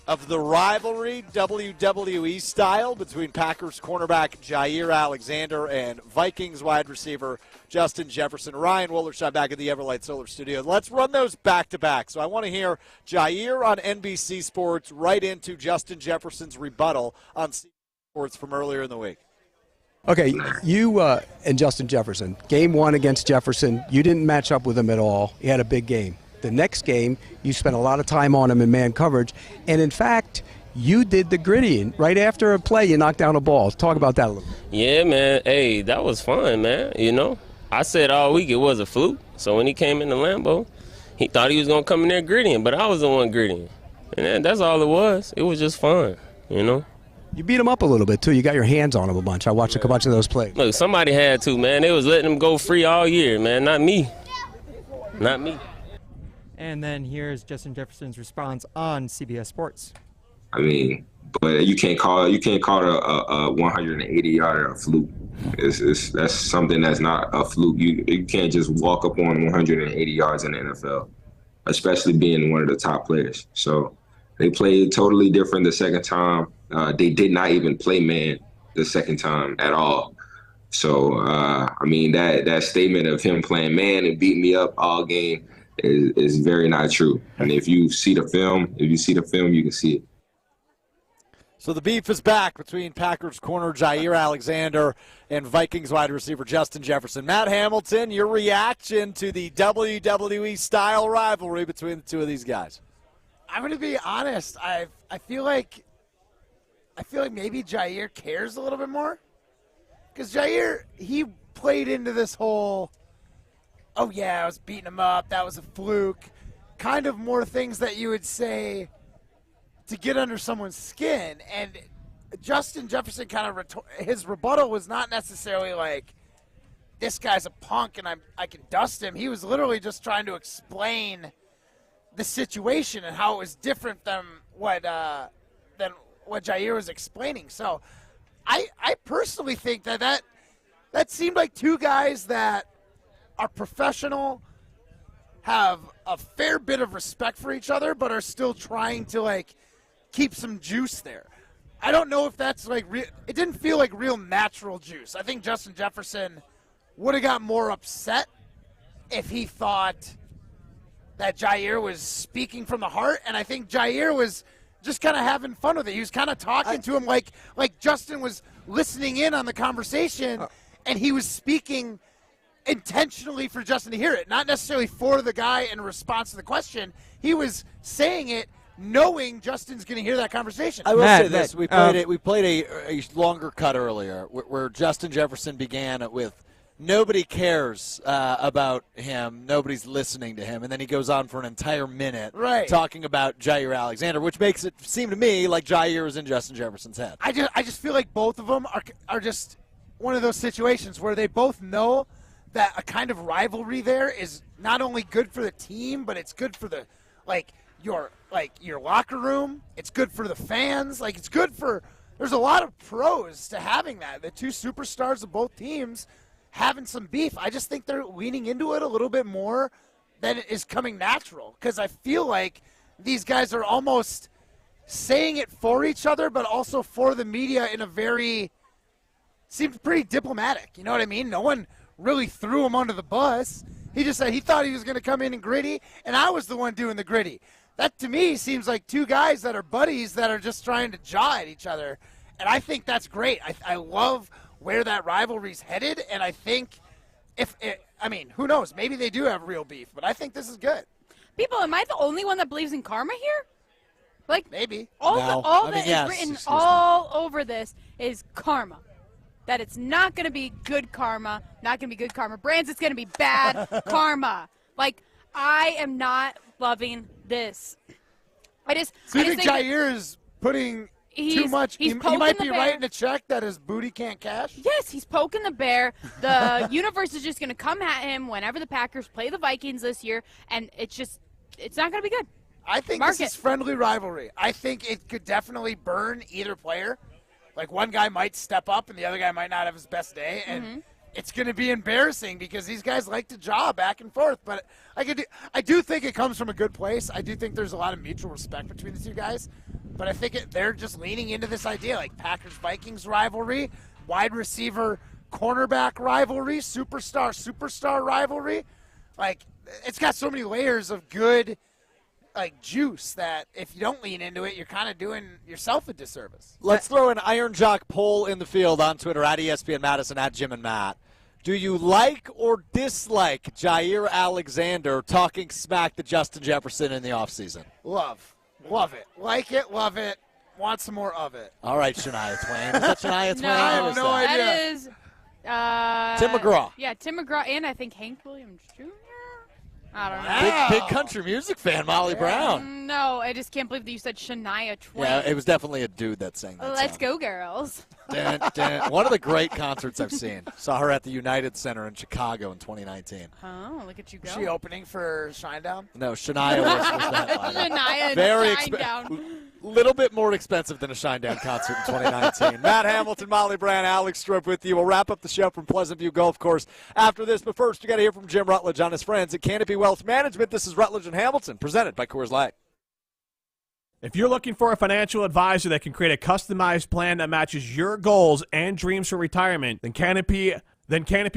of the rivalry, WWE style, between Packers cornerback Jair Alexander and Vikings wide receiver Justin Jefferson. Ryan Wollershot back at the Everlight Solar Studio. Let's run those back-to-back. So I want to hear Jair on NBC Sports right into Justin Jefferson's rebuttal on Sports from earlier in the week. Okay, you and Justin Jefferson, game 1 against Jefferson, you didn't match up with him at all. He had a big game. The next game, you spent a lot of time on him in man coverage, and in fact, you did the gritty. Right after a play, you knocked down a ball. Talk about that a little. Yeah, man. Hey, that was fun, man. You know, I said all week it was a fluke. So when he came in the Lambeau, he thought he was going to come in there grittying, but I was the one grittying. And that's all it was. It was just fun, you know. You beat him up a little bit, too. You got your hands on him a bunch. I watched a bunch of those plays. Look, somebody had to, man. They was letting him go free all year, man. Not me. Not me. And then here's Justin Jefferson's response on CBS Sports. I mean, but you can't call it a 180-yarder a fluke. That's something that's not a fluke. You can't just walk up on 180 yards in the NFL, especially being one of the top players. So they played totally different the second time. They did not even play man the second time at all. So I mean, that statement of him playing man and beating me up all game is very not true. And if you see the film, you can see it. So the beef is back between Packers corner Jair Alexander and Vikings wide receiver Justin Jefferson. Matt Hamilton, your reaction to the WWE-style rivalry between the two of these guys? I'm going to be honest. I feel like maybe Jair cares a little bit more. Because Jair, he played into this whole, oh, yeah, I was beating him up, that was a fluke, kind of more things that you would say to get under someone's skin. And Justin Jefferson kind of, his rebuttal was not necessarily like, this guy's a punk and I can dust him. He was literally just trying to explain the situation and how it was different than what Jair was explaining. So I personally think that that seemed like two guys that are professional, have a fair bit of respect for each other, but are still trying to, like, keep some juice there. I don't know if that's, like, it didn't feel like real natural juice. I think Justin Jefferson would have got more upset if he thought that Jair was speaking from the heart, and I think Jair was just kind of having fun with it. He was kind of talking to him like Justin was listening in on the conversation, and he was speaking intentionally for Justin to hear it, not necessarily for the guy in response to the question. He was saying it knowing Justin's going to hear that conversation. I will say this: we played a longer cut earlier where Justin Jefferson began with, "Nobody cares about him. Nobody's listening to him," and then he goes on for an entire minute talking about Jair Alexander, which makes it seem to me like Jair is in Justin Jefferson's head. I just feel like both of them are just one of those situations where they both know that a kind of rivalry there is not only good for the team, but it's good for the your locker room. It's good for the fans. Like, it's good for. There's a lot of pros to having that. The two superstars of both teams having some beef. I just think they're leaning into it a little bit more than it is coming natural, because I feel like these guys are almost saying it for each other, but also for the media in a seemed pretty diplomatic. You know what I mean? No one really threw him under the bus. He just said he thought he was going to come in and gritty, and I was the one doing the gritty. That, to me, seems like two guys that are buddies that are just trying to jaw at each other, and I think that's great. I love where that rivalry's headed, and I think who knows? Maybe they do have real beef, but I think this is good. People, am I the only one that believes in karma here? Like, maybe. All that is written all over this is karma. That it's not going to be good karma, not going to be good karma. Brands, it's going to be bad karma. Like, I am not loving this. So you think Jair is putting too much? He might be writing a check that his booty can't cash? Yes, he's poking the bear. The universe is just going to come at him whenever the Packers play the Vikings this year, and it's not going to be good. I think this is friendly rivalry. I think it could definitely burn either player. Like, one guy might step up and the other guy might not have his best day, and it's going to be embarrassing because these guys like to jaw back and forth. But I do think it comes from a good place. I do think there's a lot of mutual respect between the two guys. But I think they're just leaning into this idea, like Packers-Vikings rivalry, wide receiver cornerback rivalry, superstar rivalry. Like, it's got so many layers of good, like, juice that if you don't lean into it, you're kind of doing yourself a disservice. Let's throw an Iron Jock poll in the field on Twitter at ESPN Madison, at Jim and Matt. Do you like or dislike Jair Alexander talking smack to Justin Jefferson in the offseason? Love it. Like it, love it. Want some more of it. All right, Shania Twain. Is that Shania Twain? No, I have no idea. That is Tim McGraw. Yeah, Tim McGraw, and I think Hank Williams Jr. I don't know. Wow. Big country music fan, Molly Brown. No, I just can't believe that you said Shania Twain. Yeah, it was definitely a dude that sang that Let's song. go, girls. One of the great concerts I've seen. Saw her at the United Center in Chicago in 2019. Oh, look at you go. Is she opening for Shinedown? No, Shania was that. Shania Very Shinedown. little bit more expensive than a Shinedown concert in 2019. Matt Hamilton, Molly Brown, Alex Strope with you. We'll wrap up the show from Pleasant View Golf Course after this. But first, you got to hear from Jim Rutledge on his friends at Canopy Wealth Management. This is Rutledge and Hamilton, presented by Coors Light. If you're looking for a financial advisor that can create a customized plan that matches your goals and dreams for retirement, then Canopy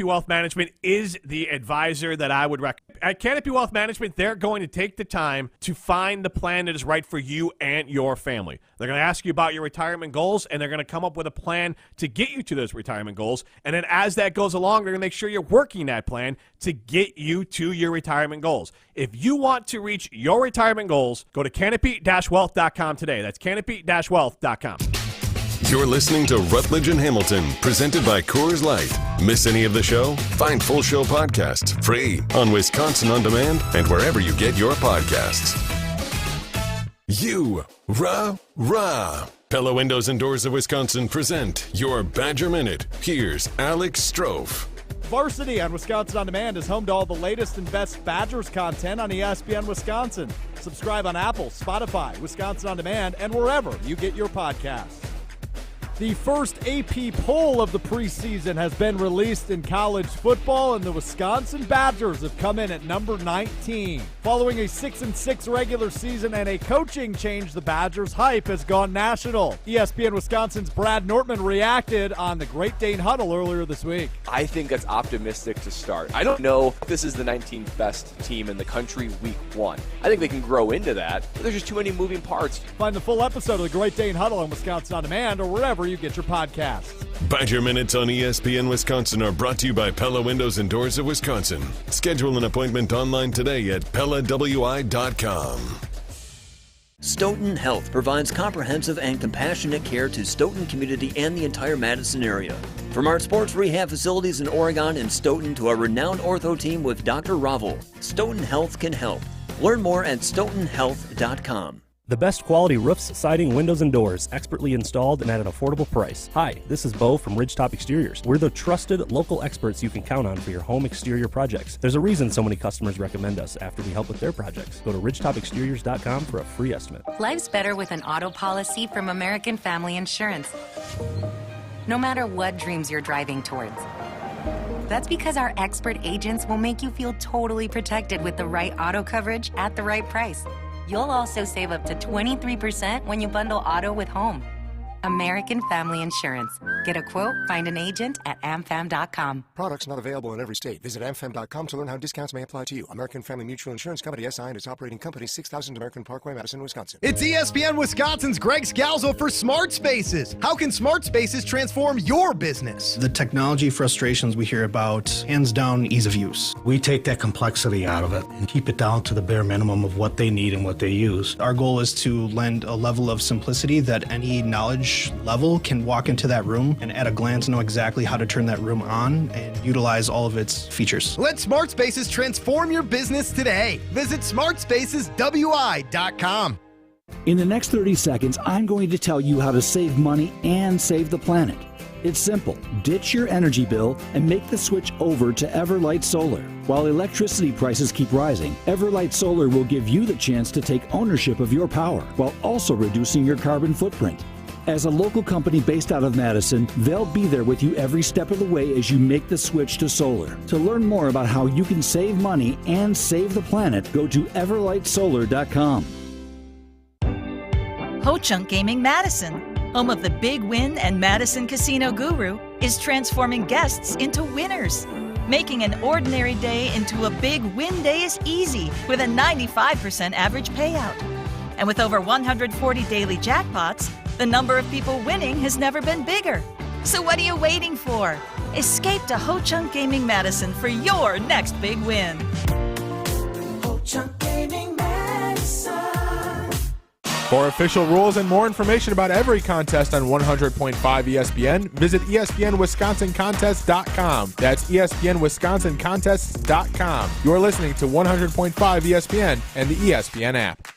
Wealth Management is the advisor that I would recommend. At Canopy Wealth Management, they're going to take the time to find the plan that is right for you and your family. They're going to ask you about your retirement goals, and they're going to come up with a plan to get you to those retirement goals. And then as that goes along, they're going to make sure you're working that plan to get you to your retirement goals. If you want to reach your retirement goals, go to canopy-wealth.com today. That's canopy-wealth.com. You're listening to Rutledge and Hamilton, presented by Coors Light. Miss any of the show? Find full show podcasts free on Wisconsin On Demand and wherever you get your podcasts. Rah. Pella Windows and Doors of Wisconsin present your Badger Minute. Here's Alex Strofe. Varsity on Wisconsin On Demand is home to all the latest and best Badgers content on ESPN Wisconsin. Subscribe on Apple, Spotify, Wisconsin On Demand, and wherever you get your podcasts. The first AP poll of the preseason has been released in college football, and the Wisconsin Badgers have come in at number 19. Following a 6-6 regular season and a coaching change, the Badgers' hype has gone national. ESPN Wisconsin's Brad Nortman reacted on the Great Dane Huddle earlier this week. I think that's optimistic to start. I don't know if this is the 19th best team in the country week 1. I think they can grow into that, but there's just too many moving parts. Find the full episode of the Great Dane Huddle on Wisconsin On Demand or wherever you get your podcasts. Badger Minutes on ESPN Wisconsin are brought to you by Pella Windows and Doors of Wisconsin. Schedule an appointment online today at PellaWI.com. Stoughton Health provides comprehensive and compassionate care to Stoughton community and the entire Madison area. From our sports rehab facilities in Oregon and Stoughton to our renowned ortho team with Dr. Ravel, Stoughton Health can help. Learn more at stoughtonhealth.com. The best quality roofs, siding, windows, and doors, expertly installed and at an affordable price. Hi, this is Bo from Ridgetop Exteriors. We're the trusted local experts you can count on for your home exterior projects. There's a reason so many customers recommend us after we help with their projects. Go to ridgetopexteriors.com for a free estimate. Life's better with an auto policy from American Family Insurance. No matter what dreams you're driving towards. That's because our expert agents will make you feel totally protected with the right auto coverage at the right price. You'll also save up to 23% when you bundle auto with home. American Family Insurance. Get a quote, find an agent at amfam.com. Products not available in every state. Visit amfam.com to learn how discounts may apply to you. American Family Mutual Insurance Company, SI, and its operating company, 6000 American Parkway, Madison, Wisconsin. It's ESPN Wisconsin's Greg Scalzo for Smart Spaces. How can Smart Spaces transform your business? The technology frustrations we hear about, hands down, ease of use. We take that complexity out of it and keep it down to the bare minimum of what they need and what they use. Our goal is to lend a level of simplicity that any knowledge level can walk into that room and at a glance know exactly how to turn that room on and utilize all of its features. Let Smart Spaces transform your business today. Visit smartspaceswi.com. In the next 30 seconds, I'm going to tell you how to save money and save the planet. It's simple. Ditch your energy bill and make the switch over to Everlight Solar. While electricity prices keep rising, Everlight Solar will give you the chance to take ownership of your power while also reducing your carbon footprint. As a local company based out of Madison, they'll be there with you every step of the way as you make the switch to solar. To learn more about how you can save money and save the planet, go to everlightsolar.com. Ho-Chunk Gaming Madison, home of the Big Win and Madison Casino Guru, is transforming guests into winners. Making an ordinary day into a big win day is easy with a 95% average payout. And with over 140 daily jackpots, the number of people winning has never been bigger. So what are you waiting for? Escape to Ho-Chunk Gaming Madison for your next big win. Ho-Chunk Gaming Madison. For official rules and more information about every contest on 100.5 ESPN, visit ESPNWisconsinContests.com. That's ESPNWisconsinContests.com. You're listening to 100.5 ESPN and the ESPN app.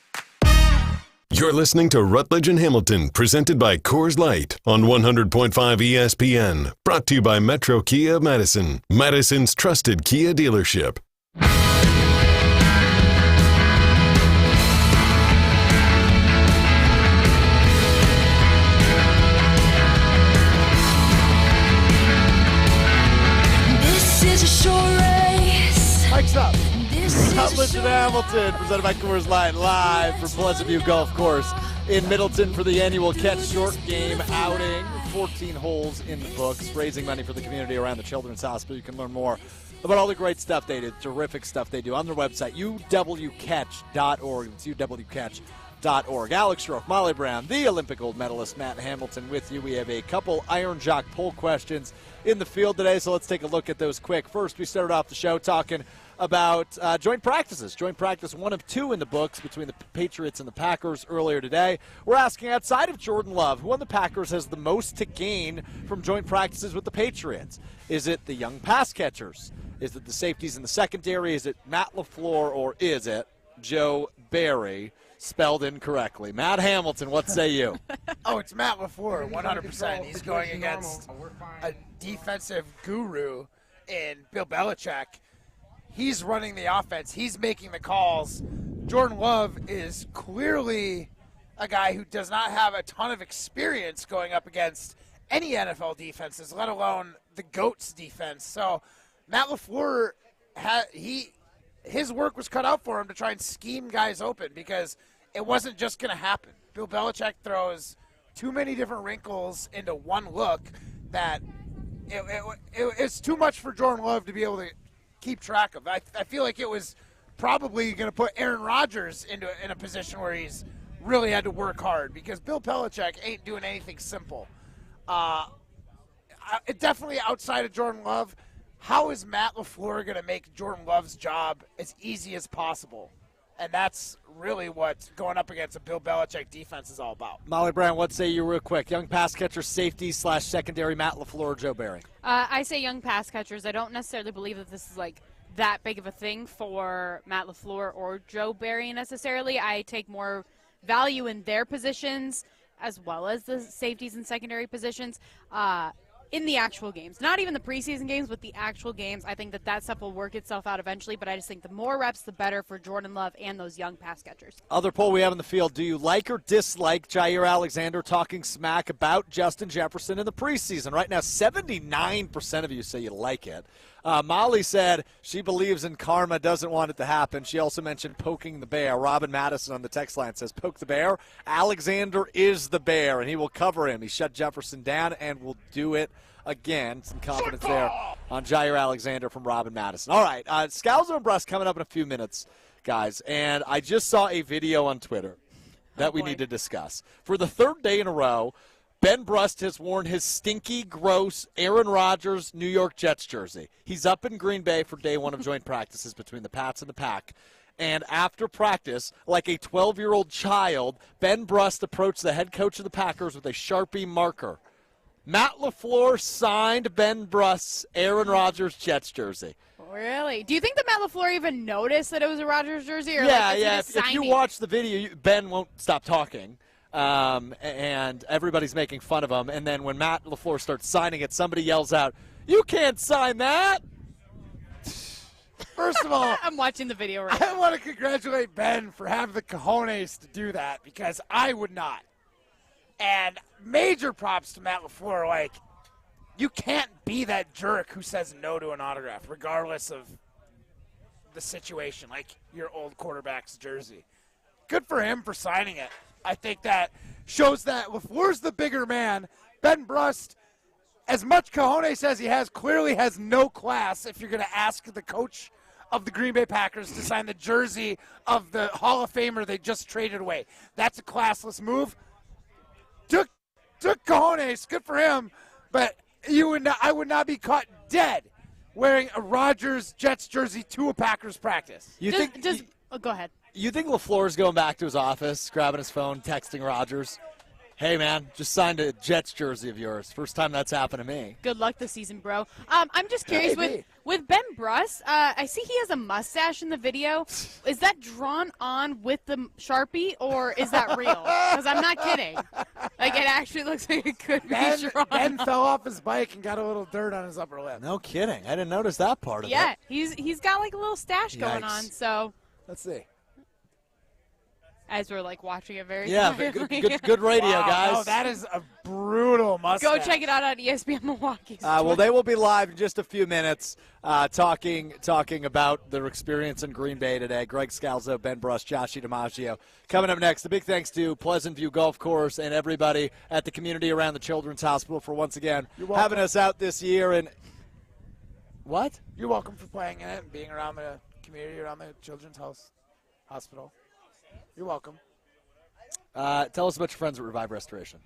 You're listening to Rutledge and Hamilton, presented by Coors Light on 100.5 ESPN. Brought to you by Metro Kia of Madison, Madison's trusted Kia dealership. This is a short race. Mike's up. Rutledge and Hamilton, presented by Coors Light, live from Pleasant View Golf Course in Middleton for the annual Catch Short Game outing. 14 holes in the books, raising money for the community around the Children's Hospital. You can learn more about all the great stuff they do, terrific stuff they do on their website, uwcatch.org. It's uwcatch.org. Alex Schroff, Molly Brown, the Olympic gold medalist Matt Hamilton with you. We have a couple Iron Jock poll questions in the field today, so let's take a look at those quick. First, we started off the show talking about joint practices. Joint practice 1 of 2 in the books between the Patriots and the Packers earlier today. We're asking, outside of Jordan Love, who on the Packers has the most to gain from joint practices with the Patriots? Is it the young pass catchers? Is it the safeties in the secondary? Is it Matt LaFleur, or is it Joe Barry, spelled incorrectly? Matt Hamilton, what say you? Oh, it's Matt LaFleur, 100%. He's going against a defensive guru in Bill Belichick. He's running the offense. He's making the calls. Jordan Love is clearly a guy who does not have a ton of experience going up against any NFL defenses, let alone the GOAT's defense. So Matt LaFleur, his work was cut out for him to try and scheme guys open because it wasn't just going to happen. Bill Belichick throws too many different wrinkles into one look that it's too much for Jordan Love to be able to keep track of. I feel like it was probably going to put Aaron Rodgers in a position where he's really had to work hard because Bill Belichick ain't doing anything simple. Definitely outside of Jordan Love, how is Matt LaFleur going to make Jordan Love's job as easy as possible? And that's really what going up against a Bill Belichick defense is all about. Molly Brown, what say you real quick? Young pass catcher, safety / secondary, Matt LaFleur, Joe Barry. I say young pass catchers. I don't necessarily believe that this is like that big of a thing for Matt LaFleur or Joe Barry necessarily. I take more value in their positions as well as the safeties and secondary positions in the actual games. Not even the preseason games, but the actual games. I think that stuff will work itself out eventually, but I just think the more reps, the better for Jordan Love and those young pass catchers. Other poll we have in the field, do you like or dislike Jair Alexander talking smack about Justin Jefferson in the preseason? Right now, 79% of you say you like it. Molly said she believes in karma, doesn't want it to happen. She also mentioned poking the bear. Robin Madison on the text line says, poke the bear. Alexander is the bear, and he will cover him. He shut Jefferson down and will do it again. Some confidence there on Jair Alexander from Robin Madison. All right, Scalzo and Brust coming up in a few minutes, guys. And I just saw a video on Twitter that we need to discuss. For the third day in a row, Ben Brust has worn his stinky, gross Aaron Rodgers New York Jets jersey. He's up in Green Bay for day one of joint practices between the Pats and the Pack. And after practice, like a 12-year-old child, Ben Brust approached the head coach of the Packers with a Sharpie marker. Matt LaFleur signed Ben Brust's Aaron Rodgers Jets jersey. Really? Do you think that Matt LaFleur even noticed that it was a Rodgers jersey? Or Yeah. If you watch the video, Ben won't stop talking. And everybody's making fun of him. And then when Matt LaFleur starts signing it, somebody yells out, "You can't sign that!" First of all, I'm watching the video right now. I want to congratulate Ben for having the cojones to do that because I would not. And major props to Matt LaFleur. Like, you can't be that jerk who says no to an autograph, regardless of the situation, like your old quarterback's jersey. Good for him for signing it. I think that shows that LaFleur's the bigger man. Ben Brust, as much cojones as he has, clearly has no class if you're going to ask the coach of the Green Bay Packers to sign the jersey of the Hall of Famer they just traded away. That's a classless move. Took cojones, good for him, but I would not be caught dead wearing a Rodgers Jets jersey to a Packers practice. Go ahead. You think LaFleur's going back to his office, grabbing his phone, texting Rodgers? Hey, man, just signed a Jets jersey of yours. First time that's happened to me. Good luck this season, bro. I'm just curious, with Ben Brust, I see he has a mustache in the video. Is that drawn on with the Sharpie, or is that real? Because I'm not kidding. Like, it actually looks like it could be drawn Ben on. fell off his bike and got a little dirt on his upper lip. No kidding. I didn't notice that part of it. Yeah, he's got like a little stash going on, so. Let's see. As we're like watching it very good radio, guys. No, that is a brutal mustache. Go check it out on ESPN Milwaukee. Well, they will be live in just a few minutes talking about their experience in Green Bay today. Greg Scalzo, Ben Brust, Josh DiMaggio. Coming up next, a big thanks to Pleasant View Golf Course and everybody at the community around the Children's Hospital for once again having us out this year. And what? You're welcome for playing in it and being around the community, around the Children's Hospital. You're welcome. Tell us about your friends at Revive Restoration.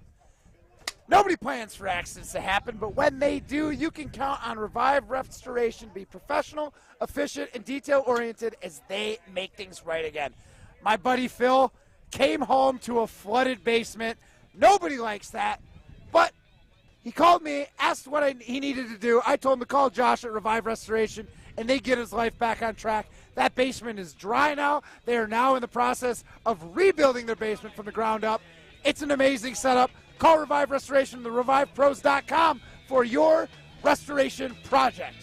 Nobody plans for accidents to happen, but when they do, you can count on Revive Restoration to be professional, efficient, and detail-oriented as they make things right again. My buddy Phil came home to a flooded basement. Nobody likes that, but he called me, asked what he needed to do. I told him to call Josh at Revive Restoration, and they get his life back on track. That basement is dry now. They are now in the process of rebuilding their basement from the ground up. It's an amazing setup. Call Revive Restoration, therevivepros.com for your restoration project.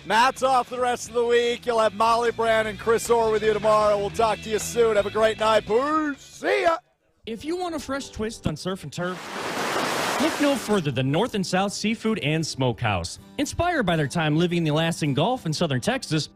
Matt's off the rest of the week. You'll have Molly Brown and Chris Orr with you tomorrow. We'll talk to you soon. Have a great night. Peace. See ya. If you want a fresh twist on surf and turf, Look no further than North and South Seafood and Smokehouse. Inspired by their time living in the Alaskan Gulf in southern Texas,